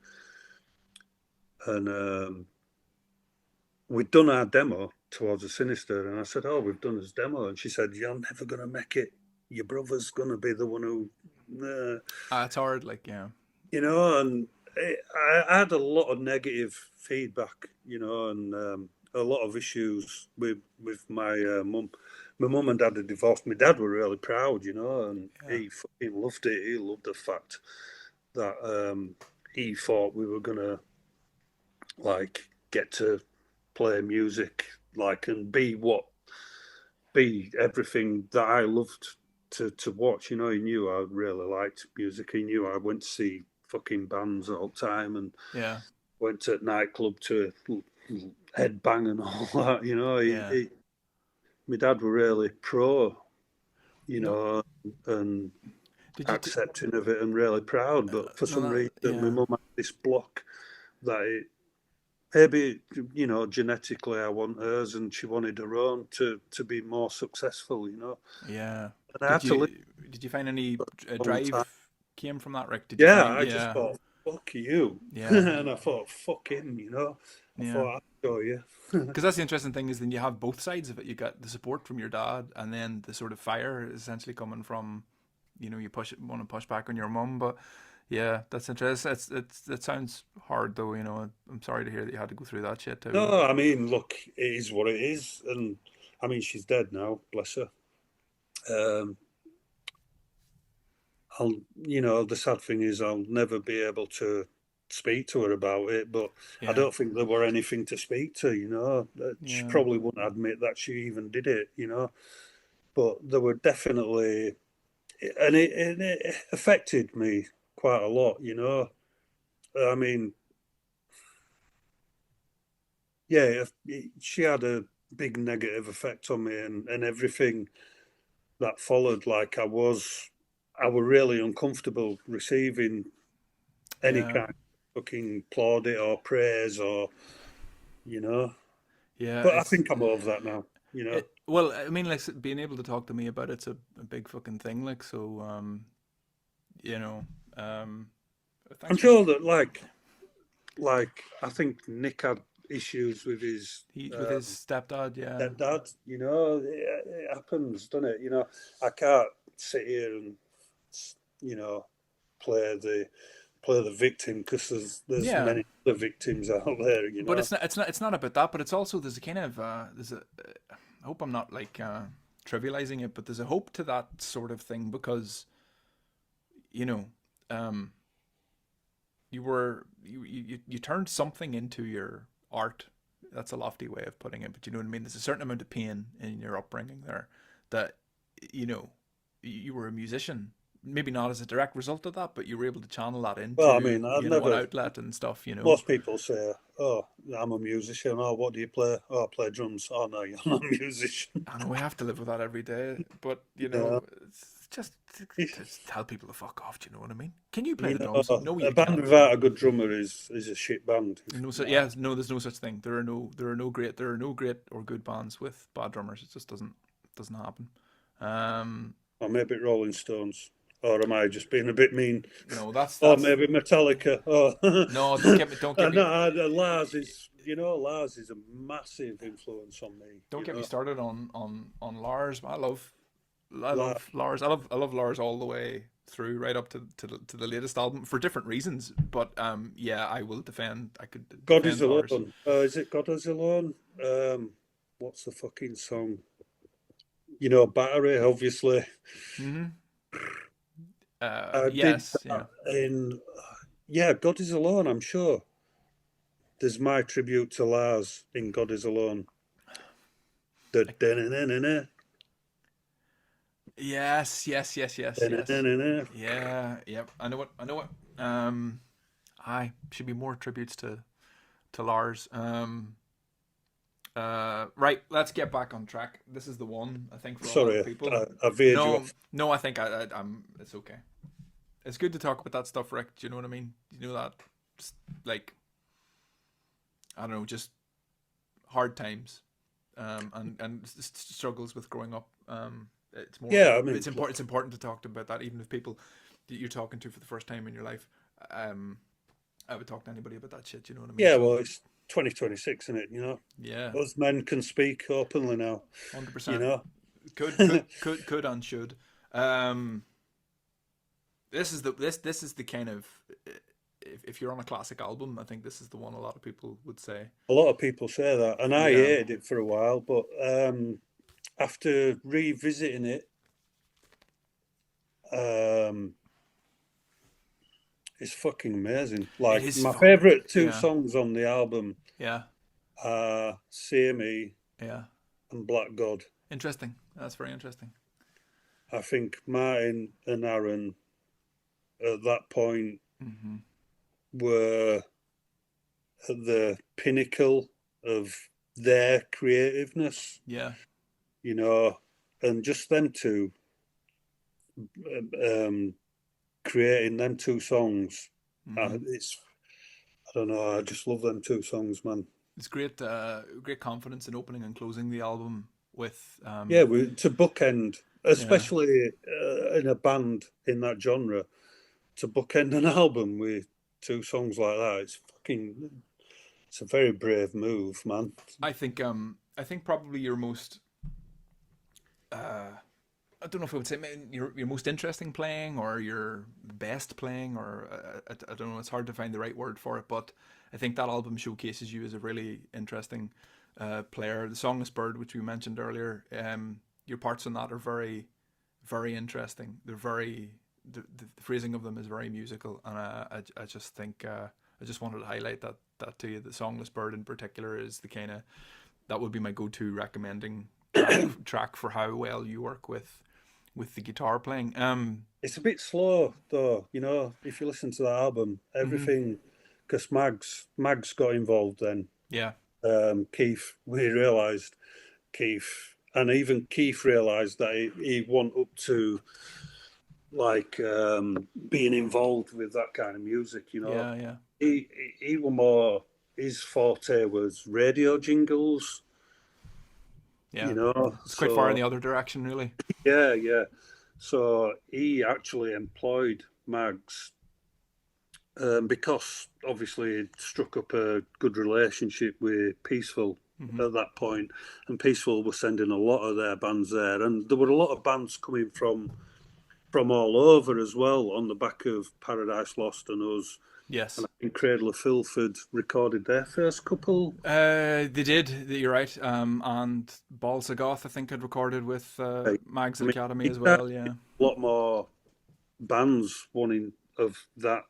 and we'd done our demo towards the Sinister, and I said, "Oh, we've done his demo," and she said, "You're never gonna make it. Your brother's gonna be the one who." it's hard. Like, yeah, And I had a lot of negative feedback, and a lot of issues with my mum. My mum and dad had divorced. My dad were really proud, and yeah, he fucking loved it. He loved the fact that he thought we were gonna like get to play music, like, and be everything that I loved to watch. He knew I really liked music. He knew I went to see fucking bands all the time and yeah, went to nightclub to headbang and all that. yeah. My dad were really pro, No, and did you? accepting of it and really proud. But for No, some that reason, my yeah. mum had this block that maybe genetically I want hers, and she wanted her own to be more successful. Yeah. And I had to live Did you find any a long drive time. came from that, Rick? Did you Yeah, find? I just Yeah, thought, fuck you. yeah, And I thought, fuck him. I yeah, thought, Oh yeah. Because that's the interesting thing is then you have both sides of it. You got the support from your dad, and then the sort of fire is essentially coming from, you want to push back on your mum. But yeah, that's interesting. It sounds hard though. I'm sorry to hear that you had to go through that shit too. No, I mean, look, it is what it is, and I mean, she's dead now, bless her. Um, the sad thing is, I'll never be able to speak to her about it. But I Yeah, don't think there were anything to speak to. She yeah, probably wouldn't admit that she even did it. But there were definitely, and it affected me quite a lot. I mean, yeah, she had a big negative effect on me, and everything that followed. Like I were really uncomfortable receiving any yeah, kind of fucking plaudit or praise or you know. yeah. But I think I'm over that now. Well, I mean, like being able to talk to me about it's a big fucking thing. Like so, you know, um, I'm thanks for sure that like I think Nick had issues with his he with his stepdad. Yeah, stepdad. It happens, doesn't it? I can't sit here and you know play the victim because there's yeah. many other victims out there. But it's not about that. But it's also there's a kind of there's a I hope I'm not like trivializing it, but there's a hope to that sort of thing because you know um, you turned something into your art. That's a lofty way of putting it, but you know what I mean. There's a certain amount of pain in your upbringing there that you know you were a musician. Maybe not as a direct result of that, but you were able to channel that Well, I into mean, I've an never. outlet and stuff. Most people say, "Oh, I'm a musician." Oh, what do you play? Oh, I play drums. Oh no, you're not a musician. I know we have to live with that every day, but Yeah. it's just tell people to fuck off. Do you know what I mean? Can you play You the know, drums? No, a you band can't. without a good drummer is a shit band. No, so yeah, no, there's no such thing. There are no great or good bands with bad drummers. It just doesn't happen. Um, Or maybe Rolling Stones. Or am I just being a bit mean? no, that's Or that's maybe Metallica. Oh, no. Don't get me no, Lars is a massive influence on me. don't get me started on Lars. I Lars, love Lars. I love Lars all the way through, right up to the latest album for different reasons. But yeah, I will defend. I could God is defend Lars. Alone. Is it God is Alone? What's the fucking song? Battery, obviously. Hmm. I did Yes, yeah. that yeah, God is Alone, I'm sure. There's my tribute to Lars in God is Alone. Da, Like, da, na, na, na, na, yes, yes, yes, da, yes, na, na, yes. na, na. Yeah, yep. I know it. I know it. I should be more tributes to Lars. Right. Let's get back on track. This is the one I think for a lot of Sorry, people. I veered you No, off. no. I think I'm. It's okay. It's good to talk about that stuff, Rick. Do you know what I mean? You know that, just like I don't know, just hard times, and struggles with growing up. It's more. Yeah, I mean, It's important. It's important to talk about that, even if people that you're talking to for the first time in your life. Um, I would talk to anybody about that shit. You know what I mean? yeah, So well, it's 2026, isn't it? yeah, Us men can speak openly now, 100%. you know. Could and should. Um, this is the kind of if you're on a classic album, I think this is the one a lot of people would say. A lot of people say that, and I Yeah, hated it for a while, but after revisiting it, um, it's fucking amazing. it Like is my fucking. favorite two Yeah, songs on the album yeah, are "See Me" yeah. and "Black God." Interesting. That's very interesting. I think Martin and Aaron at that point Hmm. were at the pinnacle of their creativeness, Yeah, you know, and just them two um, creating them two songs. hmm. It's I don't know. I just love them two songs, man. It's great. Great confidence in opening and closing the album with. Yeah, to bookend, Yeah, especially in a band in that genre, to bookend an album with two songs like that, it's fucking It's a very brave move, man. I think probably your most I don't know if I would say your most interesting playing or your best playing, or I don't know. It's hard to find the right word for it, but I think that album showcases you as a really interesting player. The Songless Bird, which we mentioned earlier, your parts on that are very, very interesting. They're very the phrasing of them is very musical, and I just think I just wanted to highlight that to you. The Songless Bird in particular is the kind of that would be my go-to recommending track for how well you work with the guitar playing. It's a bit slow though, if you listen to that album, Mm-hmm. everything, because Mags got involved then. Yeah, Keith, we realised Keith, and even Keith realised that he went up to like being involved with that kind of music. yeah, yeah, He were more, his forte was radio jingles, yeah. It's quite far in so the other direction, really. yeah, yeah. So he actually employed Mags because obviously he'd struck up a good relationship with Peaceful Mm-hmm. at that point, and Peaceful were sending a lot of their bands there, and there were a lot of bands coming from all over as well on the back of Paradise Lost and us. And Yes. I think Cradle of Filth had recorded their first couple. They did. You're right. And Balls of Goth, I think, had recorded with I Mags at mean, Academy he as had well. Yeah. a lot more bands wanting of that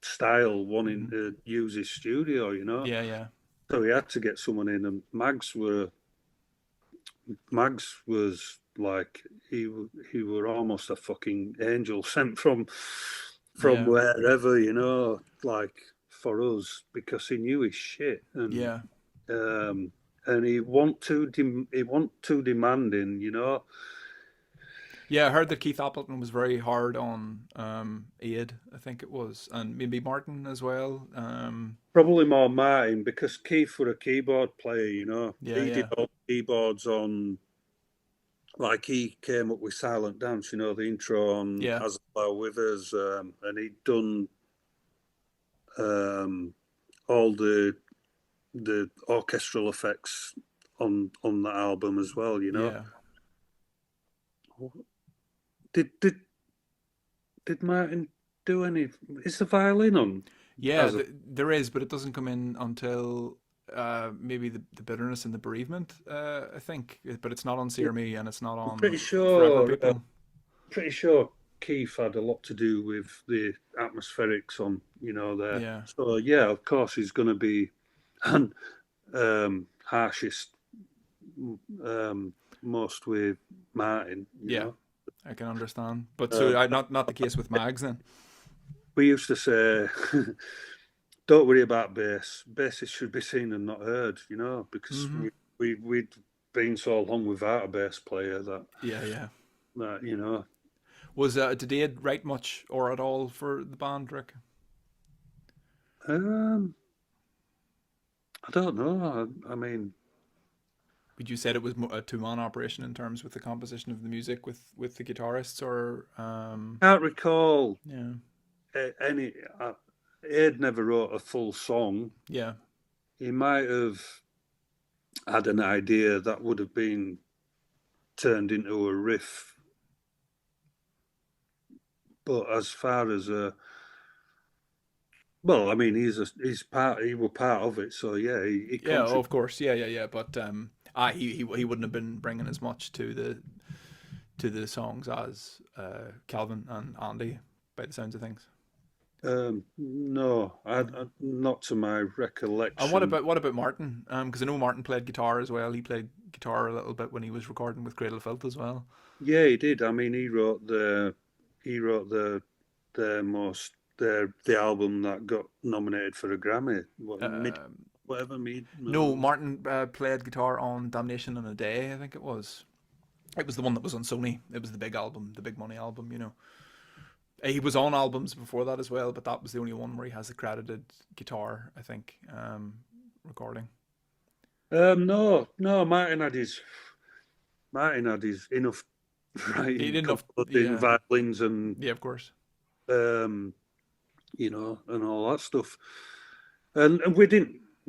style wanting Mm-hmm. to use his studio. Yeah, yeah, So he had to get someone in, and Mags was like he were almost a fucking angel sent from yeah, wherever, like for us because he knew his shit yeah. um, and he want too demanding. Yeah, I heard that Keith Appleton was very hard on Aid, I think it was, and maybe Martin as well. Probably more Martin because Keith were a keyboard player. Yeah, He did yeah, all the keyboards on. Like he came up with Silent Dance, the intro on yeah, As Thou Withers, and he'd done all the orchestral effects on that album as well. yeah. Did Martin do any? Is the violin on? Yeah, As a, there is, but it doesn't come in until maybe the bitterness and the bereavement. I think, but it's not on Sear Me, and it's not I'm pretty on Forever sure. People. Pretty sure Keith had a lot to do with the atmospherics on, there. Yeah, So yeah, of course he's going to be and harshest most with Martin. yeah, I can understand. But so Uh, not the case with Mags then. we used to say, "Don't worry about bass. Bassists should be seen and not heard," because Hmm. we'd been so long without a bass player that Yeah, yeah. that you know. Was did they write much or at all for the band, Rick? Um, I don't know. I mean, Would you said it was a two-man operation in terms with the composition of the music with the guitarists, or can't recall yeah, any. Ed never wrote a full song. yeah, He might have had an idea that would have been turned into a riff, but as far as well, I mean, he was part of it, so yeah, he yeah? Oh, contributed. of course, yeah, yeah, yeah. But he wouldn't have been bringing as much to the songs as Calvin and Andy, by the sounds of things. No, not to my And recollection. what about Martin? Because I know Martin played guitar as well. He played guitar a little bit when he was recording with Cradle of Filth as well. Yeah, he did. I mean, he wrote the most the album that got nominated for a Grammy. Whatever mid. No, Martin played guitar on Damnation in a Day, I think it was. It was the one that was on Sony. It was the big album, the big money album, you know. He was on albums before that as well, but that was the only one where he has a credited guitar, I think, recording. No, Martin had his enough He writing, didn't know. composing, Yeah, violins, and yeah, of course. um, and all that stuff. And we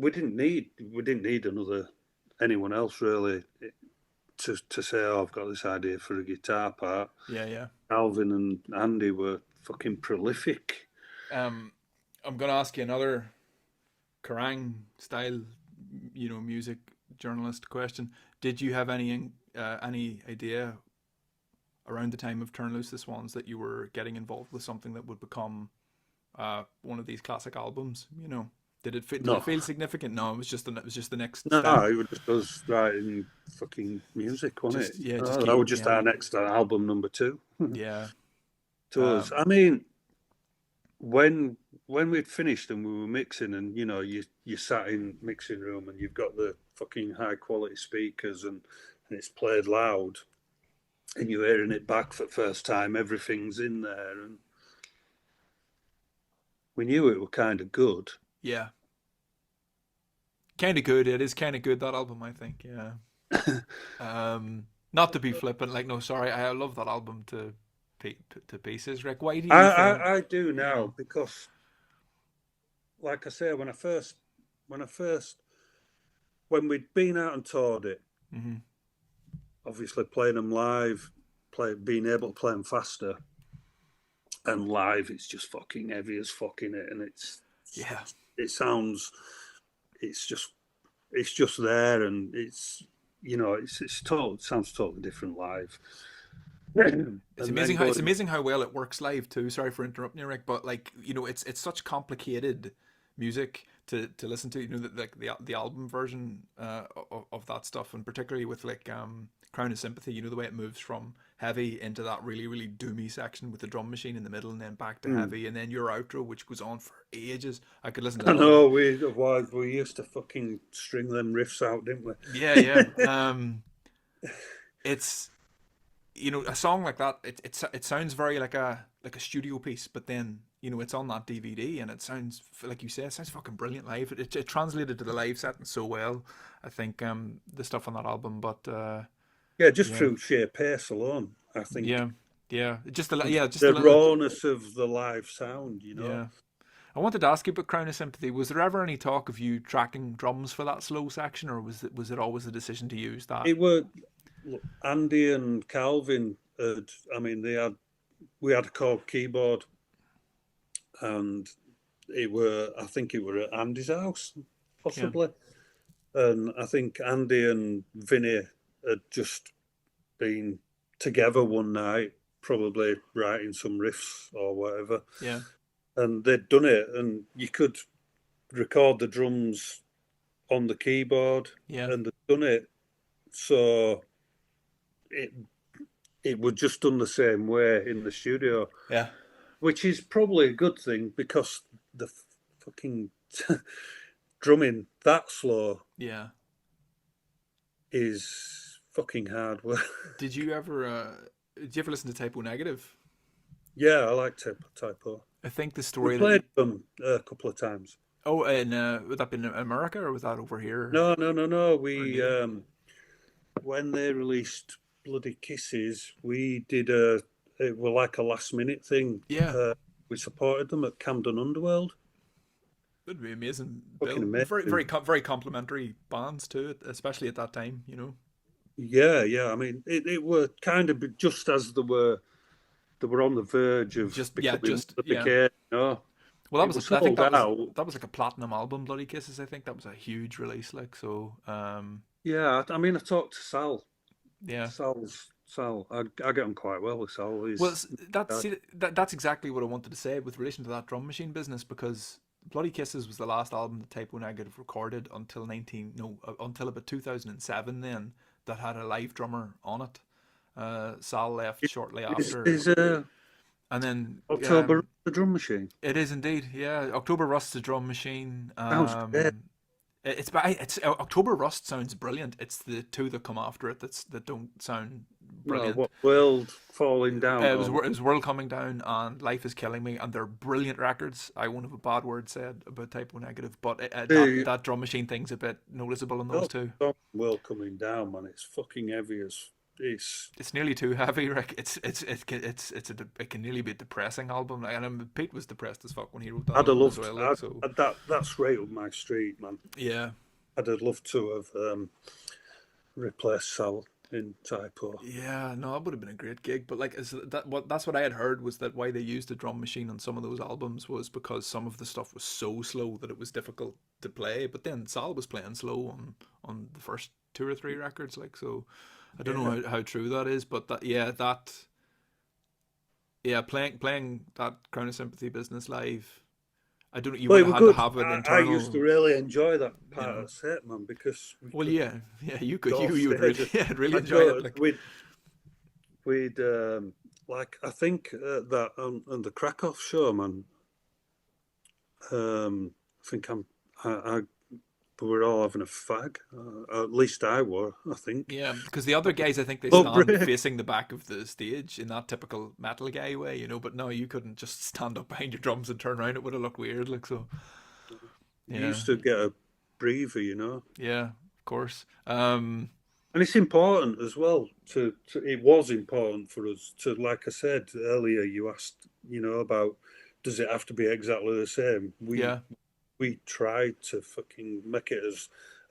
we didn't need anyone else really to say, oh, I've got this idea for a guitar part. Yeah. Alvin and Andy were fucking prolific. I'm gonna ask you another Kerrang style, music journalist question. Did you have any idea around the time of Turn Loose the Swans that you were getting involved with something that would become one of these classic albums? Did it feel significant? No, it was just the next step. No, it was just us writing fucking music, wasn't it? Yeah, that was just our next album, number 2. Yeah. To us. I mean, when we'd finished and we were mixing, and you sat in mixing room and you've got the fucking high quality speakers and it's played loud and you're hearing it back for the first time, everything's in there, and we knew it were kind of good. Yeah. Kind of good. It is kind of good, that album, I think. Yeah. Not to be flippant, like, no, sorry, I love that album to pieces. Rick, why do you? I do now, because, like I say, when we'd been out and toured it, mm-hmm. obviously playing them live, being able to play them faster, and live, it's just fucking heavy as fucking it, and it sounds, it's just there, and it sounds totally different live. It's amazing how well it works live too. Sorry for interrupting you, Rick, but like, it's such complicated music to listen to. The album version of that stuff, and particularly with like Crown of Sympathy. The way it moves from heavy into that really, really doomy section with the drum machine in the middle, and then back to heavy, and then your outro, which goes on for ages. I could listen to that. I know, we used to fucking string them riffs out, didn't we? Yeah. It's, a song like that, it sounds very like a studio piece, but then, it's on that DVD, and it sounds, like you say, it sounds fucking brilliant live. It translated to the live setting so well, I think, the stuff on that album, but through sheer pace alone, I think. Just the rawness of the live sound, Yeah. I wanted to ask you about Crown of Sympathy. Was there ever any talk of you tracking drums for that slow section, or was it always a decision to use that? It were Andy and Calvin. We had a chord keyboard, and I think it were at Andy's house, possibly. Yeah. And I think Andy and Vinny had just been together one night, probably writing some riffs or whatever. Yeah. And they'd done it, and you could record the drums on the keyboard. Yeah. And they'd done it, so it was just done the same way in the studio. Yeah. Which is probably a good thing, because the fucking drumming that slow, is fucking hard work. Did you ever listen to Typo Negative? Yeah, I like Typo. I think the story, we played them a couple of times. Oh, and would that be in America, or was that over here? No. We when they released Bloody Kisses, we did it was like a last minute thing. Yeah. We supported them at Camden Underworld. That'd be amazing. Amazing. Very complimentary bands too, especially at that time, Yeah. I mean, it were kind of just as they were on the verge of Well, that was, I think that was like a platinum album, Bloody Kisses. I think that was a huge release, like, so. Yeah, I mean, I talked to Sal. Yeah. Sal, I get on quite well with Sal. That's exactly what I wanted to say with relation to that drum machine business, because Bloody Kisses was the last album that Typo Negative recorded until about 2007 then, that had a live drummer on it. Sal left shortly after. And then October the drum machine. It is indeed, yeah. October Rust's the drum machine. It's October Rust sounds brilliant. It's the two that come after it that don't sound brilliant. What, World Falling Down? It was World Coming Down and Life Is Killing Me, and they're brilliant records. I won't have a bad word said about Typo Negative, but that drum machine thing's a bit noticeable in those two. World Coming Down, man, it's fucking heavy as It's nearly too heavy, Rick. It can nearly be a depressing album. Like, and Pete was depressed as fuck when he wrote that I'd have album as loved well. Like, so that's right up my street, man. yeah, I'd have loved to have replaced Sal in Typo. yeah, no, that would have been a great gig. But like, that's what I had heard was that why they used a drum machine on some of those albums was because some of the stuff was so slow that it was difficult to play. But then Sal was playing slow on the first two or three records, like so. I don't know how true that is, but playing that Crown of Sympathy business live. I don't. You Well, would it have was had to good. have an I internal. used to really enjoy that You part know. of the set, man, because we Well, could yeah. You could. go off You would really, stage. yeah, really I'd enjoy go, it. Like, we'd like I think that on the Krakow show, man. I think I we were all having a fag. At least I were. I think. yeah, because the other guys, I think they Oh, stand break. facing the back of the stage in that typical metal guy way, you know. But no, you couldn't just stand up behind your drums and turn around. It would have looked weird, like so. You Yeah, used to get a breather, you know. yeah, of course. And it's important as well it was important for us to, like I said earlier, you asked, about does it have to be exactly the same? Yeah, We tried to fucking make it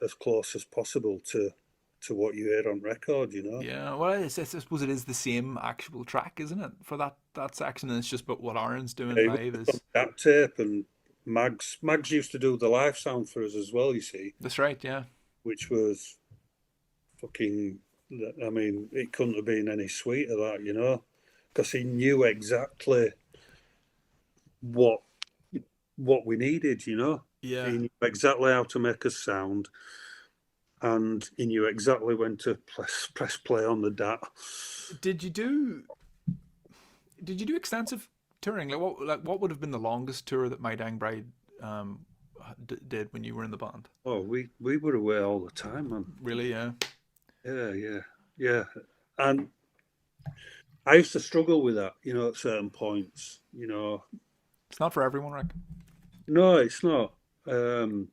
as close as possible to what you heard on record, you know. yeah. Well, I suppose it is the same actual track, isn't it, for that section? And it's just but what Aaron's doing It was live on is. that tape, and Mags used to do the live sound for us as well, you see, That's right. Yeah, which was fucking. I mean, it couldn't have been any sweeter that, because he knew exactly what what we needed, yeah. He knew exactly how to make us sound, and he knew exactly when to press play on the DAT. Did you do? Did you do extensive touring? What would have been the longest tour that My Dang Bride did when you were in the band? Oh, we were away all the time, man. Really? Yeah. Yeah. And I used to struggle with that, at certain points. It's not for everyone, Rick. No, it's not. Um,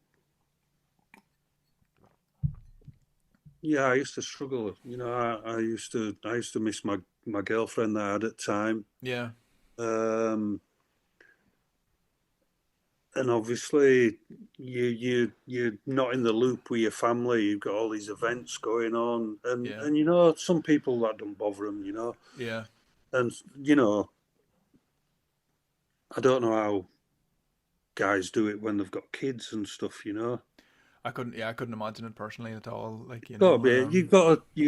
yeah, I used to struggle. I used to miss my girlfriend that I had at the time. Yeah. Um, and obviously, you're not in the loop with your family. You've got all these events going on, and Yeah. some people that don't bother them. Yeah. And I don't know how guys do it when they've got kids and stuff. I couldn't. Yeah, I couldn't imagine it personally at all. Like you Gotta know. be. You've got to,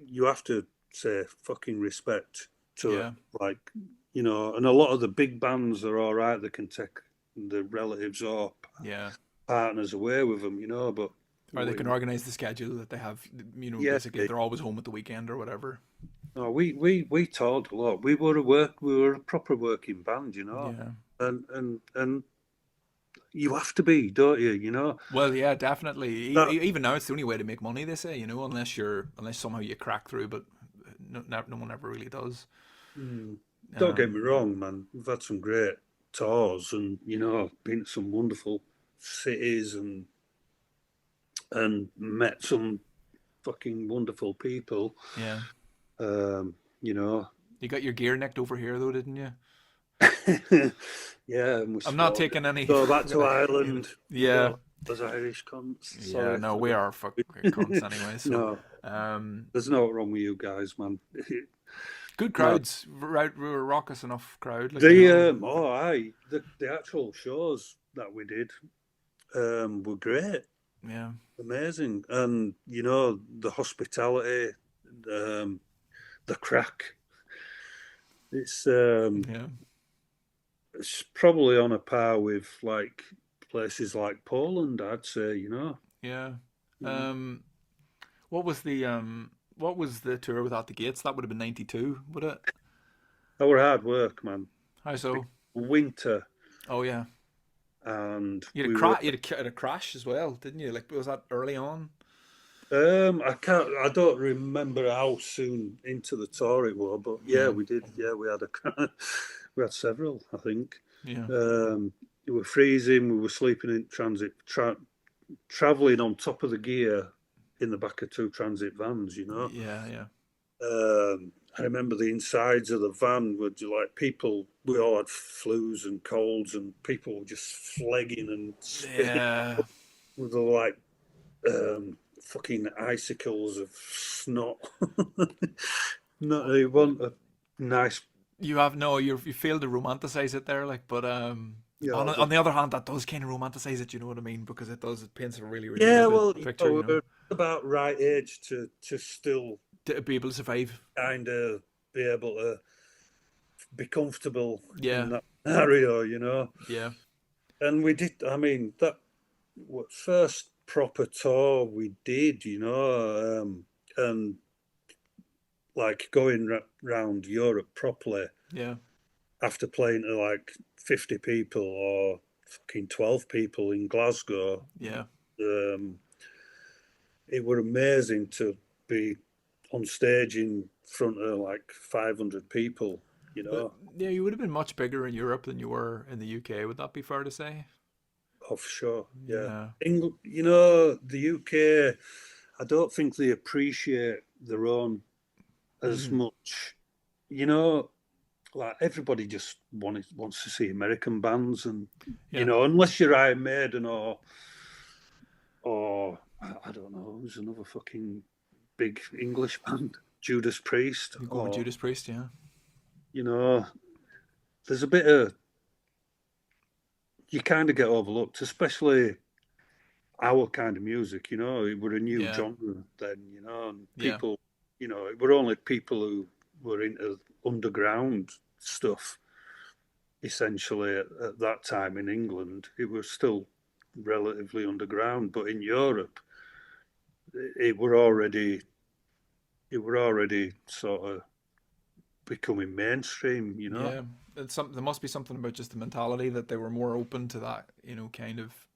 you have to say fucking respect to it. Yeah. Like, and a lot of the big bands are all right. They can take the relatives or Yeah. partners away with them, but Or they can organise the schedule that they have. You know, yeah, basically they're always home at the weekend or whatever. no, we toured a lot. We were a proper working band, Yeah. and you have to be, don't you? Well, yeah, definitely. That Even now, it's the only way to make money. They say, you know, unless somehow you crack through, but no one ever really does. don't get me Um, wrong, man. We've had some great tours, and been to some wonderful cities, and met some fucking wonderful people. yeah. Um, you know, You got your gear nicked over here, though, didn't you? yeah, and we I'm not swore taking any. go back to Ireland. Yeah. Those Irish cunts. Yeah, Sorry. no, we are fucking cunts anyway. So, No, there's no wrong with you guys, man. good No, crowds, right? We were raucous enough crowd, like you know. the actual shows that we did were great, Yeah, amazing, and the hospitality, um, the crack. It's yeah, it's probably on a par with like places like Poland, I'd say. yeah. Mm. Um, what was the tour without the gates? That would have been '92, would it? That were hard work, man. How so? Winter, Oh yeah, and you had we were. you had a crash as well, didn't you? Like was that early on? I don't remember how soon into the tour it was, but yeah, Yeah, we did. Yeah, we had we had several, I think. yeah, We were freezing. We were sleeping in transit, traveling on top of the gear in the back of two transit vans, Yeah, yeah. I remember the insides of the van were like people. We all had flus and colds, and people were just flagging and spitting Yeah. with the like fucking icicles of snot. No, they want a nice. You have no, you fail to romanticize it there, like, but Yeah, on the other hand, that does kind of romanticize it. You know what I mean? Because it paints a really, really yeah. vivid Well, picture. You know, we're about right age to still to be able to survive. kind of be able to be comfortable in Yeah, that scenario, yeah, And we did. I mean, that first proper tour we did, and like going round Europe properly yeah, after playing to like 50 people or fucking 12 people in Glasgow. yeah. Um, it were amazing to be on stage in front of like 500 people, you But know. yeah, you would have been much bigger in Europe than you were in the UK. Would that be fair to say? Offshore, yeah. Yeah. The UK, I don't think they appreciate their own as Mm. much. Like everybody just wants to see American bands, and Yeah. unless you're Iron Maiden or I don't know, who's another fucking big English band, Judas Priest, You go with or Judas Priest, yeah. you know, there's a bit of you kind of get overlooked, especially our kind of music. It were a new Yeah. genre then, and Yeah. it were only people who were into underground stuff essentially at that time in England. It was still relatively underground, but in Europe, it were already sort of becoming mainstream. Yeah. There must be something about just the mentality that they were more open to that, kind of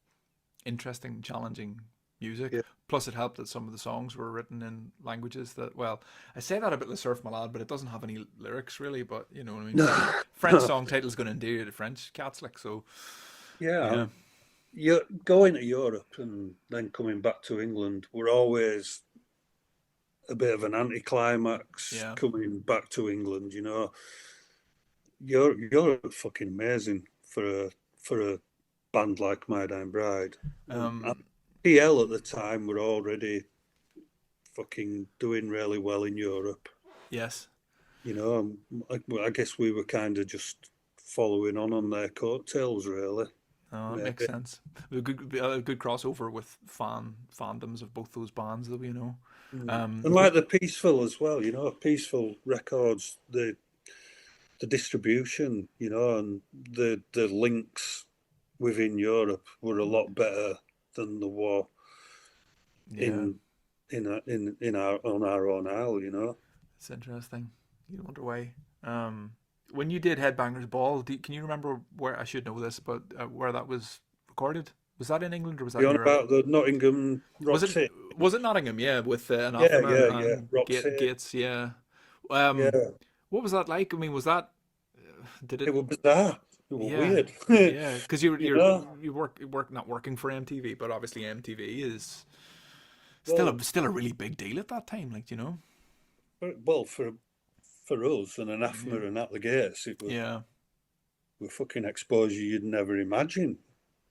interesting, challenging music. Yeah. Plus, it helped that some of the songs were written in languages that, well, I say that about the Surf Malad, but it doesn't have any lyrics really. But you know what I mean. French song titles going to endear you to French cats, like so. Yeah, Yeah, you're going to Europe and then coming back to England. We're always a bit of an anticlimax yeah. coming back to England. You're fucking amazing for a band like My Dying Bride. And Um, PL at the time were already fucking doing really well in Europe. yes. I guess we were kind of just following on their coattails, really. That makes Maybe. sense. A good crossover with fandoms of both those bands, though. And What? like the Peaceful as well, Peaceful Records, the distribution, and the links within Europe were a lot better than the war Yeah, in in our on our own isle. it's interesting. You wonder why. Um, when you did Headbangers Ball, can you remember where? I should know this, but where that was recorded? Was that in England or was that You in on Europe? about the Nottingham Was it Roxy? was it Nottingham? Yeah, with Yeah, Anathema yeah, yeah. and Roxy. Gates. Yeah. Um, Yeah. what was that like? I mean, was that did It it? was bizarre. It was Yeah, weird. yeah. Because you you know. work not working for MTV, but obviously MTV is Well, still a really big deal at that time. Like for us and Yeah. Anathema and at the gates, it was Yeah. were fucking exposure you'd never imagine.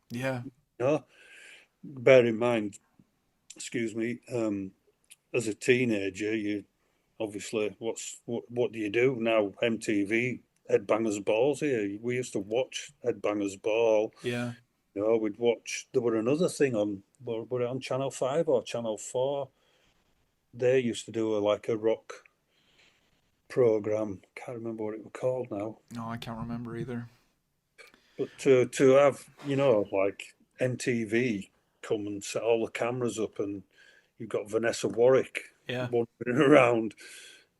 Yeah. You know? Bear in mind, excuse me, as a teenager, you obviously what do you do now? MTV Headbangers Balls here. We used to watch Headbangers Ball. Yeah. We'd watch. There were another thing on. Were it on Channel 5 or Channel 4? They used to do like a rock program. Can't remember what it was called now. No, I can't remember either. But to have like MTV come and set all the cameras up, and you've got Vanessa Warwick Yeah. wandering around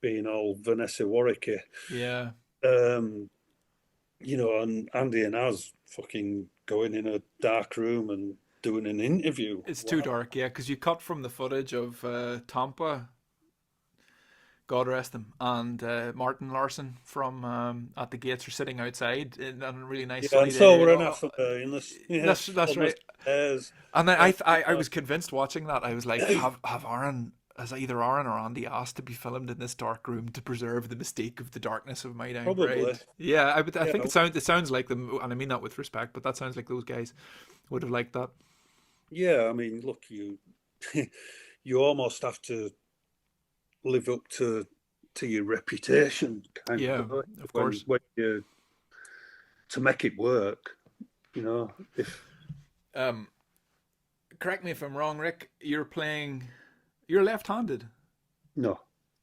being all Vanessa Warwick, Yeah. um, and Andy and Az fucking going in a dark room and doing an interview. It's too Wow. dark, yeah, because you cut from the footage of Tampa God rest him, and Martin Larson from At the Gates are sitting outside in a really nice Yeah, sunny and so day. we're anathema in this. That's On the right. stairs. And then Oh, I was convinced watching that. I was like, have Aaron, has either Aaron or Andy asked to be filmed in this dark room to preserve the mystique of the darkness of My Down probably. Parade? Yeah, I think Yeah. it sounds like them, and I mean that with respect, but that sounds like those guys would have liked that. Yeah, I mean, look, you almost have to live up to your reputation, kind Yeah, of, don't you? of when course. when you to make it work. If Um, Correct me if I'm wrong, Rick. You're left-handed. no,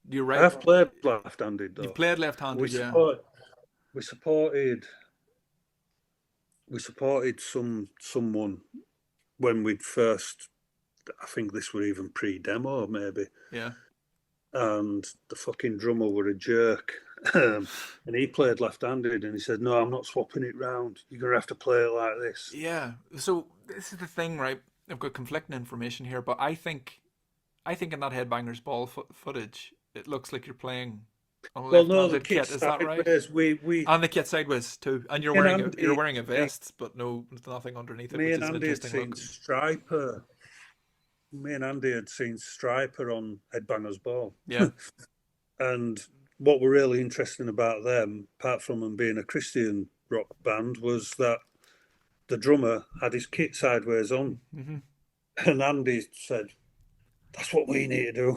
You're I right. have played left-handed You've though. played We left-handed, yeah. support we supported we supported someone when we'd first. I think this were even pre-demo, maybe. Yeah. And the fucking drummer were a jerk. And he played left-handed, and he said, "No, I'm not swapping it round. You're gonna have to play it like this." Yeah. So this is the thing, right? I've got conflicting information here, but I think in that Headbangers Ball footage, it looks like you're playing on a Well, no, the left-handed kit kit. Is that right? sideways. We And the kit sideways too. And you're me and wearing a you're Andy, wearing a vest, but nothing underneath it, me which and is an Andy had interesting seen look. Striper. Me and Andy had seen Striper on Headbangers Ball, Yeah. and what were really interesting about them, apart from them being a Christian rock band, was that the drummer had his kit sideways on, Hmm. and Andy said, "That's what we need to do.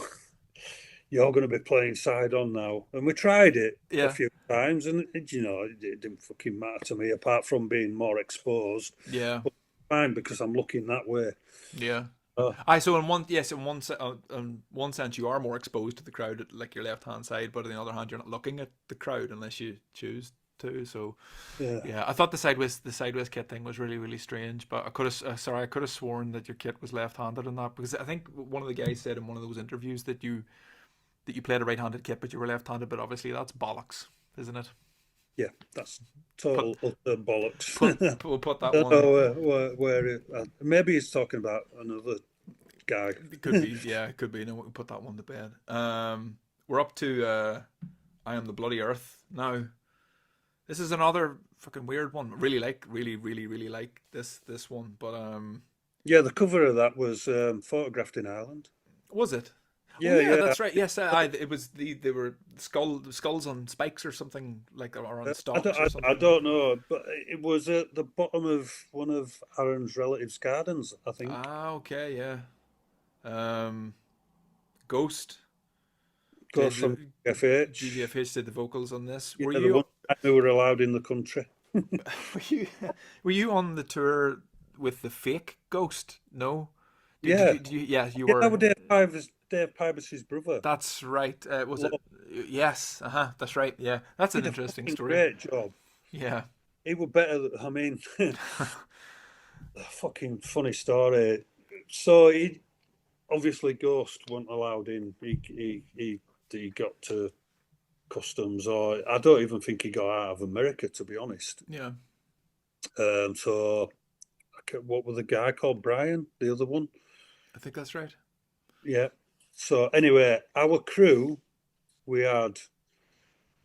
You're going to be playing side on now." And we tried it a Yeah. few times, and it didn't fucking matter to me, apart from being more exposed. Yeah. But fine, because I'm looking that way. Yeah. Uh, I so in one yes in one sense you are more exposed to the crowd like your left hand side, but on the other hand you're not looking at the crowd unless you choose to. So yeah, yeah, I thought the sideways kit thing was really strange, but I could have sworn that your kit was left handed in that because I think one of the guys said in one of those interviews that you played a right handed kit but you were left handed, but obviously that's bollocks, isn't it? yeah, that's Put total utter bollocks. put We'll put I that don't one. know maybe he's talking about another guy. It could be, yeah, it could be. No, we can put that one to bed. We're up to I Am the Bloody Earth now. This is another fucking weird one. Really like this one. But Yeah, the cover of that was photographed in Ireland. was it? Oh Yeah, yeah, yeah. that's right. Yes, it was they were skulls on spikes or something like, or on stalks or I something. don't know, but it was at the bottom of one of Aaron's relatives' gardens, I think. Ah, okay, yeah. Um, Ghost did Goes from the GGFH. GGFH did the vocals on this. Yeah, the one time we were allowed in the country. Were you were you on the tour with the fake Ghost? No. Yeah, Yeah, you yeah. That were. was Dave Pybus's brother. That's right. Was it? Lo- Yes. Uh huh. That's right. Yeah, that's He an did a interesting fucking story. great job. Yeah. He was better. I mean, a fucking funny story. So he obviously Ghost wasn't allowed in. He got to customs, or I don't even think he got out of America, to be honest. Yeah. So what was the guy called? Brian, the other one. I think that's right. Yeah. So anyway, our crew, we had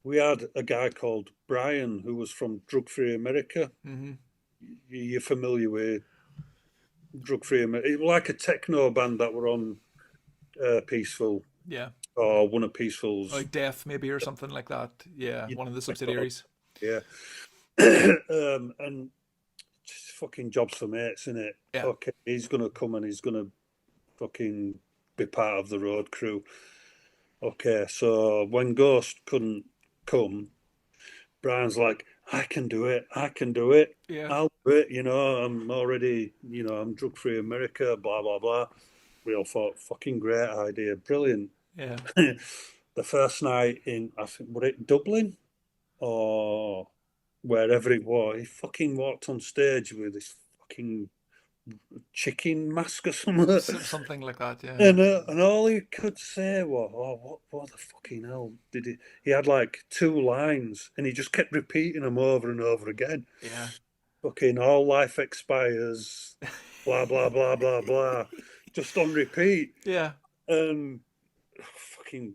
we had a guy called Brian who was from Drug Free America. Mm-hmm. You're familiar with Drug Free America? It was like a techno band that were on Peaceful, Yeah. or one of Peaceful's. Like Death maybe or something like that. Yeah. One of the subsidiaries. Yeah. And just fucking jobs for mates, innit? Yeah. Okay, he's gonna come and he's gonna fucking be part of the road crew. Okay, so when Ghost couldn't come, Brian's like, I can do it, I can do it, Yeah. I'll do it, I'm already, I'm drug free America, blah blah blah. We all thought, fucking great idea, brilliant. Yeah. The first night in, I think, were it Dublin or wherever it was, he fucking walked on stage with this fucking chicken mask or something. Something like that. Yeah. And all he could say was, "Oh, what the fucking hell did he?" He had like two lines, and he just kept repeating them over and over again. Yeah. Fucking all life expires, blah blah blah blah blah, just on repeat. Yeah. And fucking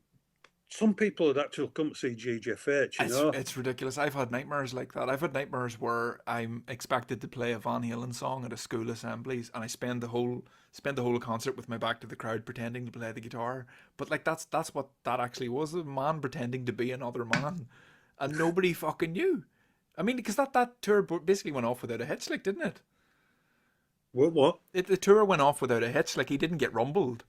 some people had actually come to see GGFH, you know. It's ridiculous. I've had nightmares like that. I've had nightmares where I'm expected to play a Van Halen song at a school assemblies, and I spend the whole concert with my back to the crowd pretending to play the guitar. But like that's what that actually was, a man pretending to be another man, and nobody fucking knew. I mean, because that tour basically went off without a hitch, like, didn't it? What? The tour went off without a hitch. Like, he didn't get rumbled.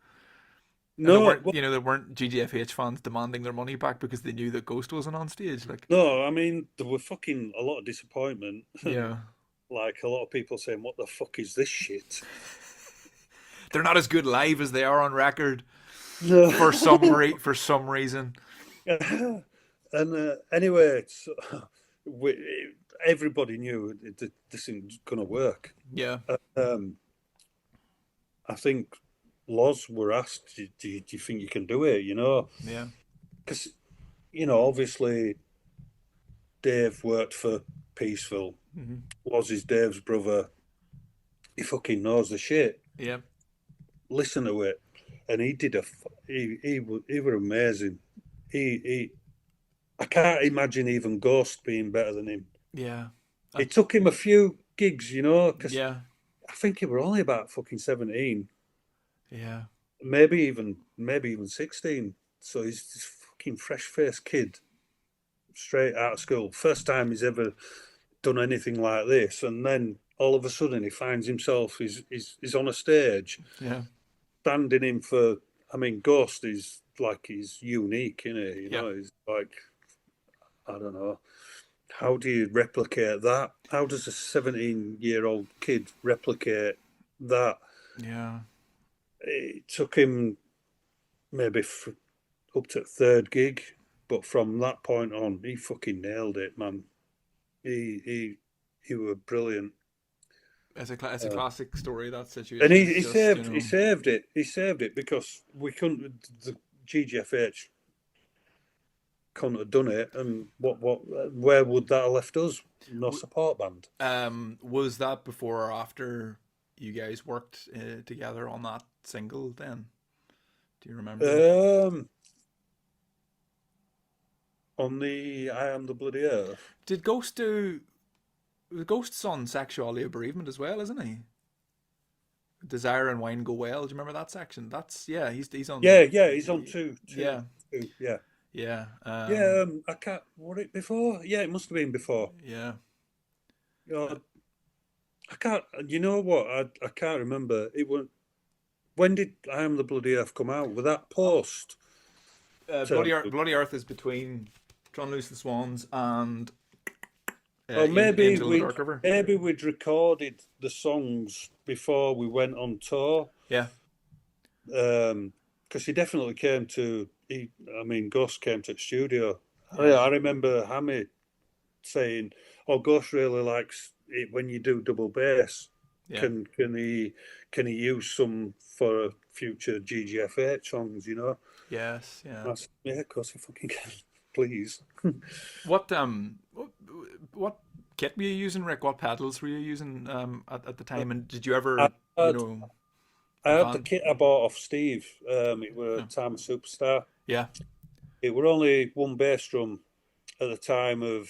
And there No, weren't, you know, there weren't GGFH fans demanding their money back because they knew that Ghost wasn't on stage. Like, no. I mean, there were fucking a lot of disappointment, and yeah, like a lot of people saying, "What the fuck is this shit?" they're not as good live as they are on record No. for some reason. And anyway, everybody knew this isn't going to work. Yeah, I think Loz were asked, do you think you can do it? You know, yeah, because, you know, obviously Dave worked for Peaceful. mm-hmm. Loz is Dave's brother. He fucking knows the shit. Yeah. Listen to it. And he did he were amazing. I can't imagine even Ghost being better than him. Yeah. It took him a few gigs, you know, because yeah. I think he were only about fucking 17. Yeah. Maybe even 16. So he's this fucking fresh-faced kid, straight out of school. First time he's ever done anything like this, and then all of a sudden he finds himself he's on a stage. Yeah. Standing in for, I mean, Ghost is like, he's unique, innit? You know, he's like, I don't know. How do you replicate that? How does a 17-year-old kid replicate that? Yeah. It took him maybe up to third gig, but from that point on, he fucking nailed it, man. He was brilliant. It's a classic story, that situation. And he saved it. He saved it because we couldn't. The GGFH couldn't have done it, and where would that have left us? No support band. Was that before or after you guys worked together on that single? Then, do you remember? On the I Am the Bloody Earth. Did Ghost do? The Ghost's on Sexuality of Bereavement as well, isn't he? Desire and Wine Go Well. Do you remember that section? That's he's on. Yeah, he's on two. Yeah. Yeah. Yeah. I can't. Was it before? Yeah, it must have been before. Yeah. I can't. You know what? I can't remember. It was. When did I Am the Bloody Earth come out? Was that post? Bloody Earth is between Turn Loose the Swans and. Maybe we'd recorded the songs before we went on tour. Yeah. Because he definitely came to. Ghost came to the studio. Yeah. I remember Hammy saying, "Oh, Ghost really likes it when you do double bass. Yeah. Can he use some for future GGFH songs? You know?" Yes. Yeah. Yeah, of course he fucking can. Please. What kit were you using, Rick? What pedals were you using at the time? And did you ever I had the kit I bought off Steve. It were Time of Superstar. Yeah. It were only one bass drum at the time of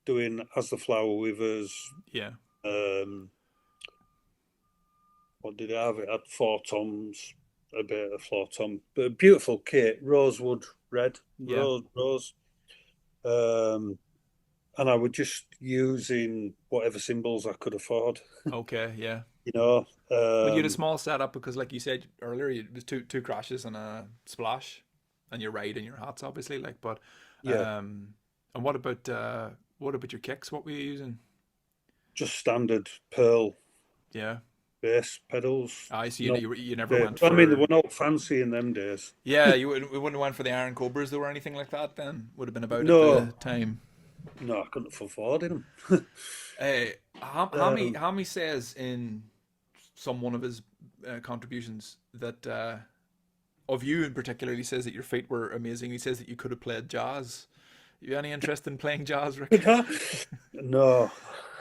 doing As the Flower Withers. Yeah. What did I have? It had 4 toms, a bit of 4 tom. But a beautiful kit, rosewood red, rose. And I was just using whatever cymbals I could afford. Okay, yeah. You know. But you had a small setup because, like you said earlier, it was two crashes and a splash, and your ride and your hats, obviously. Like, but yeah. And what about your kicks? What were you using? Just standard Pearl. Yeah. Bass pedals. I see. You never went for. I mean, they were not fancy in them days. Yeah, we wouldn't have went for the Iron Cobras though, or anything like that. Then would have been about at the time. No, I couldn't afford them. Hammy says in one of his contributions that of you in particular, he says that your feet were amazing. He says that you could have played jazz. You any interest in playing jazz, Rick? No.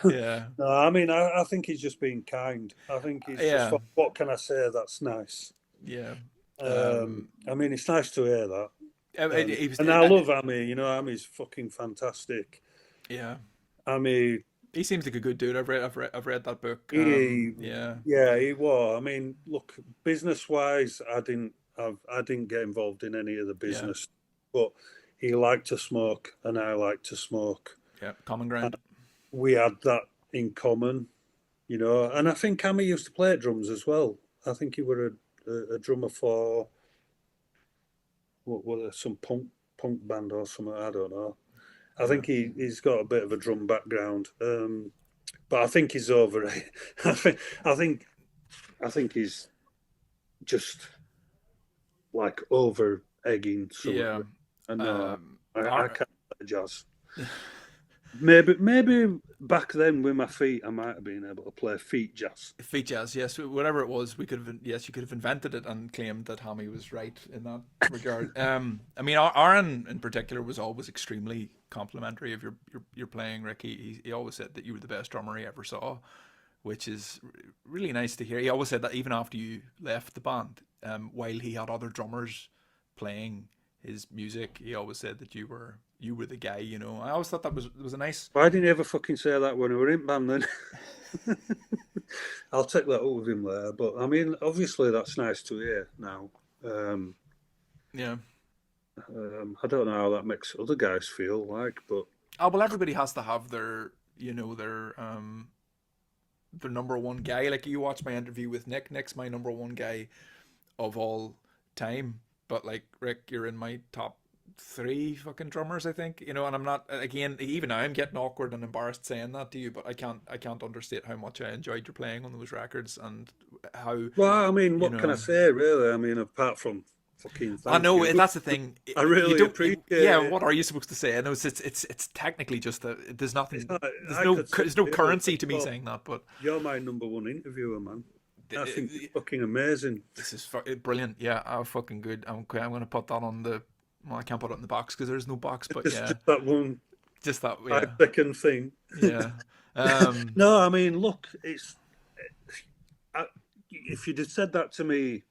Yeah. No, I mean, I think he's just being kind. I think he's just, what can I say? That's nice. Yeah. I mean, it's nice to hear that. And I love Amy. You know, Amy's fucking fantastic. Yeah. Amy, he seems like a good dude. I've read that book. Yeah. yeah, he was. I mean, look, business wise, I didn't get involved in any of the Yeah. business, but he liked to smoke, and I liked to smoke. Yeah. Common ground. We had that in common, you know. And I think Amy used to play drums as well. I think he were a drummer for what was it, some punk band or something. I don't know. I think he's got a bit of a drum background, but I think he's over it. I think he's just like over egging some. Yeah. I know. I can't play jazz. Maybe back then with my feet, I might have been able to play feet jazz. Feet jazz, yes, whatever it was, we could have. Yes, you could have invented it and claimed that Hammy was right in that regard. I mean, Aaron in particular was always extremely complimentary of your playing, Rick. He always said that you were the best drummer he ever saw, which is really nice to hear. He always said that even after you left the band, while he had other drummers playing his music, he always said that you were the guy. You know, I always thought that was a nice. Why didn't you ever fucking say that when we were in band then? I'll take that up with him later. But I mean, obviously that's nice to hear now. Yeah. I don't know how that makes other guys feel like, but well, everybody has to have their their number one guy. Like you watch my interview with Nick. Nick's my number one guy of all time. But like Rick, you're in my top 3 fucking drummers, I think. You know, and I'm not, again, even now I'm getting awkward and embarrassed saying that to you, but I can't understate how much I enjoyed your playing on those records and how. Well, I mean, what can I say, really? I mean, apart from fucking. I know that's the thing. I really appreciate. Yeah, what are you supposed to say? I know it's technically just there's nothing. There's no currency to me saying that, but you're my number one interviewer, man. I think it's fucking amazing. This is brilliant. Yeah, fucking good. I'm going to put that on the. Well, I can't put it in the box because there's no box, but yeah, just that one, just that 5-second thing. Yeah. No, I mean, look, if you'd have said that to me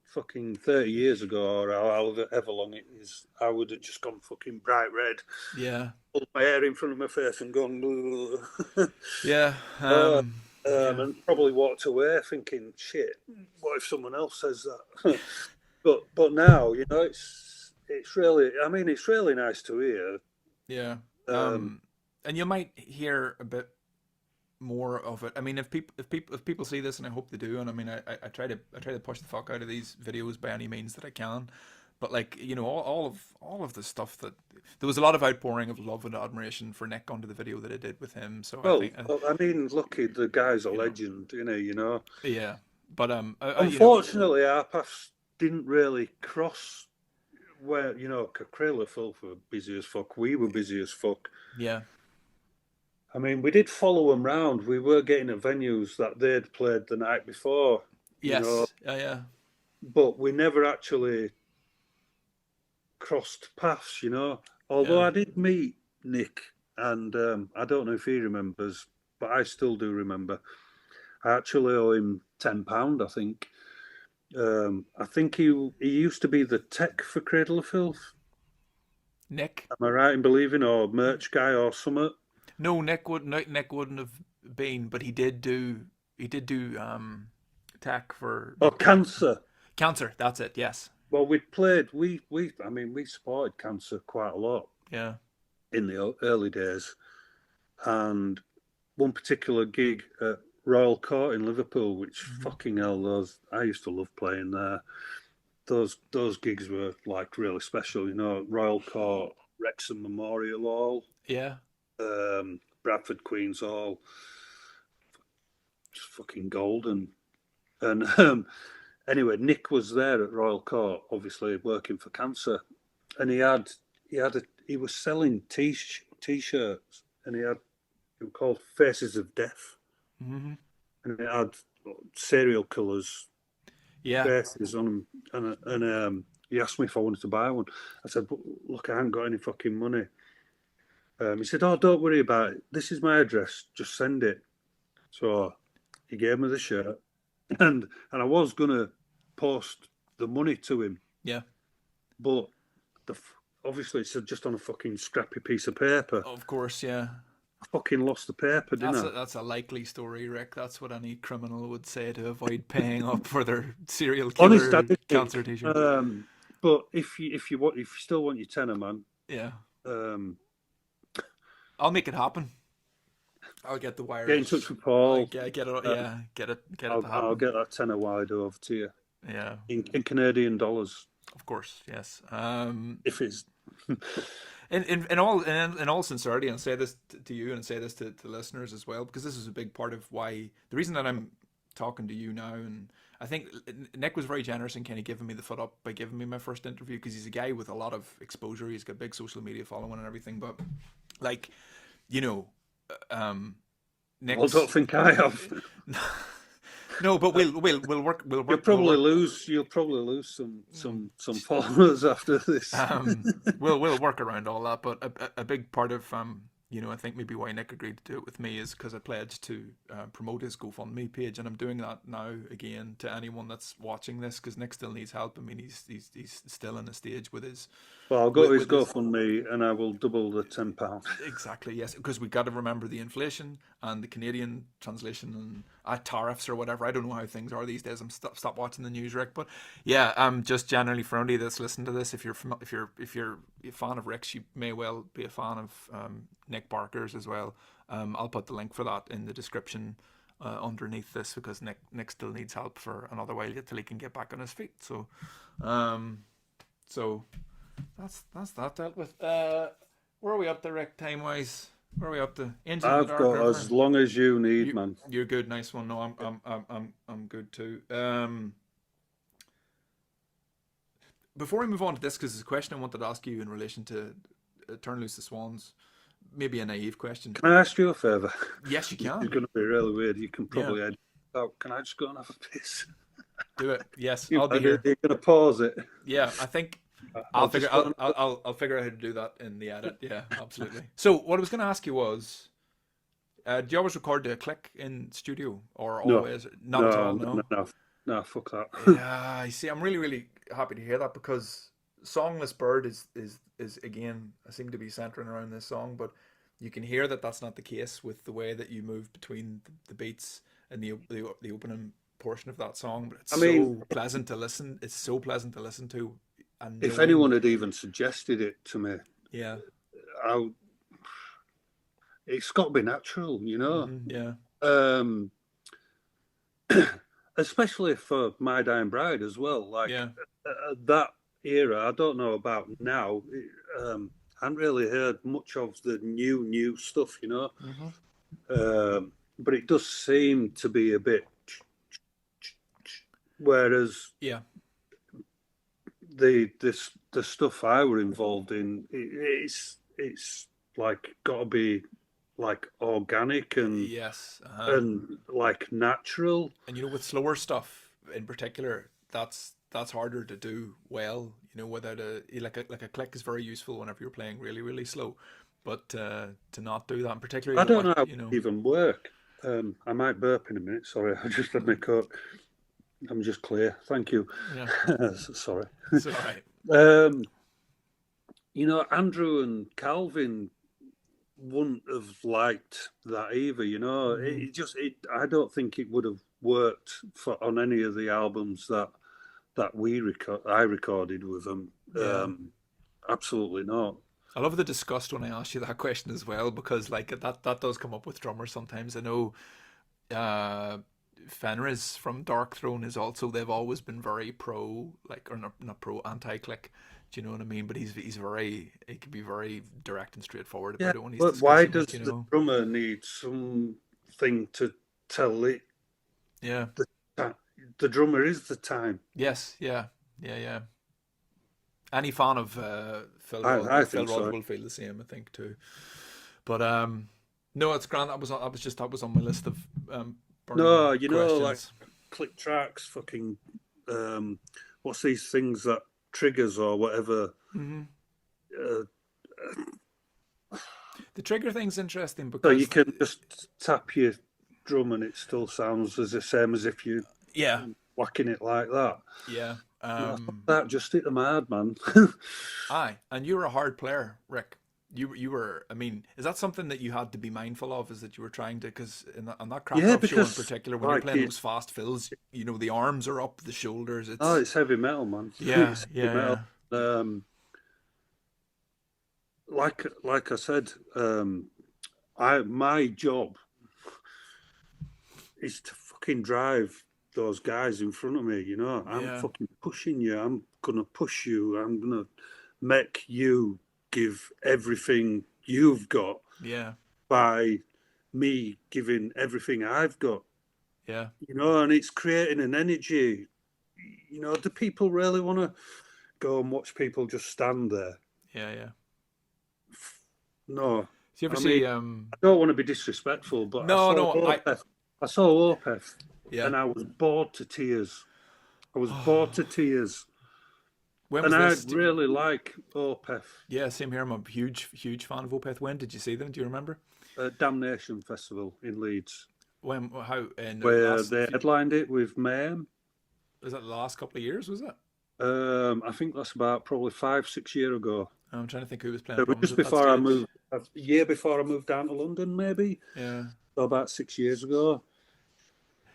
fucking 30 years ago or however long it is, I would have just gone fucking bright red. Yeah. Pulled my hair in front of my face and gone. Yeah. And probably walked away thinking, shit, what if someone else says that? but now, you know, it's really, I mean, it's really nice to hear. Yeah. And you might hear a bit more of it. I mean, if people see this, and I hope they do, and I mean, I try to push the fuck out of these videos by any means that I can. But like, you know, all of the stuff that there was a lot of outpouring of love and admiration for Nick onto the video that I did with him. So I mean, lucky the guy's a legend, you know. Yeah, but unfortunately, our paths didn't really cross. Where Cradle of Filth were busy as fuck. We were busy as fuck. Yeah. I mean, we did follow them round. We were getting at venues that they'd played the night before. Yes. You know? Yeah. But we never actually crossed paths, you know. Although I did meet Nick, and I don't know if he remembers, but I still do remember. I actually owe him £10, I think. I think he used to be the tech for Cradle of Filth. Nick? Am I right in believing, or merch guy or something? No, Nick wouldn't have been, but he did do tech for. Oh, Cancer. Cancer, that's it. Yes. Well, we supported Cancer quite a lot. Yeah. In the early days, and one particular gig at Royal Court in Liverpool, which fucking hell, I used to love playing there. Those gigs were like really special, you know. Royal Court, Wrexham Memorial Hall, Bradford Queen's Hall, just fucking golden. And anyway, Nick was there at Royal Court, obviously working for Cancer, and he was selling t-shirts, and they were called Faces of Death. Mm-hmm. And it had serial killers' faces on them. And he asked me if I wanted to buy one. I said, look, I haven't got any fucking money. He said, oh, don't worry about it. This is my address. Just send it. So he gave me the shirt. And I was going to post the money to him. Yeah. But obviously it's just on a fucking scrappy piece of paper. Of course, yeah. I fucking lost the paper, didn't I? That's a likely story, Rick. That's what any criminal would say to avoid paying up for their serial killer cancer t-shirt. But if you still want your tenner, man, yeah, I'll make it happen. I'll get the wires. Get in touch with Paul. Get it. I'll get that tenner wired over to you. Yeah, in Canadian dollars, of course. Yes. If it's in all sincerity, and say this to you, and say this to listeners as well, because this is a big part of why the reason that I'm talking to you now, and I think Nick was very generous in kind of giving me the foot up by giving me my first interview, because he's a guy with a lot of exposure. He's got a big social media following and everything, but like, you know, Nick. I don't think I have. No, but we'll work. You'll probably lose some followers after this. We'll work around all that, but a big part of you know, I think maybe why Nick agreed to do it with me is because I pledged to promote his GoFundMe page, and I'm doing that now again to anyone that's watching this, because Nick still needs help. I mean, he's still in a stage with his. Well, I'll go to his GoFundMe and I will double the £10. Exactly, yes, because we got to remember the inflation and the Canadian translation and tariffs or whatever. I don't know how things are these days. I'm stop watching the news, Rick. But yeah, just generally for anybody that's listening to this, if you're a fan of Rick's, you may well be a fan of Nick Barker's as well. I'll put the link for that in the description underneath this, because Nick still needs help for another while yet till he can get back on his feet. So, that's that dealt with. Where are we up to, Rick, time wise? Where are we up to? I've got as long as you need, man. You're good, nice one. No, I'm good too. Before we move on to this, because there's a question I wanted to ask you in relation to Turn Loose the Swans. Maybe a naive question. Can I ask you a favour? Yes, you can. It's going to be really weird. You can probably edit out. Can I just go and have a piss? Do it. Yes, I'll be here. You're going to pause it. Yeah, I think I'll figure out how to do that in the edit. Yeah, absolutely. So what I was going to ask you was, do you always record to a click in studio, or always not at all? No, fuck that. Yeah, I see. I'm really, really happy to hear that, because Songless Bird is again, I seem to be centering around this song, but you can hear that that's not the case with the way that you move between the beats and the opening portion of that song. But it's pleasant to listen. It's so pleasant to listen to. And if anyone had even suggested it to me, yeah, it's got to be natural, you know. Mm-hmm, yeah. Especially for My Dying Bride as well. Like that era, I don't know about now. I haven't really heard much of the new stuff, you know. Mm-hmm. But it does seem to be a bit. Whereas, the stuff I were involved in, it's like got to be like organic and and like natural. And you know, with slower stuff in particular, that's harder to do well. You know, without a click is very useful whenever you're playing really, really slow. But to not do that in particular, I don't know how it even work. I might burp in a minute. Sorry, I just had my coke. I'm just clear. Thank you. Yeah. Sorry. It's all right. You know, Andrew and Calvin wouldn't have liked that either. You know, I don't think it would have worked on any of the albums that I recorded with them. Absolutely not. I love the disgust when I ask you that question as well, because like that does come up with drummers sometimes. I know Fenriz from Dark Throne is also, they've always been very pro, like, or not pro, anti-click. Do you know what I mean? But he can be very direct and straightforward about it when he's but why does it, the drummer need something to tell it? Yeah. The drummer is the time. Yes, yeah. Any fan of Phil Rod will feel the same, I think, too. But no, it's grand. That was on my list of no, you questions. know, like click tracks, fucking what's these things that triggers or whatever. Mm-hmm. The trigger thing's interesting because so you can just tap your drum and it still sounds as the same as if you whacking it like that. Yeah. That just hit them hard, man. Aye, and you were a hard player, Rick. You were. I mean, is that something that you had to be mindful of? Is that you were trying to, because on that Yeah, Krakow show in because particular, when you're like playing those fast fills, the arms are up, the shoulders. it's heavy metal, man. Yeah, It's heavy yeah, metal. Like I said, my job is to fucking drive those guys in front of me. I'm yeah, fucking pushing you. I'm gonna push you. I'm gonna make you give everything you've got yeah, by me giving everything I've got. yeah, And it's creating an energy. Do people really want to go and watch people just stand there? yeah, yeah. No. Do you ever I see? mean, I don't want to be disrespectful, but No, no, I saw Opeth, yeah. and I was bored to tears. I was bored to tears. When was And I this? really like Opeth. Yeah, same here. I'm a huge, huge fan of Opeth. When did you see them? Do you remember? Damnation Festival in Leeds. When? How? In the Where last? they headlined it with Mayhem. Was that the last couple of years? Was it? I think that's about probably 5-6 years ago. I'm trying to think who was playing It was drums just at that before I stage. moved, a year before I moved down to London, maybe. Yeah. So about 6 years ago.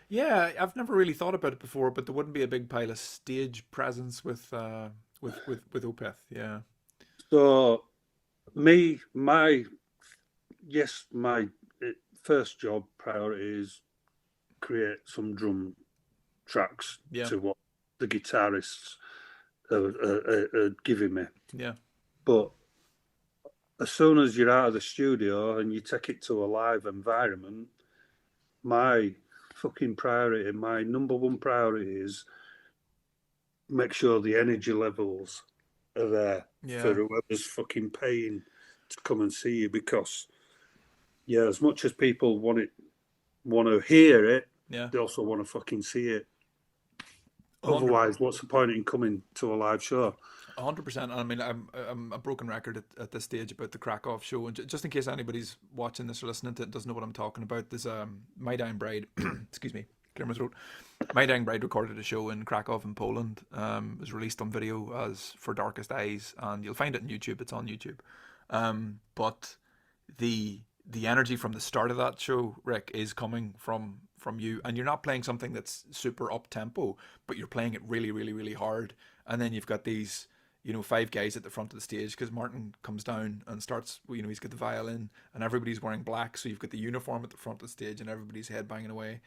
Yeah, I've never really thought about it before, but there wouldn't be a big pile of stage presence with Opeth. Yeah. So my first job priority is create some drum tracks Yeah. to what the guitarists are giving me. Yeah. But as soon as you're out of the studio and you take it to a live environment, my fucking priority, my number one priority is make sure the energy levels are there for whoever's fucking paying to come and see you. Because, as much as people want to hear it, they also want to fucking see it. 100%. Otherwise, what's the point in coming to a live show? 100%. I mean, I'm a broken record at this stage about the Krakow show, and just in case anybody's watching this or listening to it doesn't know what I'm talking about, there's My Dying Bride, excuse me, clear my throat. My Dying Bride recorded a show in Krakow in Poland. It was released on video as For Darkest Eyes, and you'll find it on YouTube. It's on YouTube. But the energy from the start of that show, Rick, is coming from you, and you're not playing something that's super up tempo, but you're playing it really, really, really hard. And then you've got these, 5 guys at the front of the stage, because Martin comes down and starts, he's got the violin, and everybody's wearing black, so you've got the uniform at the front of the stage, and everybody's head banging away.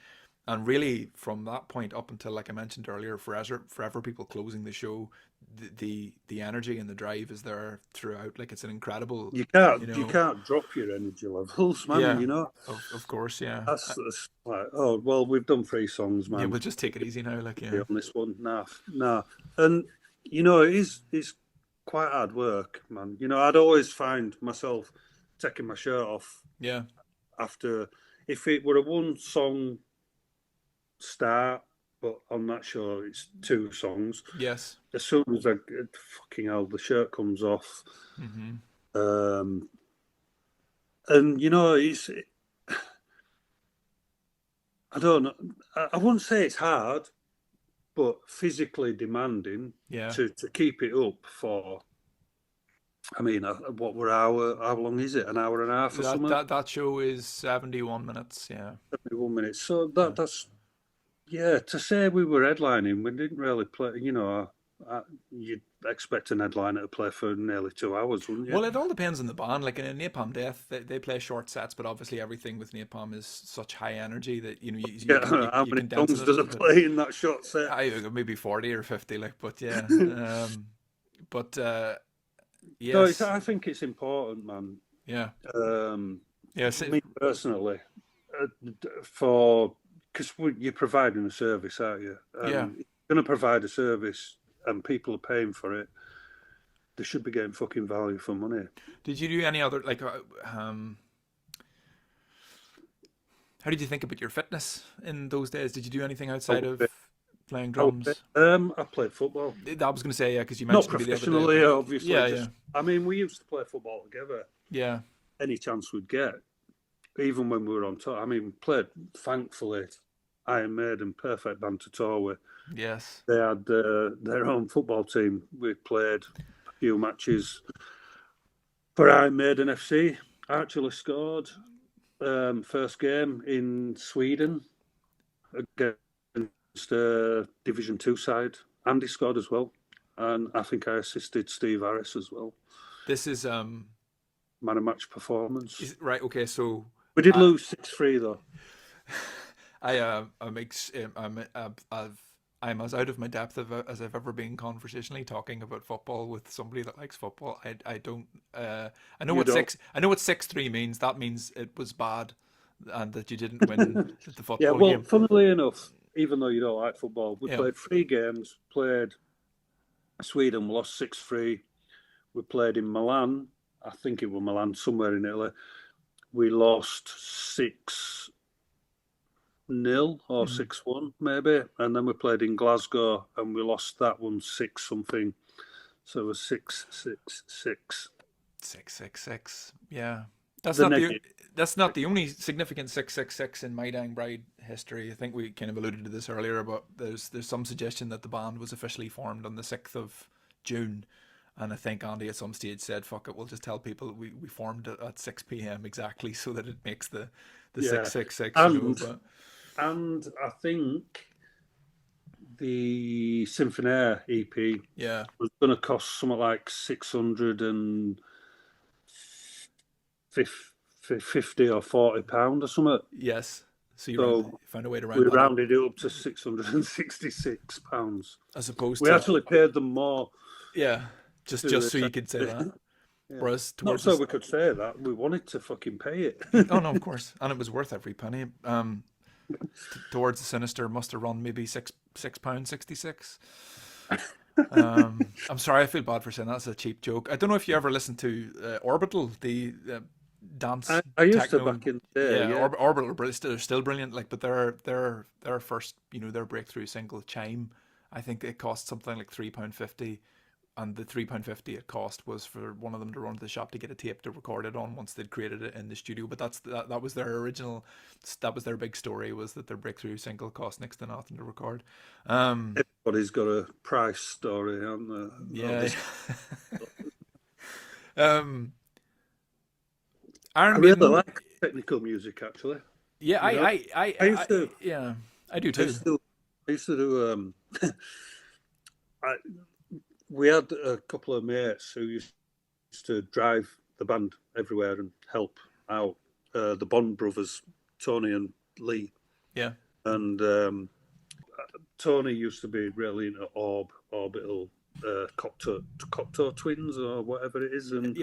And really, from that point up until, like I mentioned earlier, forever people closing the show, the energy and the drive is there throughout. Like, it's an incredible. You can't drop your energy levels, man. Yeah, of course, yeah. That's like, oh well, we've done 3 songs, man. Yeah, we'll just take it easy now, like on this one, nah. And it's quite hard work, man. I'd always find myself taking my shirt off. Yeah. After, if it were a 1-song start, but on that show it's 2 songs. Yes. As soon as fucking hell, the shirt comes off. Mm-hmm. And it's. I don't know. I wouldn't say it's hard, but physically demanding. Yeah. To keep it up for. I mean, what were how long is it? An hour and a half or something? That show is 71 minutes. Yeah. 71 minutes. So that's. Yeah, to say we were headlining, we didn't really play. You'd expect an headliner to play for nearly 2 hours, wouldn't you? Well, it all depends on the band. Like in a Napalm Death, they play short sets, but obviously everything with Napalm is such high energy that how many songs does it play in that short set? Maybe 40 or 50, like, but yeah. Yes. No, I think it's important, man. Yeah. Me personally, because you're providing a service, aren't you? You're going to provide a service, and people are paying for it. They should be getting fucking value for money. Did you do any other, like, how did you think about your fitness in those days? Did you do anything outside of playing drums? I played football. I was going to say, because you mentioned not professionally, the other day, obviously. Yeah. I mean, we used to play football together. Yeah. Any chance we'd get, even when we were on tour. I mean, played, thankfully, Iron Maiden, perfect band to tour with. Yes. They had their own football team. We played a few matches for Iron Maiden FC. I actually scored first game in Sweden against Division 2 side. Andy scored as well. And I think I assisted Steve Harris as well. This is man of match performance. Right, okay, so we did lose 6-3 though. I'm as out of my depth as I've ever been conversationally talking about football with somebody that likes football. I don't I know what 6-3 means. That means it was bad and that you didn't win the football game. Yeah, well, funnily enough, even though you don't like football, we played 3 games, played Sweden, lost 6-3. We played in Milan, I think it was Milan, somewhere in Italy. We lost 6-0 or 6-1 maybe, and then we played in Glasgow and we lost that one 6-something. So it was 6-6-6. 6-6-6. Yeah, that's not the only significant 6-6-6 in My Dying Bride history. I think we kind of alluded to this earlier, but there's some suggestion that the band was officially formed on the 6th of June. And I think Andy at some stage said, fuck it, we'll just tell people we formed it at 6 p.m. exactly so that it makes the 666. And I think the Symphonaire EP was going to cost something like 650 or £40 or something. Yes. So you found a way to round we rounded it up to £666. As opposed we actually paid them more. Yeah. Just so you could say that. Yeah. Whereas not so we could say that. We wanted to fucking pay it. Oh, no, of course. And it was worth every penny. Towards the Sinister must have run maybe £6.66. I'm sorry, I feel bad for saying that's a cheap joke. I don't know if you ever listened to Orbital, the dance. I used to back in the day. Yeah. Orbital are still brilliant. Like, but their first, their breakthrough single, Chime, I think it cost something like £3.50. And the £3.50 it cost was for one of them to run to the shop to get a tape to record it on once they'd created it in the studio. But that was their original, that was their big story, was that their breakthrough single cost next to nothing to record. Everybody's got a price story, haven't they? Yeah. I really like technical music, actually. Yeah, I used to. Yeah, I do too. I used to do. We had a couple of mates who used to drive the band everywhere and help out. The Bond brothers, Tony and Lee. Yeah. And Tony used to be really into orbital, Cocteau twins or whatever it is, and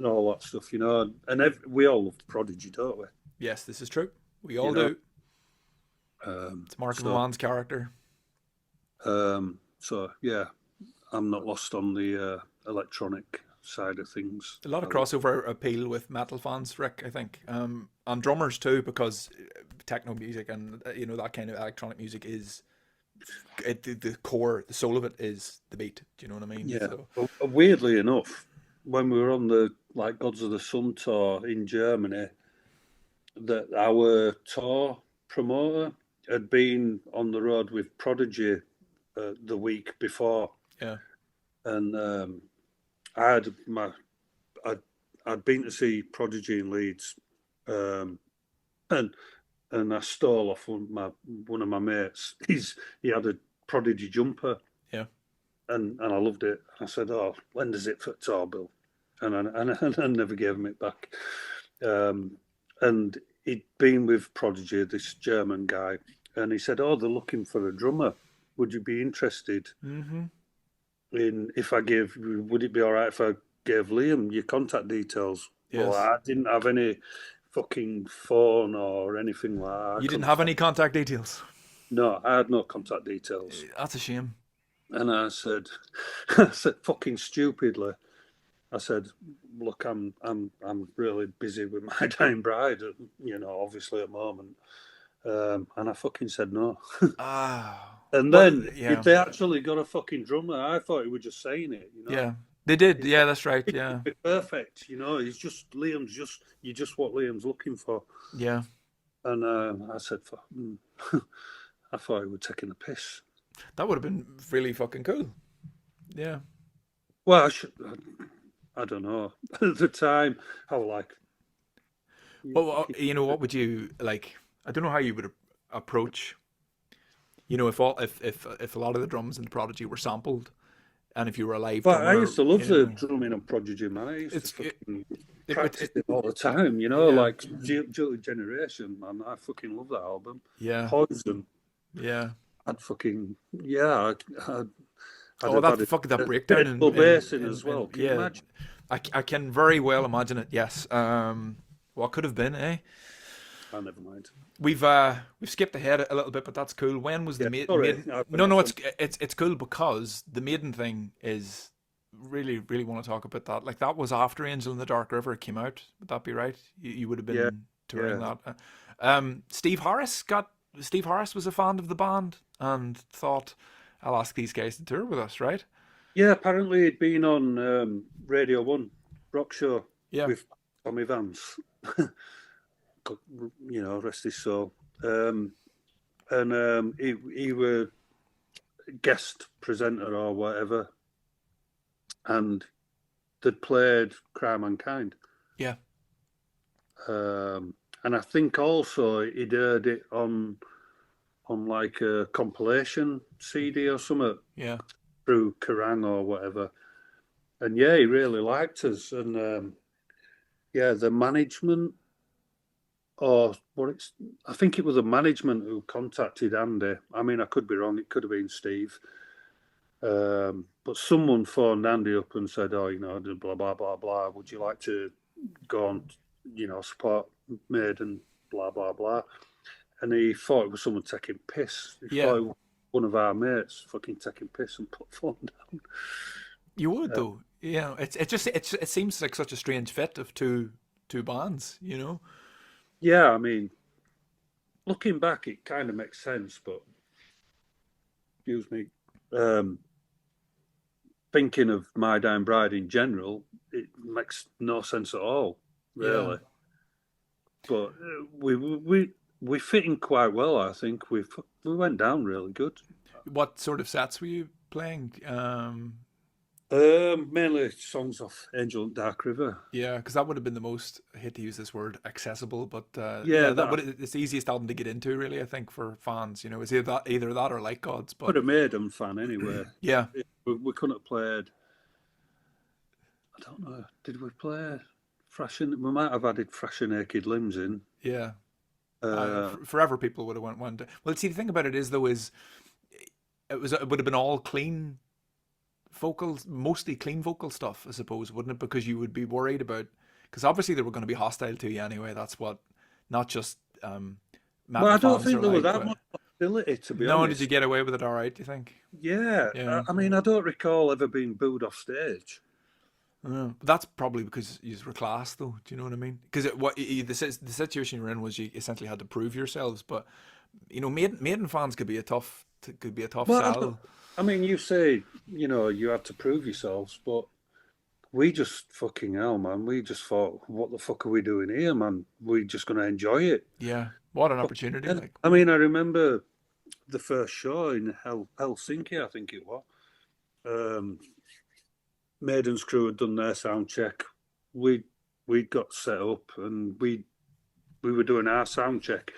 all that stuff, And we all loved Prodigy, don't we? Yes, this is true. We all do. It's Mark Vaughan's character. So yeah. I'm not lost on the electronic side of things. A lot of crossover appeal with metal fans, Rick, I think. And drummers too, because techno music and that kind of electronic music is the core, the soul of it is the beat. Do you know what I mean? Yeah. So. Weirdly enough, when we were on the Gods of the Sun tour in Germany, that our tour promoter had been on the road with Prodigy the week before. Yeah, and I'd been to see Prodigy in Leeds, and I stole off one of my mates. He had a Prodigy jumper, and I loved it. I said, "Oh, when does it for tour bill?" And I never gave him it back. And he'd been with Prodigy, this German guy, and he said, "Oh, they're looking for a drummer. Would you be interested?" Mm-hmm. Would it be all right if I gave Liam your contact details? Yes. Well, I didn't have any fucking phone or anything like that. You didn't have any contact details? No, I had no contact details. That's a shame. And I said fucking stupidly, I said, look, I'm really busy with My Dying Bride, obviously at the moment. And I fucking said no. And then if they actually got a fucking drummer, I thought he was just saying it. Yeah, they did. Yeah, that's right. Perfect. He's just Liam's. You're just what Liam's looking for. Yeah. And I said, I thought he was taking a piss. That would have been really fucking cool. Yeah. Well, I don't know. At the time, I was like, Well, you know, what would you like? I don't know how you would approach. You know, if a lot of the drums in the Prodigy were sampled, and if you were a live but I drummer, used to love you the know, drumming on Prodigy, man. I used to it's fucking it practice it all the time, yeah, like Jilted Generation, man. I fucking love that album. yeah, Poison. yeah. I'd fucking, yeah, I'd Oh, have that had fucking that a breakdown pedal bass in as well. in Can you yeah, imagine? I can very well imagine it. Yes. What could have been, eh? Oh, never mind. We've skipped ahead a little bit, but that's cool. When was the Yeah, sorry, Maiden? I went No, no, off on. it's cool because the Maiden thing is really want to talk about that. Like that was after Angel in the Dark River came out. Would that be right? You would have Yeah, been touring yeah, that. Steve Harris was a fan of the band and thought, I'll ask these guys to tour with us, right? yeah. Apparently, he'd been on Radio One rock show Yeah, with Tommy Vance. Rest his soul. Um, and he were guest presenter or whatever, and they'd played Cry Mankind. yeah, And I think also he'd heard it on like a compilation CD or something yeah. through Kerrang or whatever. And yeah, he really liked us. And yeah, the management or what it's, I think it was the management who contacted Andy. I mean, I could be wrong. It could have been Steve. But someone phoned Andy up and said, "Oh, blah blah blah blah. Would you like to go on, support Maiden, blah blah blah?" And he thought it was someone taking piss. He thought Yeah. it was one of our mates fucking taking piss and put the phone down. You would though. Yeah, it seems like such a strange fit of two bands, you know. Yeah, I mean, looking back, it kind of makes sense, but excuse me, um, thinking of My Dying Bride in general, it makes no sense at all, Yeah. really. But we fit in quite well. I think we went down really good. What sort of sets were you playing? Mainly songs off Angel and Dark River. Yeah, because that would have been the most, I hate to use this word, accessible, but Yeah, yeah, that that would it's the easiest album to get into, really. I think for fans, you know, it's either that or Like Gods. would But have made them fan anyway. yeah, We couldn't have played. I don't know. Did we play Thrashing? We might have added Thrashing Naked Limbs in. yeah, Uh, forever people would have went one. Well, see, the thing about it is though is it would have been all clean vocals, mostly clean vocal stuff, I suppose, wouldn't it? Because you would be worried about, because obviously they were going to be hostile to you anyway. That's what, not just but metal I don't fans are think there was like. that But much hostility, to be no, did you honest. get away with it all right? Do you think? Yeah, Yeah. I mean, I don't recall ever being booed off stage. But that's probably because you were class, though. Do you know what I mean? Because the situation you're in was you essentially had to prove yourselves. But you know, Maiden fans could be a tough Well, sell. I mean, you say you had to prove yourselves, but we just fucking hell, man. We just thought, what the fuck are we doing here, man? We're just gonna enjoy it. Yeah, what an opportunity! Like, I mean, I remember the first show in Helsinki, I think it was. Um, Maiden's crew had done their sound check. We got set up and we were doing our sound check,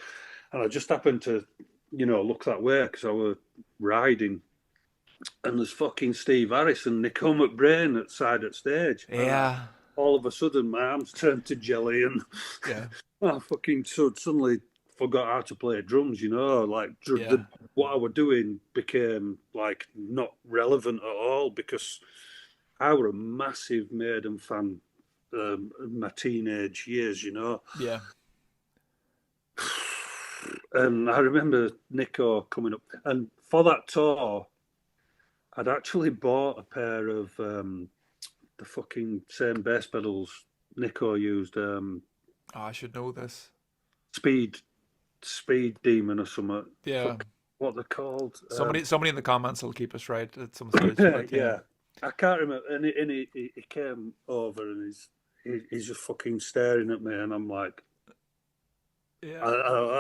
and I just happened to look that way because I was riding, and there's fucking Steve Harris and Nico McBrain at side at stage, and yeah, all of a sudden my arms turned to jelly, and yeah, I fucking suddenly forgot how to play drums. Like yeah, what I was doing became like not relevant at all because I was a massive Maiden fan in my teenage years. yeah. And I remember Nico coming up, and for that tour, I'd actually bought a pair of the fucking same bass pedals Nico used, Oh, I should know this. Speed Speed Demon or something. Yeah, Fuck, what they're called? somebody in the comments will keep us right at some stage. But yeah, Yeah, I can't remember. And he came over and he's just fucking staring at me, and I'm like, Yeah.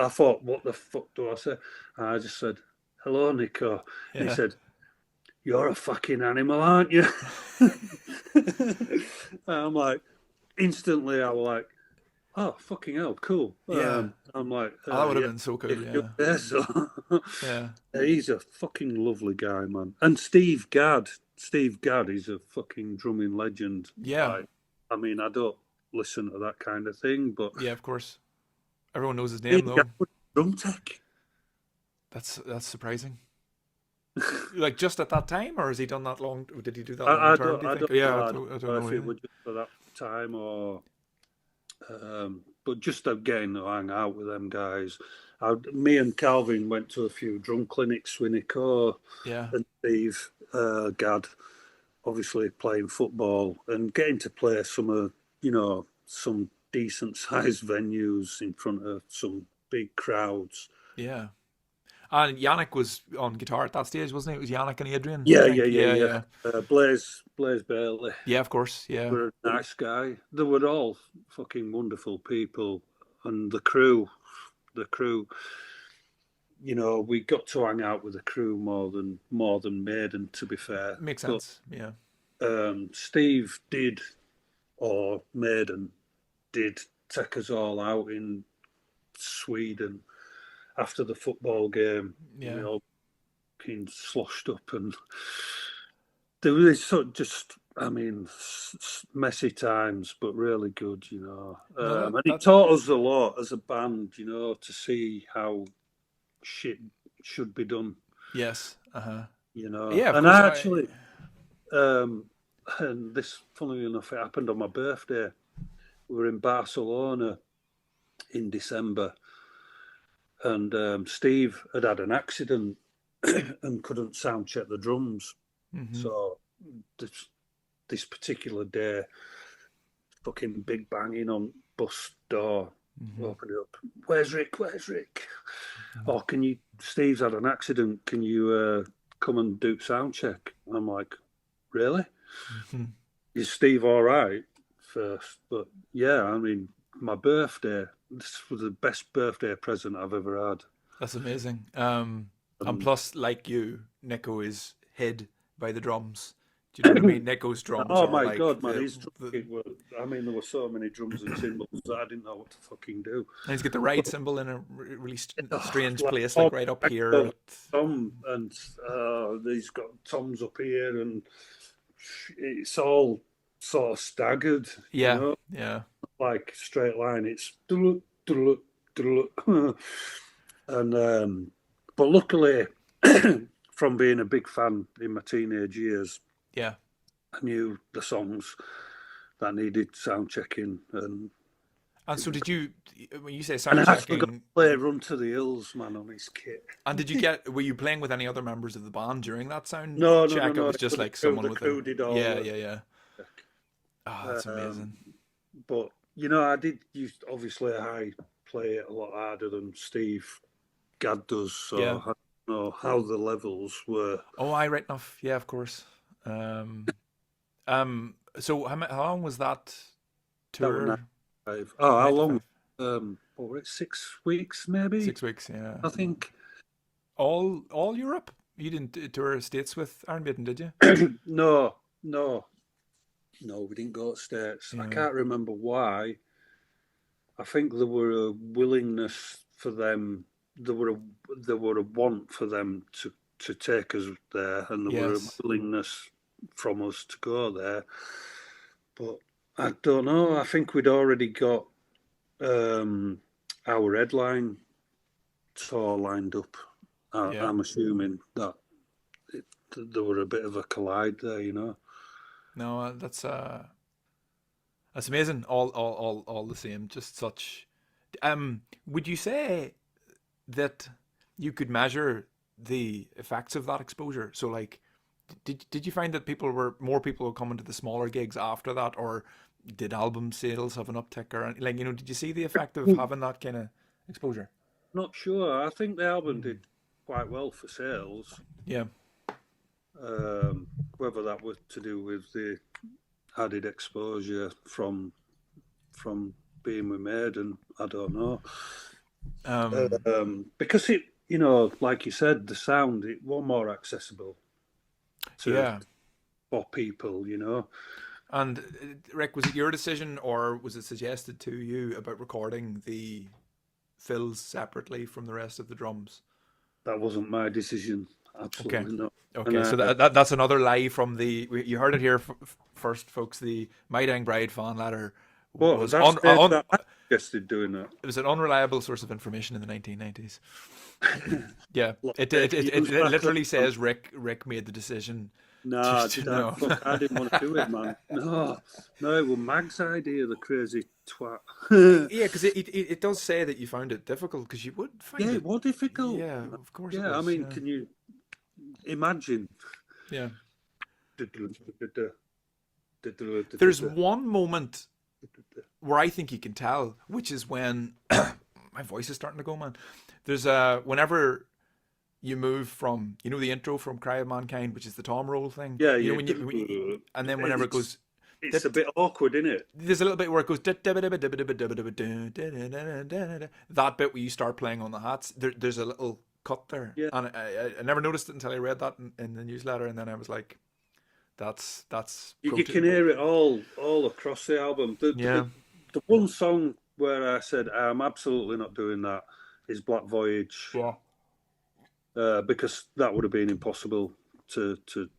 I thought, what the fuck do I say? And I just said, hello, Nico. And he Yeah. said, you're a fucking animal, aren't you? And I'm like, instantly, I was like, oh, fucking hell, cool. Yeah. I'm like, Oh, that would have yeah, been so cool. if you're Yeah. there, so Yeah. he's a fucking lovely guy, man. And Steve Gadd is a fucking drumming legend. Yeah. Like, I mean, I don't listen to that kind of thing, but Yeah. Of course. Everyone knows his name Steve Gadd though. was drum tech. That's surprising. Like just at that time, or has he done that long? Did he do that long I term? Do you think? don't Yeah, know. I don't Know know if it either. was just for that time or, but just again, I hang out with them guys. Me and Calvin went to a few drum clinics with Nico Yeah, and Steve Gadd, obviously playing football and getting to play some decent sized venues in front of some big crowds. yeah. And Yannick was on guitar at that stage, wasn't he? It was Yannick and Adrian, I Yeah, yeah, think. yeah, Yeah, yeah. yeah, Blaze Bailey yeah. Of course. Yeah, were a nice guy. They were all fucking wonderful people, and the crew. We got to hang out with the crew more than Maiden, to be fair. makes But sense. Yeah, Steve did, or Maiden did, take us all out in Sweden after the football game. We yeah. all fucking sloshed up, and there was just, I mean, messy times, but really good. No, And it taught us a lot as a band, to see how shit should be done. yes. Uh huh. you know. Yeah, of And course. I actually, um, and this, funnily enough, it happened on my birthday. We were in Barcelona in December, and Steve had an accident and couldn't sound check the drums. Mm-hmm. So this particular day, fucking big banging on bus door, Mm-hmm. open it up. Where's Rick? Where's Rick? Oh, can you? Steve's had an accident. Can you come and do sound check? And I'm like, really? Mm-hmm. Is Steve all right first? But yeah, I mean, my birthday. This was the best birthday present I've ever had. That's amazing. And And plus, like you, Nico is hid by the drums. Do you know what I mean? Nico's drums oh are my like god, man, his the it were. I mean, there were so many drums and cymbals that I didn't know what to fucking do. and he's got the right But, symbol in a really oh, strange like place, like right up here. Tom, and he's got Tom's up here, and it's all sort of staggered, Yeah, yeah, like straight line. It's and but luckily, from being a big fan in my teenage years, yeah. I knew the songs that needed sound checking, and And so, did you, when you say I sound actually got to checking, play "Run to the Hills," man, on his kit. and did you get, were you playing with any other members of the band during that sound No, no, no, check? It no. was just The like crew, someone the with a, crew did all yeah, the yeah, yeah. Oh, that's um, amazing. but I did use, obviously, I play it a lot harder than Steve Gadd does, Yeah. so I don't know how the levels were. Oh, I right enough. Yeah, of course. So how long was that That was tour? 95. Oh, how long? 95. What were it? 6 weeks, maybe. 6 weeks. Yeah. I think. All Europe. You didn't tour states with Iron Maiden, did you? No, no, no. We didn't go to States. I Yeah. can't remember why. I think there were a willingness for them. There were a want for them to take us there, and there were a Yes. willingness from us to go there. But I don't know. I think we'd already got our headline tour lined up. Yeah. I'm assuming that there were a bit of a collide there. No, that's amazing. All the same. Just such. Would you say that you could measure the effects of that exposure? So, like, did you find that more people were coming to the smaller gigs after that, or did album sales have an uptick, or like, did you see the effect of having that kind of exposure? Not sure. I think the album did quite well for sales. Yeah, Whether that was to do with the added exposure from being with Maiden, I don't know. Because it, like you said, the sound it was more accessible to Yeah. for people. And Rick, was it your decision or was it suggested to you about recording the fills separately from the rest of the drums? That wasn't my decision. Okay. Absolutely not. And Okay, so that's another lie from you heard it here first, folks. The My Dang Bride fan letter what was that's that I suggested doing that. it was an unreliable source of information in the 1990s. Yeah, Like it, fake it, it, news it back literally then. says Rick made the decision Nah, to did I? no. Fuck, I didn't want to do it, man. No, no, it was Mag's idea, the crazy twat. Yeah, because it does say that you found it difficult because you would find Yeah, it. it was difficult. Yeah, of course it Yeah, I was. mean, Yeah, can you imagine? yeah. There's one moment where I think you can tell, which is when my voice is starting to go, man. There's whenever you move from the intro from Cry of Mankind, which is the tom roll thing. Yeah, You know yeah. when you and then whenever it goes, It's a bit awkward, isn't it? there's a little bit where it goes that bit where you start playing on the hats. There's a little cut there, Yeah. and I never noticed it until I read that in the newsletter, and then I was like, that's You can hear it all across the album. yeah, The one song where I said I'm absolutely not doing that is Black Voyage, yeah, because that would have been impossible to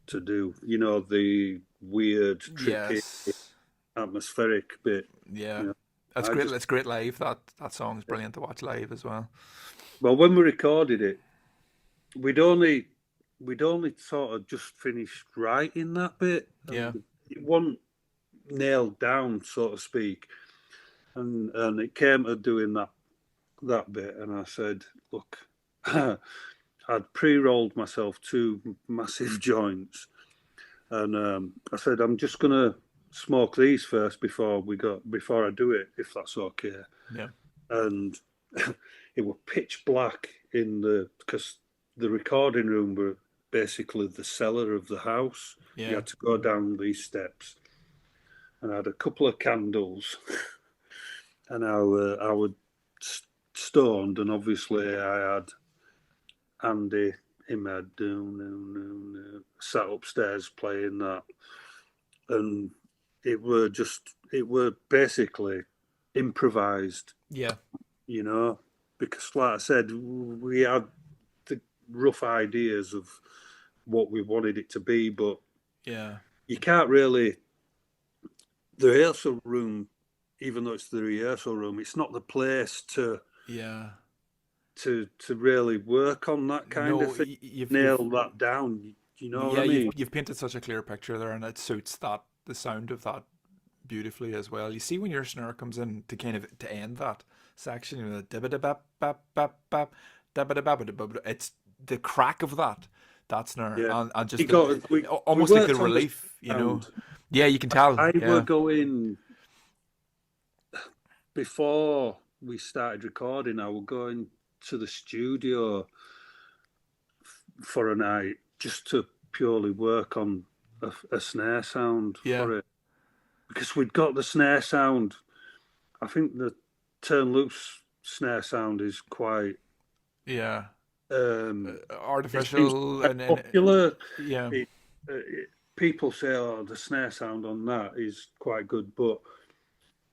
do. The weird, trippy, yes, atmospheric bit. yeah. You know, That's I great. just That's great live. That song is brilliant to watch live as well. well, when we recorded it, we'd only sort of just finished writing that bit, Yeah, and it wasn't nailed down, so to speak. And it came to doing that bit, and I said, look, I'd pre-rolled myself two massive joints, and I said I'm just gonna smoke these first before I do it, if that's okay. yeah, And it was pitch black because the recording room were basically the cellar of the house. You yeah. had to go down these steps, and I had a couple of candles, and I was stoned, and obviously I had Andy in my sat upstairs playing that, and it were basically improvised, Yeah, because like I said, we had the rough ideas of what we wanted it to be, but yeah, you can't really the rehearsal room, even though it's the rehearsal room, it's not the place yeah. to really work on that kind of No, thing, you've nail that down. You know what yeah, I mean? you've painted such a clear picture there, and it suits the sound of that beautifully as well. You see when your snare comes in to kind of to end that section, the dibba bap bap bap it's the crack of that snare Yeah. and We just got we almost like the worked on the relief, sound. Yeah, you can tell. I were Yeah, going before we started recording. I was going to the studio for a night just to purely work on a snare sound yeah, for it, because we'd got the snare sound. I think the Turn Loose snare sound is quite yeah. it seems Artificial quite and popular. yeah, It, People say, "Oh, the snare sound on that is quite good," but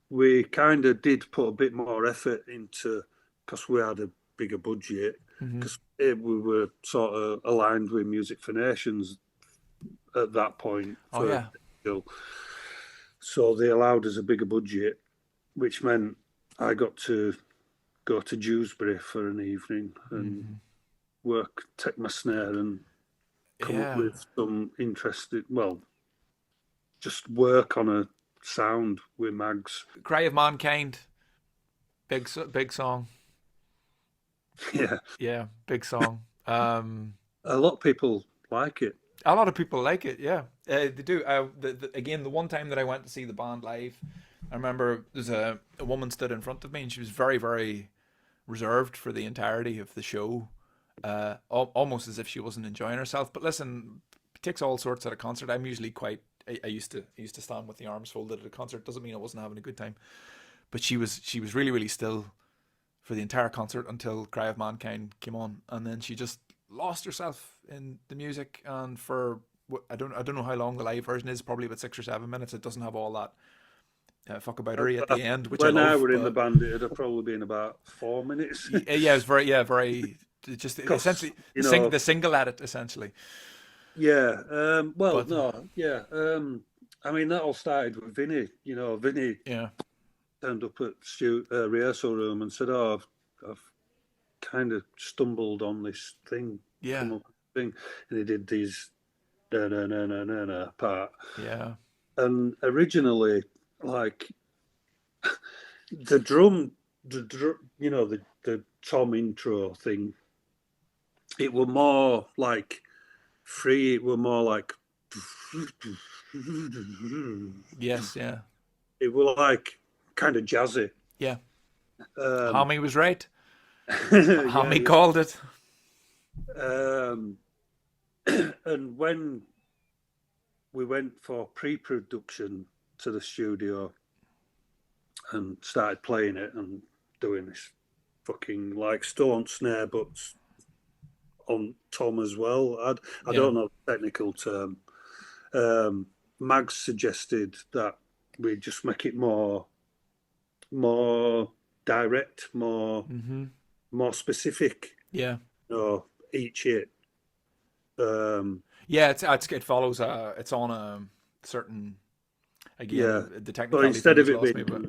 we kind of did put a bit more effort into, because we had a bigger budget, hmm, because we were sort of aligned with Music for Nations at that point oh for yeah, so they allowed us a bigger budget, which meant I got to go to Dewsbury for an evening and hmm, take my snare and come up yeah. with some interesting, well, just work on a sound with Mags. Cry of Mankind, big song. Yeah, Yeah, big song. a lot of people like it. A lot of people like it. Yeah, they do. Again, the one time that I went to see the band live, I remember there's a woman stood in front of me and she was very, very reserved for the entirety of the show, almost as if she wasn't enjoying herself. But listen, it takes all sorts at a concert. I'm usually quite. I used to stand with the arms folded at a concert. Doesn't mean I wasn't having a good time. But she was really, really still for the entire concert until Cry of Mankind came on, and then she just lost herself in the music. And for I don't know how long the live version is, probably about 6 or 7 minutes. It doesn't have all that fuck about her at the end, which I when love. I were in the band, it'd have probably been about 4 minutes. Yeah, it was very just essentially the single edit essentially. Yeah. Well, But no. Yeah. I mean, that all started with Vinny. You know, Vinny yeah, turned up at rehearsal room and said, "Oh, I've kind of stumbled on this thing, yeah, come up with a thing," and he did these na na na na na na part. yeah, And originally, like the drum, you know, the tom intro thing, it were more like free. It were more like yes, yeah, it were like kind of jazzy. yeah. Um, Hammy was right. yeah, Hammy yeah. called it. Um, and when we went for pre-production to the studio and started playing it and doing this fucking like stone snare, but on tom as well. I Yeah, don't know the technical term. Mags suggested that we just make it more direct, more specific. yeah, You know, each hit. yeah. It follows. It's on a certain. Yeah. Again, the So technicality instead thing of has it lost me, but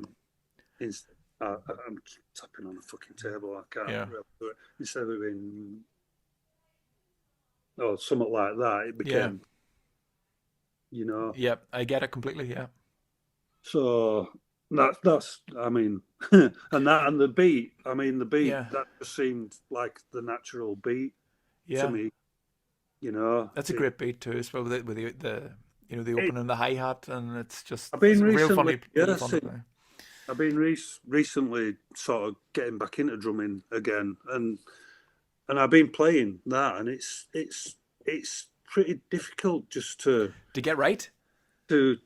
being, I'm tapping on a fucking table. I can't yeah, really do it. Instead of it being, something like that, it yeah, became, you know. yeah. I get it completely. Yeah, So that's I mean, and the beat. I mean, the beat yeah, that just seemed like the natural beat to yeah. me. You know, That's a great beat too, as well with the the it opening, the hi hat, and it's just I've it's been real recently funny, really fun to play. I've been recently sort of getting back into drumming again, and I've been playing that, and it's pretty difficult just To get right. to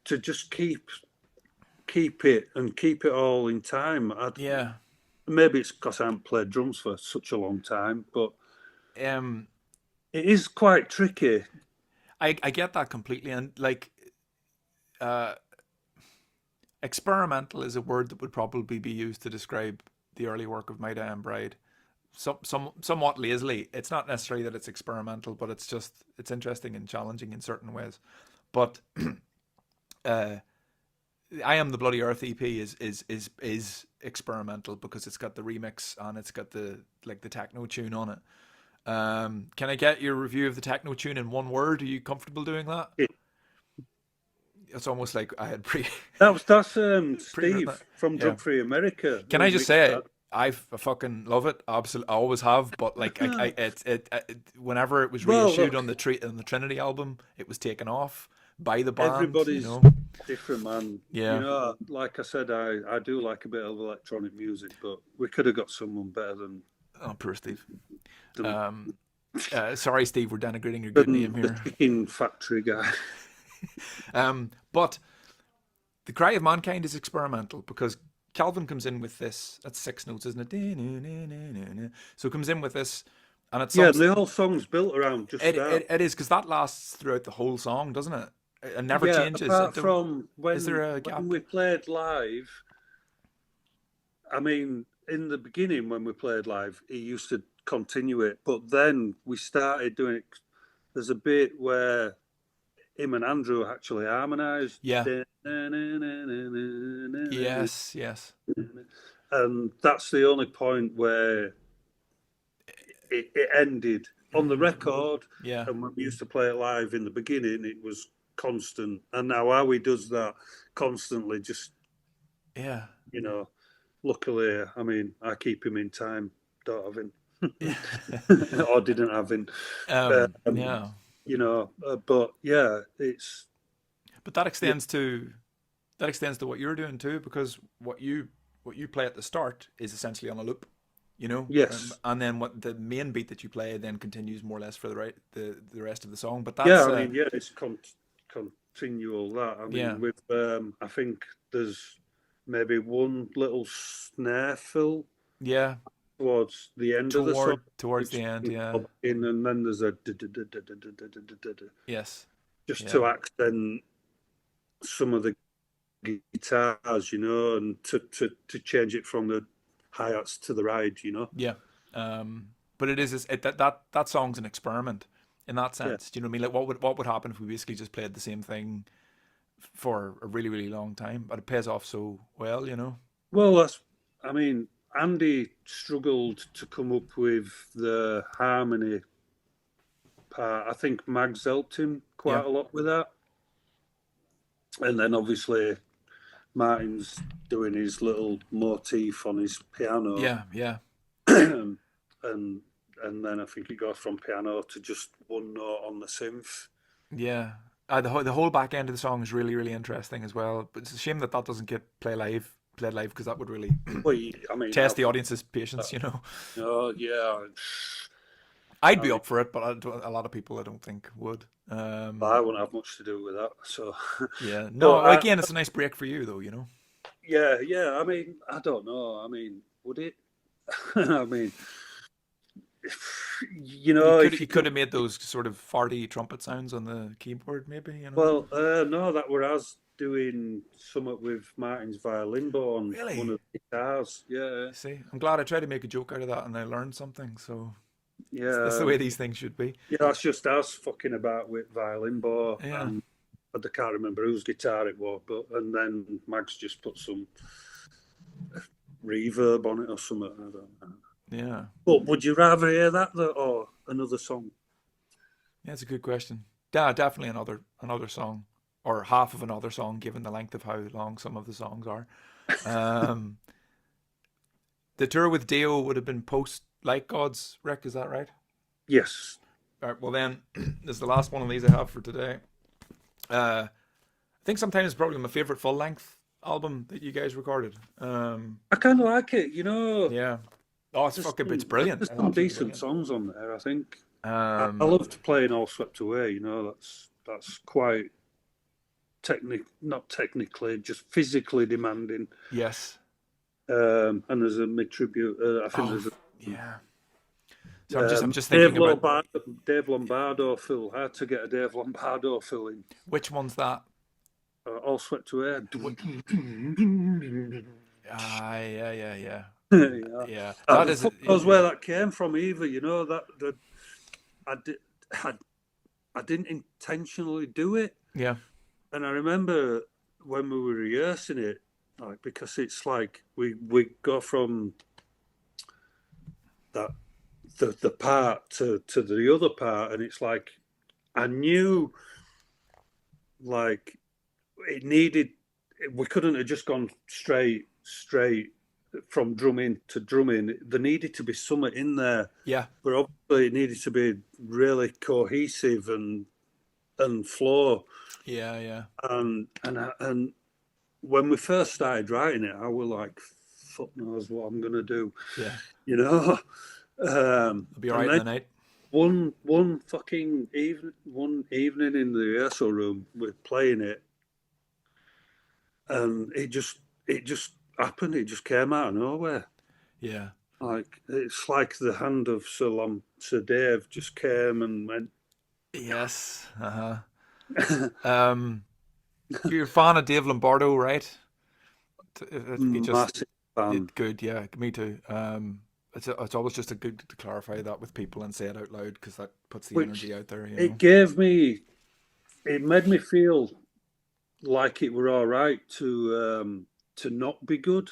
just keep it and keep it all in time. Yeah. Maybe it's because I haven't played drums for such a long time, but Um, it is quite tricky. I get that completely, and like, uh, experimental is a word that would probably be used to describe the early work of My Damn Bride. Somewhat lazily. It's not necessarily that it's experimental, but it's just it's interesting and challenging in certain ways. But uh, I Am the Bloody Earth EP is experimental because it's got the remix and it's got the like the techno tune on it. Can I get your review of the techno tune in one word? Are you comfortable doing that? It, It's almost like I had that's pre-written that. Steve from Yeah. Drug Free America Can who I just mixed say that. I fucking love it. Absolutely, I always have. But like, whenever it was Well, reissued look, on the Trinity album, it was taken off by the band. everybody's different, man. You Yeah. know, like I said, I do like a bit of electronic music, but we could have got someone better Oh, poor Steve. than, Sorry, Steve, we're denigrating your good name than the here. chicken factory guy. But the Cry of Mankind is experimental because Calvin comes in with this. That's 6 notes, isn't it? So it comes in with this, and it's Yeah, some. the whole song's built around just that. It is because that lasts throughout the whole song, doesn't it? It never Yeah, changes. apart from Is there a when gap? we played live, I mean, in the beginning when we played live, he used to continue it, but then we started doing it. There's a bit where him and Andrew actually harmonised. Yeah. And Yes. Yes. that's the only point where it ended on the record. Yeah. And when we used to play it live in the beginning, it was constant. And now Howie does that constantly, just, Yeah. you know, luckily, I mean, I keep him in time, don't have him. Or didn't have him. Yeah. You know, but yeah, it's. But that extends to what you're doing too, because what you play at the start is essentially on a loop, Yes. and then what the main beat that you play then continues more or less for the rest of the song. But Yeah, that's I mean, yeah, it's continual that. I yeah. mean, with I think there's maybe one little snare fill Yeah. towards the end of the song, Towards the which end, is yeah. in, and then there's a Yes. just Yeah. to accent some of the guitars, and to change it from the hi-hats to the ride. Yeah. But it is that song's an experiment in that Yeah. sense. Do you know what I mean? Like what would happen if we basically just played the same thing for a really, really long time? But it pays off so well. Well, I mean, Andy struggled to come up with the harmony part. I think Mags helped him Yeah. quite a lot with that. And then obviously Martin's doing his little motif on his piano. Yeah, yeah. and and then I think it goes from piano to just one note on the synth. Yeah. The whole back end of the song is really, really interesting as well. But it's a shame that doesn't get played live because that would really Well, I mean, test the audience's patience. Oh yeah, I'd I be mean, up for it, but a lot of people I don't think would. I wouldn't have much to do with that. So Yeah. No, but again, it's a nice break for you though. yeah. I mean, I don't know. I mean, would it? I mean, You could have made those sort of farty trumpet sounds on the keyboard, maybe. Well, no, that were us doing something with Martin's violin bow on Really? one of the guitars. Yeah, See, I'm glad I tried to make a joke out of that and I learned something. So that's the yeah, way these things should be. yeah. That's just us fucking about with violin bow, Yeah. and I can't remember whose guitar it was, and then Max just put some reverb on it or something. I don't know. Yeah. But would you rather hear that or another song? Yeah, it's a good question. Yeah, definitely another song, or half of another song, given the length of how long some of the songs are. Um, the tour with Dio would have been post Like Gods, Rick. Is that right? Yes. All right. Well, then this is the last one of these I have for today. I think sometimes it's probably my favorite full length album that you guys recorded. I kind of like it. Yeah. Oh, it's brilliant. There's some decent songs on there, I think. I Um, loved playing All Swept Away. That's quite not technically, just physically demanding. yes. And there's a mid tribute. I think there's a Yeah. So I'm just thinking about Dave Lombardo fill. I had to get a Dave Lombardo fill in. which one's that. All Swept Away. Yeah. Yeah. Yeah. I That is. don't know where that came from either. That I didn't intentionally do it, Yeah. and I remember when we were rehearsing it, like, because it's like we go from that the part to the other part, and it's like I knew, like, it needed. We couldn't have just gone straight from drumming to drumming. There needed to be something in there. Yeah. But obviously it needed to be really cohesive and flow. Yeah. And when we first started writing it, I was like, fuck knows what I'm gonna do. Yeah. It'll be all right in the night. One fucking one evening in the rehearsal room, we're playing it, and it just happened. It just came out of nowhere. Yeah. Like, it's like the hand of Sir Dave just came and went. Yes. You're a fan of Dave Lombardo, right? Massive fan. Good. Yeah. Me too. It's always just a good to clarify that with people and say it out loud because that puts the energy out there. It made me feel like it were all right to not be good,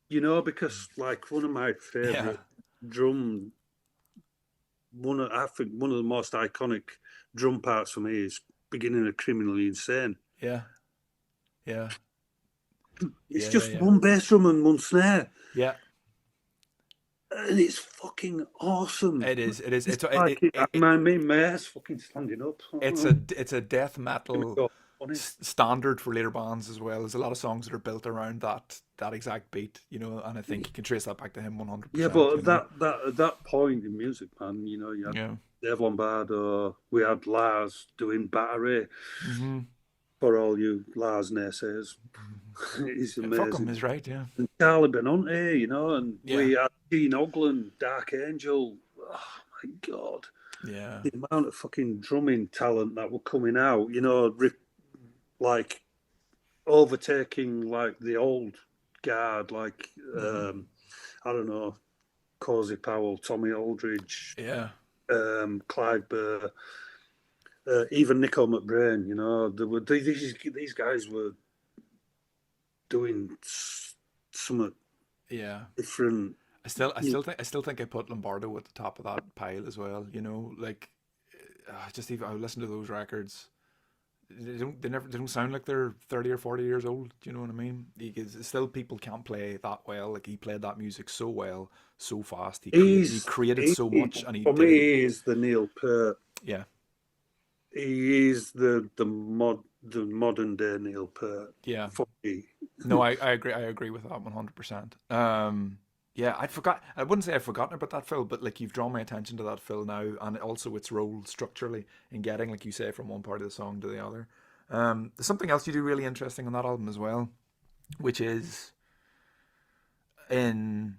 because, like, one of my favorite I think one of the most iconic drum parts for me is beginning of Criminally Insane. Yeah. It's just one bass drum and one snare. Yeah. And it's fucking awesome. It is. It's like my ass fucking standing up. It's a death metal standard for later bands as well. There's a lot of songs that are built around that exact beat, and I think you can trace that back to him 100%. Yeah, but at that point in music, man, you had Dave Lombardo, we had Lars doing Battery. Mm-hmm. for all you Lars naysayers. He's Fuck him amazing. is right, yeah. And Charlie Benante, you know, and Yeah. we had Gene Oglen, Dark Angel. Oh my God. Yeah. The amount of fucking drumming talent that were coming out, you know, like overtaking like the old guard, like I don't know, Cozy Powell, Tommy Aldridge, Yeah. Clyde Burr, even Nico McBrain. You know, there were these guys were doing some Yeah. different. I still think I put Lombardo at the top of that pile as well. You know, like just even I listen to those records. They don't sound like they're 30 or 40 years old. Do you know what I mean? Still people can't play that well. Like he played that music so well, so fast. He created so much, and he For did me, it. he is the Neil Peart. Yeah, He is the modern day Neil Peart. yeah. For me. No, I agree. I agree with that 100%. Yeah, I wouldn't say I've forgotten about that Phil, but like you've drawn my attention to that Phil now, and also its role structurally in getting, like you say, from one part of the song to the other. There's something else you do really interesting on that album as well, which is in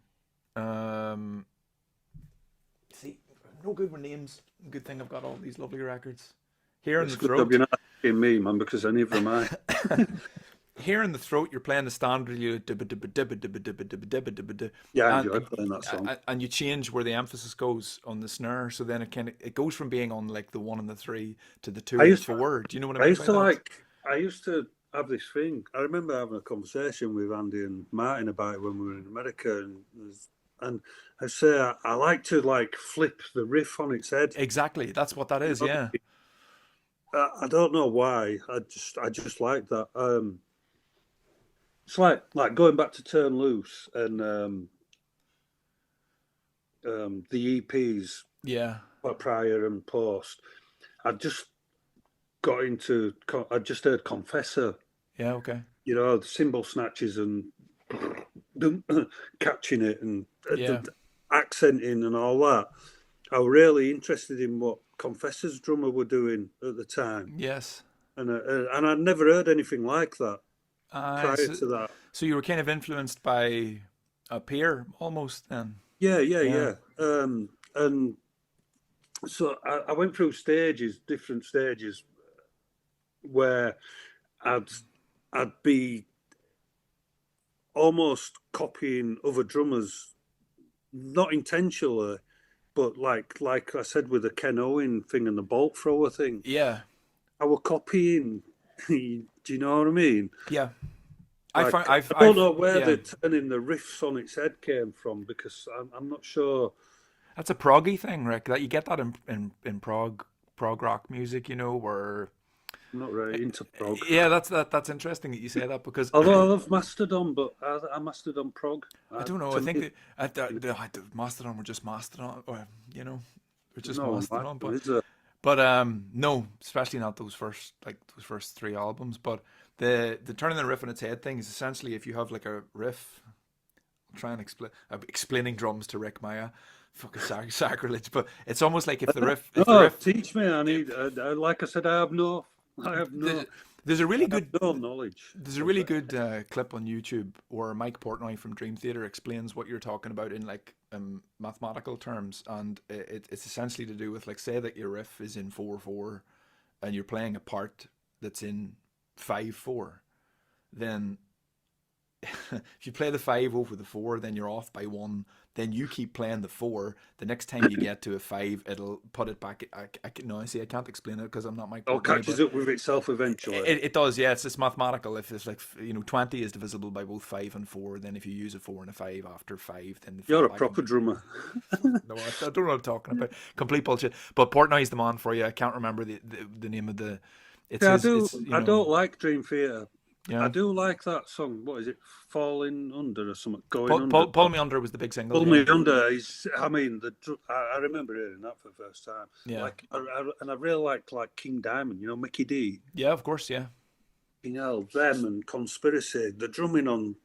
see, no good with names. Good thing I've got all these lovely records here in It's the good throat. job you're not asking me, man, because any of them I. Here in the throat, you're playing the standard. Yeah, I enjoy playing that song. And you change where the emphasis goes on the snare, so then it goes from being on like the 1 and the 3 to the 2 and the 4. Do you know what I mean? I used to have this thing. I remember having a conversation with Andy and Martin about it when we were in America, and I say I like to like flip the riff on its head. Exactly, that's what that is. Yeah. I don't know why. I just like that. It's like going back to Turn Loose and the EPs, Yeah. prior and post. I just got into. I just heard Confessor. Yeah. Okay. You know, the cymbal snatches and catching it and accenting and all that. I was really interested in what Confessor's drummer were doing at the time. Yes. And I'd never heard anything like that prior to that. So you were kind of influenced by a peer almost then. Yeah. And so I went through different stages, where I'd be almost copying other drummers, not intentionally, but like I said with the Ken Owen thing and the bolt thrower thing. Yeah. I were copying. Do you know what I mean? Yeah. I don't know where the turning the riffs on its head came from, because I'm not sure. That's a proggy thing, Rick. That you get that in prog rock music, you know, where I'm not really into prog. Yeah, that's interesting that you say that, because although I love Mastodon, but I Mastodon prog. I don't know. I think that Mastodon were just Mastodon, or you know, we're just Mastodon. But no, especially not those first 3 albums. But the turning the riff on its head thing is essentially, if you have like a riff, I'll try and explaining drums to Rick Miah, fucking sacrilege. But it's almost like if the riff, teach me. I need. Like I said, I have no. There's a really good knowledge. There's a really good clip on YouTube where Mike Portnoy from Dream Theater explains what you're talking about in like mathematical terms, and it's essentially to do with, like, say that your riff is in 4/4 and you're playing a part that's in 5/4, then if you play the 5 over the 4, then you're off by 1. Then you keep playing the 4. The next time you get to a 5, it'll put it back. I can't explain it because I'm not Mike Portnoy. It catches up with itself eventually. It does, yeah. It's just mathematical. If it's like 20 is divisible by both 5 and 4, then if you use a 4 and a 5 after 5, then you're a proper drummer. No, I don't know what I'm talking about. Complete bullshit. But Portnoy's the man for you. I can't remember the name of the. I don't like Dream Theater. Yeah. I do like that song. What is it? Falling Under or something? Under. Pull Me Under was the big single. Pull Me Under is. I mean, I remember hearing that for the first time. Yeah. And I really like King Diamond. You know, Mickey D. Yeah, of course. Yeah. You know, them and Conspiracy. The drumming on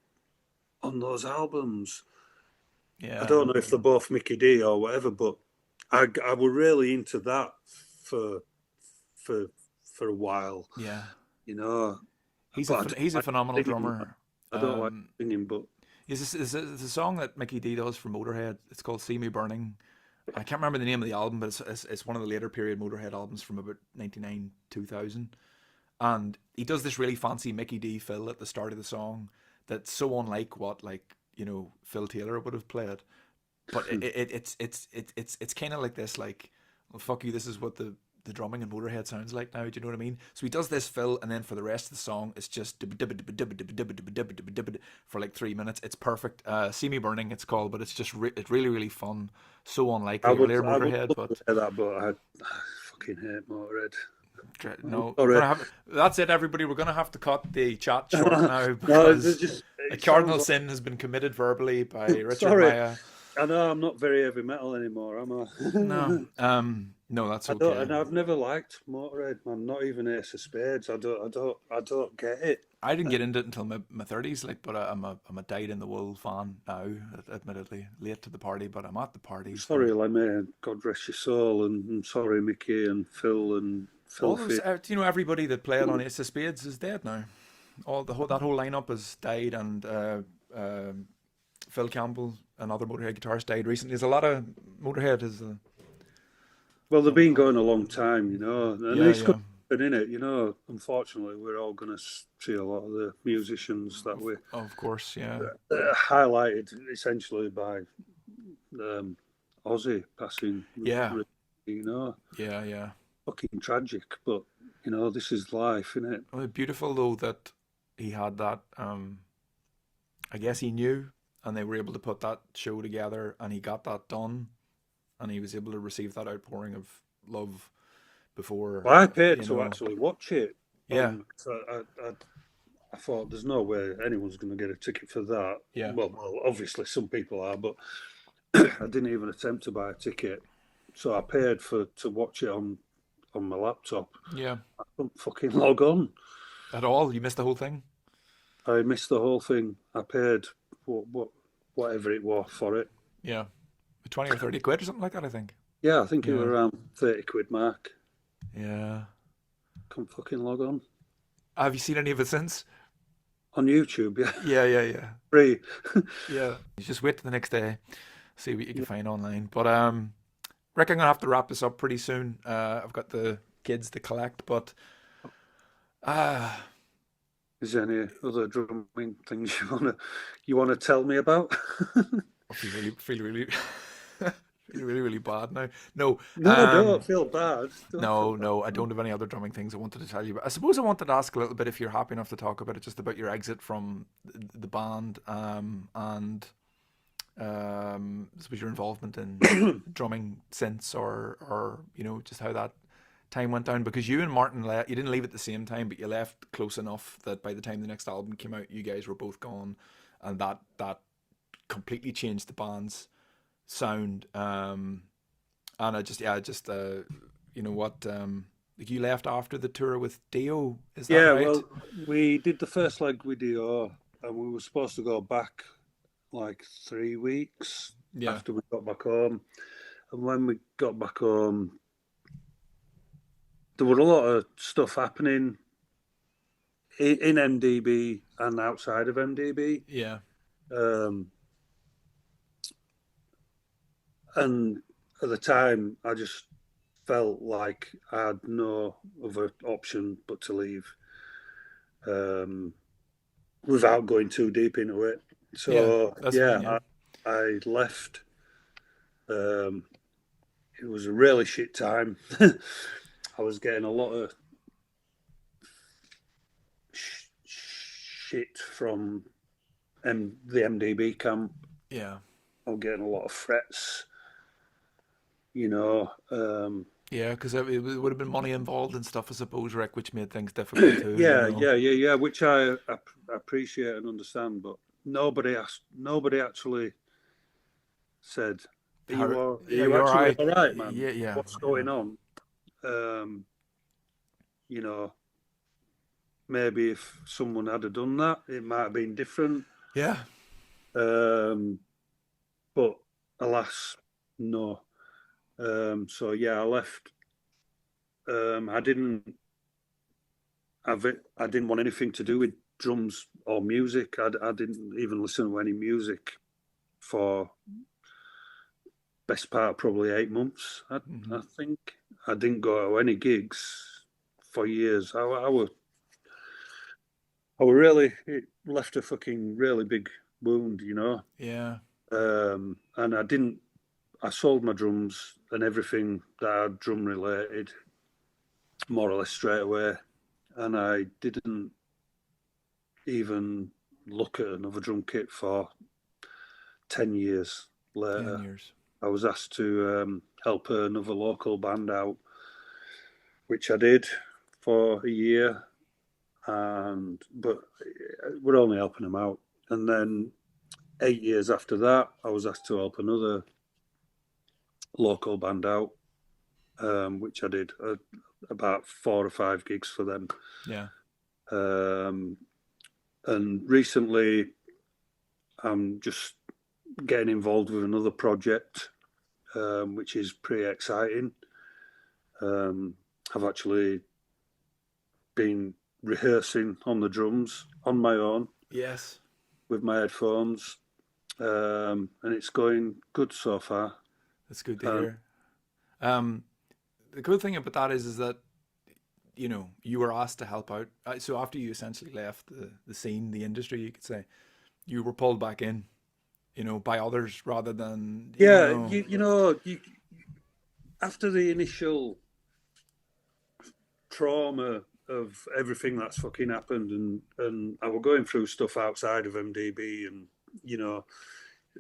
those albums. Yeah. I don't know if they're both Mickey D or whatever, but I were really into that for a while. Yeah. you know. He's But he's a phenomenal singing. drummer. I don't like singing, but Is a song that Mickey D does for Motorhead. It's called "See Me Burning." I can't remember the name of the album, but it's one of the later period Motorhead albums from about 99 2000. And he does this really fancy Mickey D fill at the start of the song that's so unlike what, like, you know, Phil Taylor would have played. But it's kind of like this, like, well, fuck you, this is what the drumming in Motorhead sounds like now. Do you know what I mean? So he does this fill, and then for the rest of the song, it's just for like 3 minutes. It's perfect. "See Me Burning" it's called, but it's just it's really really fun. So unlike the earlier I would Motorhead, love but to hear that, but I fucking hate Motorhead. no, Sorry. that's it, everybody. We're gonna have to cut the chat short now No, because a it cardinal sounds sin has been committed verbally by like, Richard sorry. Miah. I know I'm not very heavy metal anymore, am No, I? no, that's I don't, okay. and I've never liked Motorhead, man. Not even Ace of Spades. I don't get it. I didn't get into it until my 30s, like, but I'm a dyed in the wool fan now. Admittedly, late to the party, but I'm at the parties. Sorry, Lemmy, God rest your soul, and I'm sorry, Mickey and Phil and All those, Filthy. you know, everybody that played on Ace of Spades is dead now. All that whole lineup has died, and Phil Campbell, another Motorhead guitarist, died recently. There's a lot of Motorhead is. Well, they've been going a long time, you know, and Yeah, it's yeah. good in it, you know. Unfortunately, we're all going to see a lot of the musicians that we Of course, yeah. highlighted essentially by Ozzy passing, Yeah, you know, yeah, yeah. fucking tragic. But you know, this is life, isn't it? Well, beautiful though that he had that. I guess he knew, and they were able to put that show together, and he got that done, and he was able to receive that outpouring of love before, Well, I paid you to know. actually watch it. Yeah, So I thought there's no way anyone's going to get a ticket for that. yeah, Well, obviously some people are, but I didn't even attempt to buy a ticket. So I paid to watch it on my laptop. yeah. I couldn't fucking log on. At all, you missed the whole thing. I missed the whole thing. I paid whatever it was for it. Yeah, 20 or 30 quid or something like that, I think. Yeah, I think it was Yeah, around 30 quid mark. yeah. Couldn't fucking log on. Have you seen any of it since? On YouTube, yeah. Yeah, yeah, yeah, Free. yeah. You just wait till the next day, see what you can find online. But Rick, I'm gonna have to wrap this up pretty soon. I've got the kids to collect, but uh Is there any other drumming things you wanna tell me about? I feel really feel really really bad now. No, No, don't feel bad. Don't feel no, bad. no. I don't have any other drumming things I wanted to tell you. But I suppose I wanted to ask a little bit if you're happy enough to talk about it, just about your exit from the band, and I suppose your involvement in drumming since, or you know, just how that time went down. Because you and Martin you didn't leave at the same time, but you left close enough that by the time the next album came out, you guys were both gone, and that completely changed the band's sound. And you know what, like you left after the tour with Dio, is that Yeah, right? well, we did the first leg with Dior, and we were supposed to go back like 3 weeks Yeah, after we got back home. And when we got back home, there were a lot of stuff happening in MDB and outside of MDB. yeah, Um, and at the time, I just felt like I had no other option but to leave um, without going too deep into it. yeah. So, That's fine. Yeah, yeah, I left. Um, it was a really shit time. I was getting a lot of shit from the MDB camp. yeah, I was getting a lot of threats, you know. yeah. Because it would have been money involved and stuff, I suppose, Rick, which made things difficult too. You Yeah, know. yeah, which I appreciate and understand, but nobody actually said, "Are How? Yeah, you you're all actually right. all right, man? Yeah, yeah, What's yeah, going on?" Um, you know, maybe if someone had done that, it might have been different. yeah, Um, but alas, no. So yeah, I left. I I didn't want anything to do with drums or music. I didn't even listen to any music for best part of probably 8 months. I think I didn't go to any gigs for years. I were really, it left a fucking really big wound, you know. Yeah. And I sold my drums and everything that I drum related more or less straight away. And I didn't even look at another drum kit for 10 years later. 10 years. I was asked to help another local band out, which I did for a year. But we're only helping them out. And then 8 years after that, I was asked to help another local band out, which I did about 4 or 5 gigs for them. Yeah. And recently, I'm just getting involved with another project, which is pretty exciting. I've actually been rehearsing on the drums on my own. Yes. With my headphones, and it's going good so far. That's good to hear. The good thing about that is that, you know, you were asked to help out. So after you essentially left the scene, the industry, you could say, you were pulled back in, you know, by others rather than, you know, after the initial trauma of everything that's fucking happened, and I were going through stuff outside of MDB, and you know,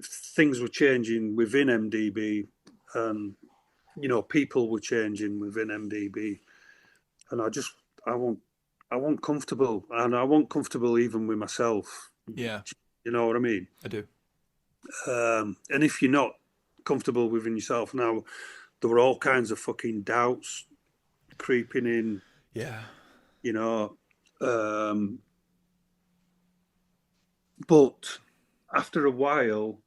things were changing within MDB, and you know, people were changing within MDB, and I wasn't comfortable, and I wasn't comfortable even with myself. Yeah, you know what I mean. I do. And if you're not comfortable within yourself now, there were all kinds of fucking doubts creeping in. Yeah. You know, but after a while,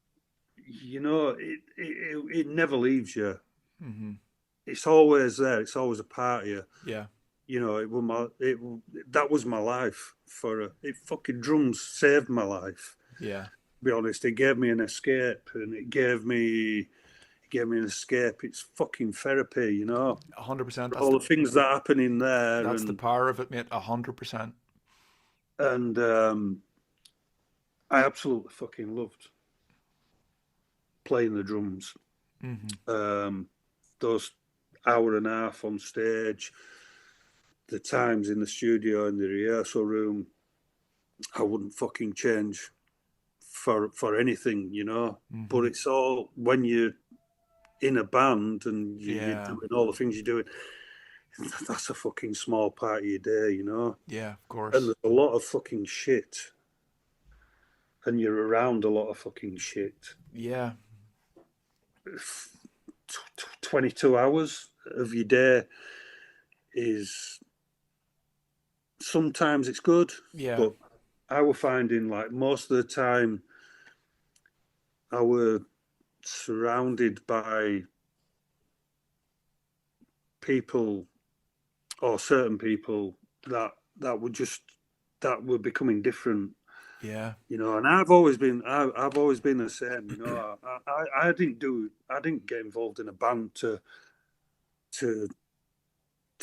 you know, it never leaves you. Mm-hmm. It's always there. It's always a part of you. Yeah. You know, that was my life it fucking drums saved my life. Yeah. To be honest, it gave me an escape, and it gave me an escape. It's fucking therapy, you know. 100%. All the things that happen in there. That's the power of it, mate. 100%. And I absolutely fucking loved playing the drums. Mm-hmm. Those hour and a half on stage, the times in the studio, in the rehearsal room, I wouldn't fucking change for anything, you know. Mm-hmm. But it's all when you're in a band and you're doing all the things you're doing. That's a fucking small part of your day, you know. Yeah, of course. And there's a lot of fucking shit, and you're around a lot of fucking shit. Yeah. 22 hours of your day is sometimes it's good, but I were finding like most of the time I were surrounded by people or certain people that were becoming different. Yeah. You know, and I've always been the same. You know, I didn't get involved in a band to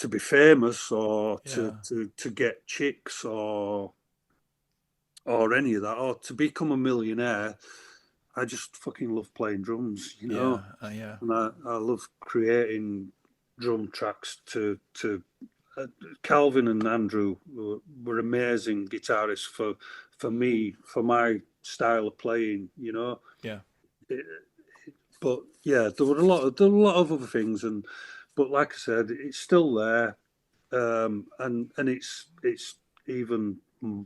be famous or to get chicks or any of that, or to become a millionaire. I just fucking love playing drums, you know. Yeah. And I love creating drum tracks to Calvin and Andrew were amazing guitarists for me, for my style of playing, you know. Yeah. But yeah, there were a lot of other things, but like I said, it's still there, and it's even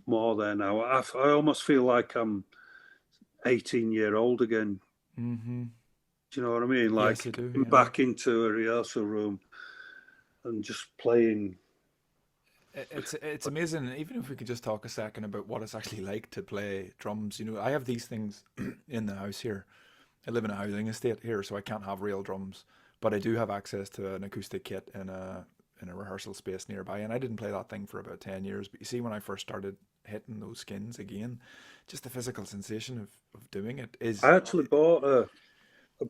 more there now. I almost feel like I'm 18-year-old again. Mm-hmm. Do you know what I mean? Like, yes, I do, back into a rehearsal room and just playing. It's amazing. Even if we could just talk a second about what it's actually like to play drums. You know, I have these things in the house here. I live in a housing estate here, so I can't have real drums, but I do have access to an acoustic kit in in a rehearsal space nearby, and I didn't play that thing for about 10 years. But you see, when I first started hitting those skins again, just the physical sensation of doing it is. I actually bought a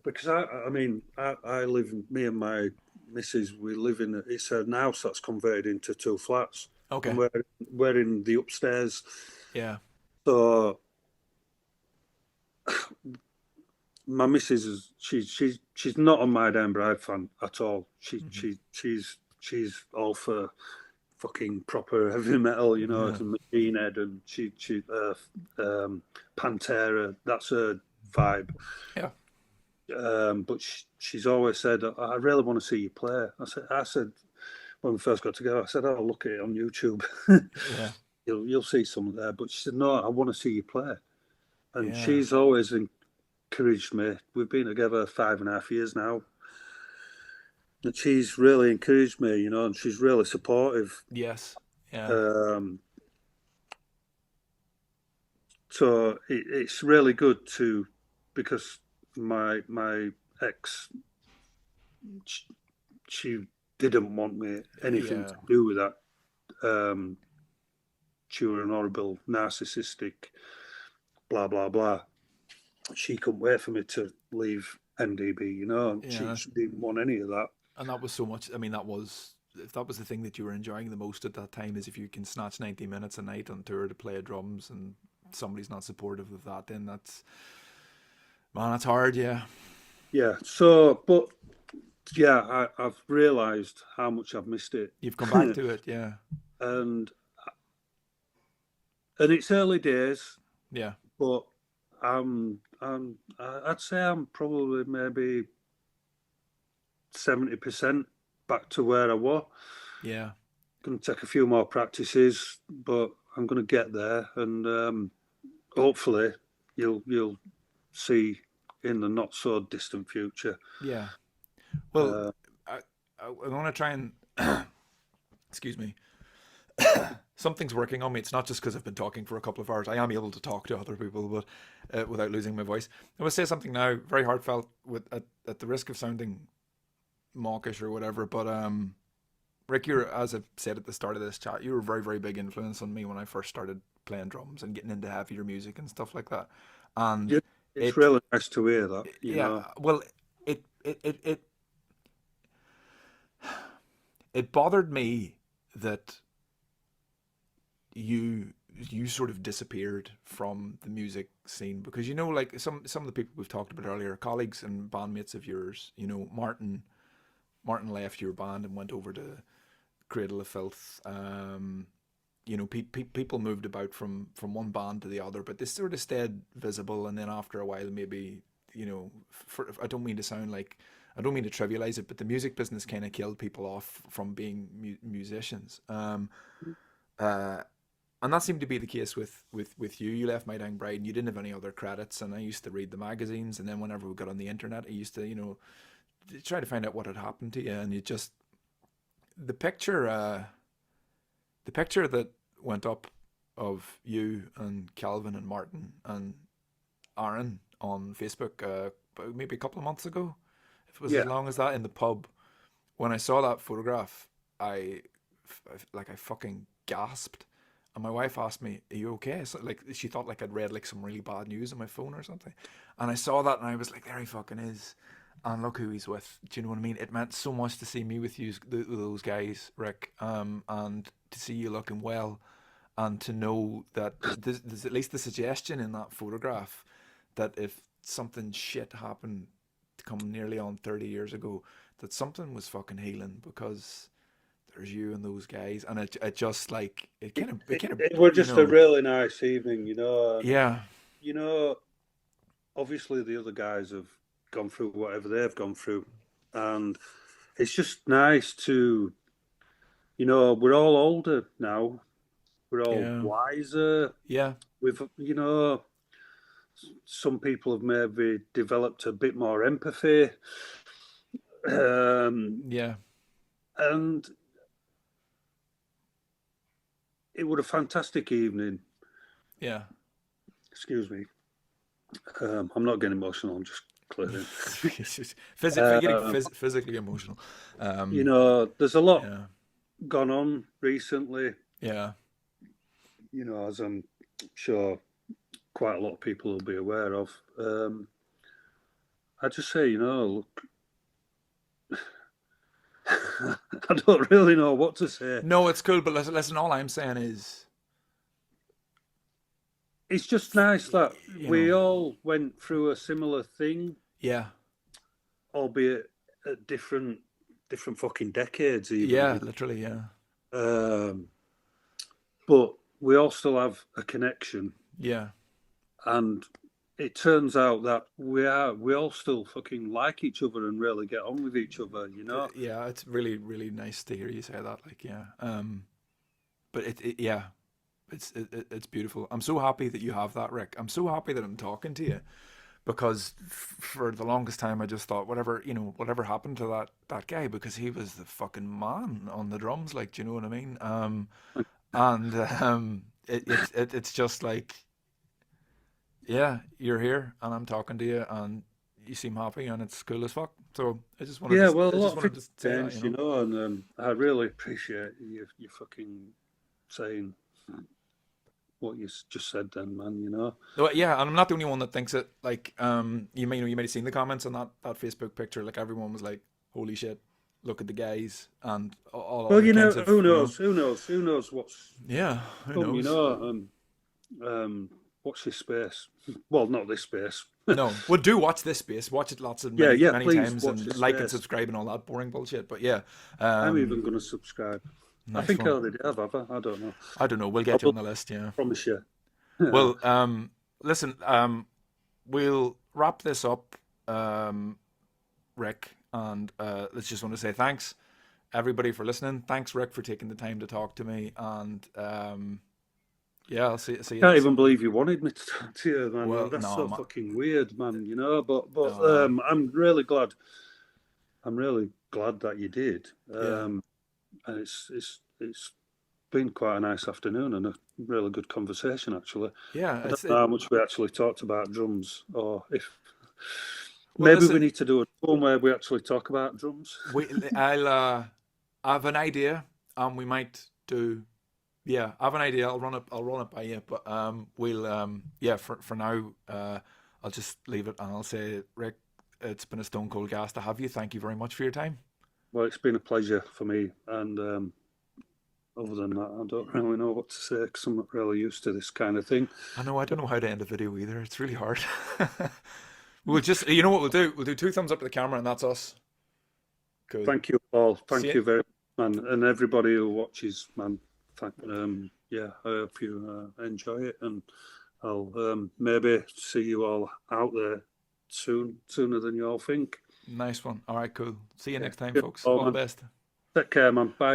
because I mean I live me and my missus we live in it's an house that's converted into two flats, and Okay. we're in the upstairs. Yeah. So my missus is she's not a My Damn Bride fan at all. She's all for fucking proper heavy metal, you know, Yeah. it's a Machine Head and Pantera. That's her vibe. Yeah. But she's always said, "I really want to see you play." I said when we first got together, I said, "I'll look at it on YouTube. Yeah. You'll see some there." But she said, "No, I want to see you play." And Yeah. she's always encouraged me. We've been together 5.5 years now. And she's really encouraged me, you know, and she's really supportive. Yes. Yeah. So it's really good because my ex, she didn't want me anything to do with that. She was an horrible, narcissistic, blah blah blah. She couldn't wait for me to leave MDB, you know. Yeah. She didn't want any of that. And that was so much. I mean, if that was the thing that you were enjoying the most at that time, is if you can snatch 90 minutes a night on tour to play drums, and somebody's not supportive of that, then that's hard. Yeah. Yeah. So, but yeah, I've realised how much I've missed it. You've come back to it. Yeah. and it's early days. Yeah. But I'd say I'm probably maybe 70% back to where I was. Yeah. Going to take a few more practices, but I'm going to get there, and hopefully you'll see in the not so distant future. Yeah. Well, I want to try and excuse me. Something's working on me. It's not just because I've been talking for a couple of hours. I am able to talk to other people, but without losing my voice. I will say something now, very heartfelt, at the risk of sounding mawkish or whatever. But Rick, as I said at the start of this chat, you were a very, very big influence on me when I first started playing drums and getting into heavier music and stuff like that. And it's really nice to hear that. You know? Well, it bothered me that you sort of disappeared from the music scene, because you know, like some of the people we've talked about earlier, colleagues and bandmates of yours, you know, Martin left your band and went over to Cradle of Filth. You know, people moved about from one band to the other, but they sort of stayed visible, and then after a while, maybe, you know, I don't mean to trivialize it, but the music business kind of killed people off from being musicians. And that seemed to be the case with you. You left My Dang Bride and you didn't have any other credits, and I used to read the magazines, and then whenever we got on the internet, I used to, you know, try to find out what had happened to you, and you just, the picture that went up of you and Calvin and Martin and Aaron on Facebook maybe a couple of months ago, if it was as long as that, in the pub, when I saw that photograph, I fucking gasped. And my wife asked me, "Are you okay?" So, like, she thought like I'd read like some really bad news on my phone or something. And I saw that and I was like, there he fucking is. And look who he's with. Do you know what I mean? It meant so much to see me with you, those guys, Rick, and to see you looking well, and to know that there's at least the suggestion in that photograph that if something shit happened come nearly on 30 years ago, that something was fucking healing, because there's you and those guys, and it just like it kind of it was just a really nice evening, you know. Yeah, you know, obviously the other guys have gone through whatever they've gone through, and it's just nice to, you know, we're all older now, we're all wiser. Yeah, we've, you know, some people have maybe developed a bit more empathy. Yeah. And it was a fantastic evening. Yeah. Excuse me. I'm not getting emotional. I'm just clearing. Physically emotional. You know, there's a lot. Yeah. gone on recently. Yeah. You know, as I'm sure quite a lot of people will be aware of. I just say, you know, look, I don't really know what to say. No, it's cool, but listen, all I'm saying is, It's just nice that you know, we all went through a similar thing, yeah, albeit at different fucking decades, even. yeah, You literally, yeah, know? But we all still have a connection, yeah, and it turns out that we all still fucking like each other and really get on with each other. You know. yeah. It's really, really nice to hear you say that. Like, yeah, but yeah, it's beautiful. I'm so happy that you have that, Rick. I'm so happy that I'm talking to you because for the longest time I just thought whatever happened to that guy, because he was the fucking man on the drums. Like, do you know what I mean? And it's just like, yeah, you're here and I'm talking to you and you seem happy and it's cool as fuck. So Yeah, well, a I lot just of wanted things to say that, changed, you know, and I really appreciate you fucking saying what you just said then, man. You know. Well, yeah, and I'm not the only one that thinks it. Like, you might have seen the comments on that Facebook picture. Like, everyone was like, "Holy shit, look at the guys," and all Well, other you know, kinds of, who knows? Who knows what's yeah, who come? You knows? know, watch this space. Well, not this space. No, well, do watch this space. Watch it lots of Yeah, yeah. many Please times watch and this like and space. subscribe and all that boring bullshit. But yeah, I'm even going to subscribe. I nice think I one. already have. I don't know. I don't know. We'll I get you will on the list. Yeah. promise you. Well, listen. We'll wrap this up, Rick, and let's just want to say thanks everybody for listening. Thanks, Rick, for taking the time to talk to me. And yeah, I'll see you. Can't even believe you wanted me to talk to you, man. Well, That's no, so fucking weird, man. You know, but no, I'm really glad. I'm really glad that you did. yeah, And it's been quite a nice afternoon and a really good conversation, actually. yeah. I don't It's know it. how much we actually talked about drums, or if Well, maybe we listen, need to do a one where we actually talk about drums. I have an idea, and we might do. Yeah, I have an idea. I'll run it by you. But we'll yeah. For now, I'll just leave it, and I'll say, Rick, it's been a stone cold gas to have you. Thank you very much for your time. Well, it's been a pleasure for me, and other than that, I don't really know what to say because I'm not really used to this kind of thing. I know I don't know how to end a video either. It's really hard. We'll just, you know what we'll do? We'll do two thumbs up to the camera, and that's us. Cool. Thank you, Paul. See Thank you. you very much, man, and everybody who watches, man. Yeah, I hope you enjoy it, and I'll maybe see you all out there sooner than you all think. Nice one. All right, cool. See you Yeah, next time, good, folks. Paul, All the man. best. Take care, man. Bye.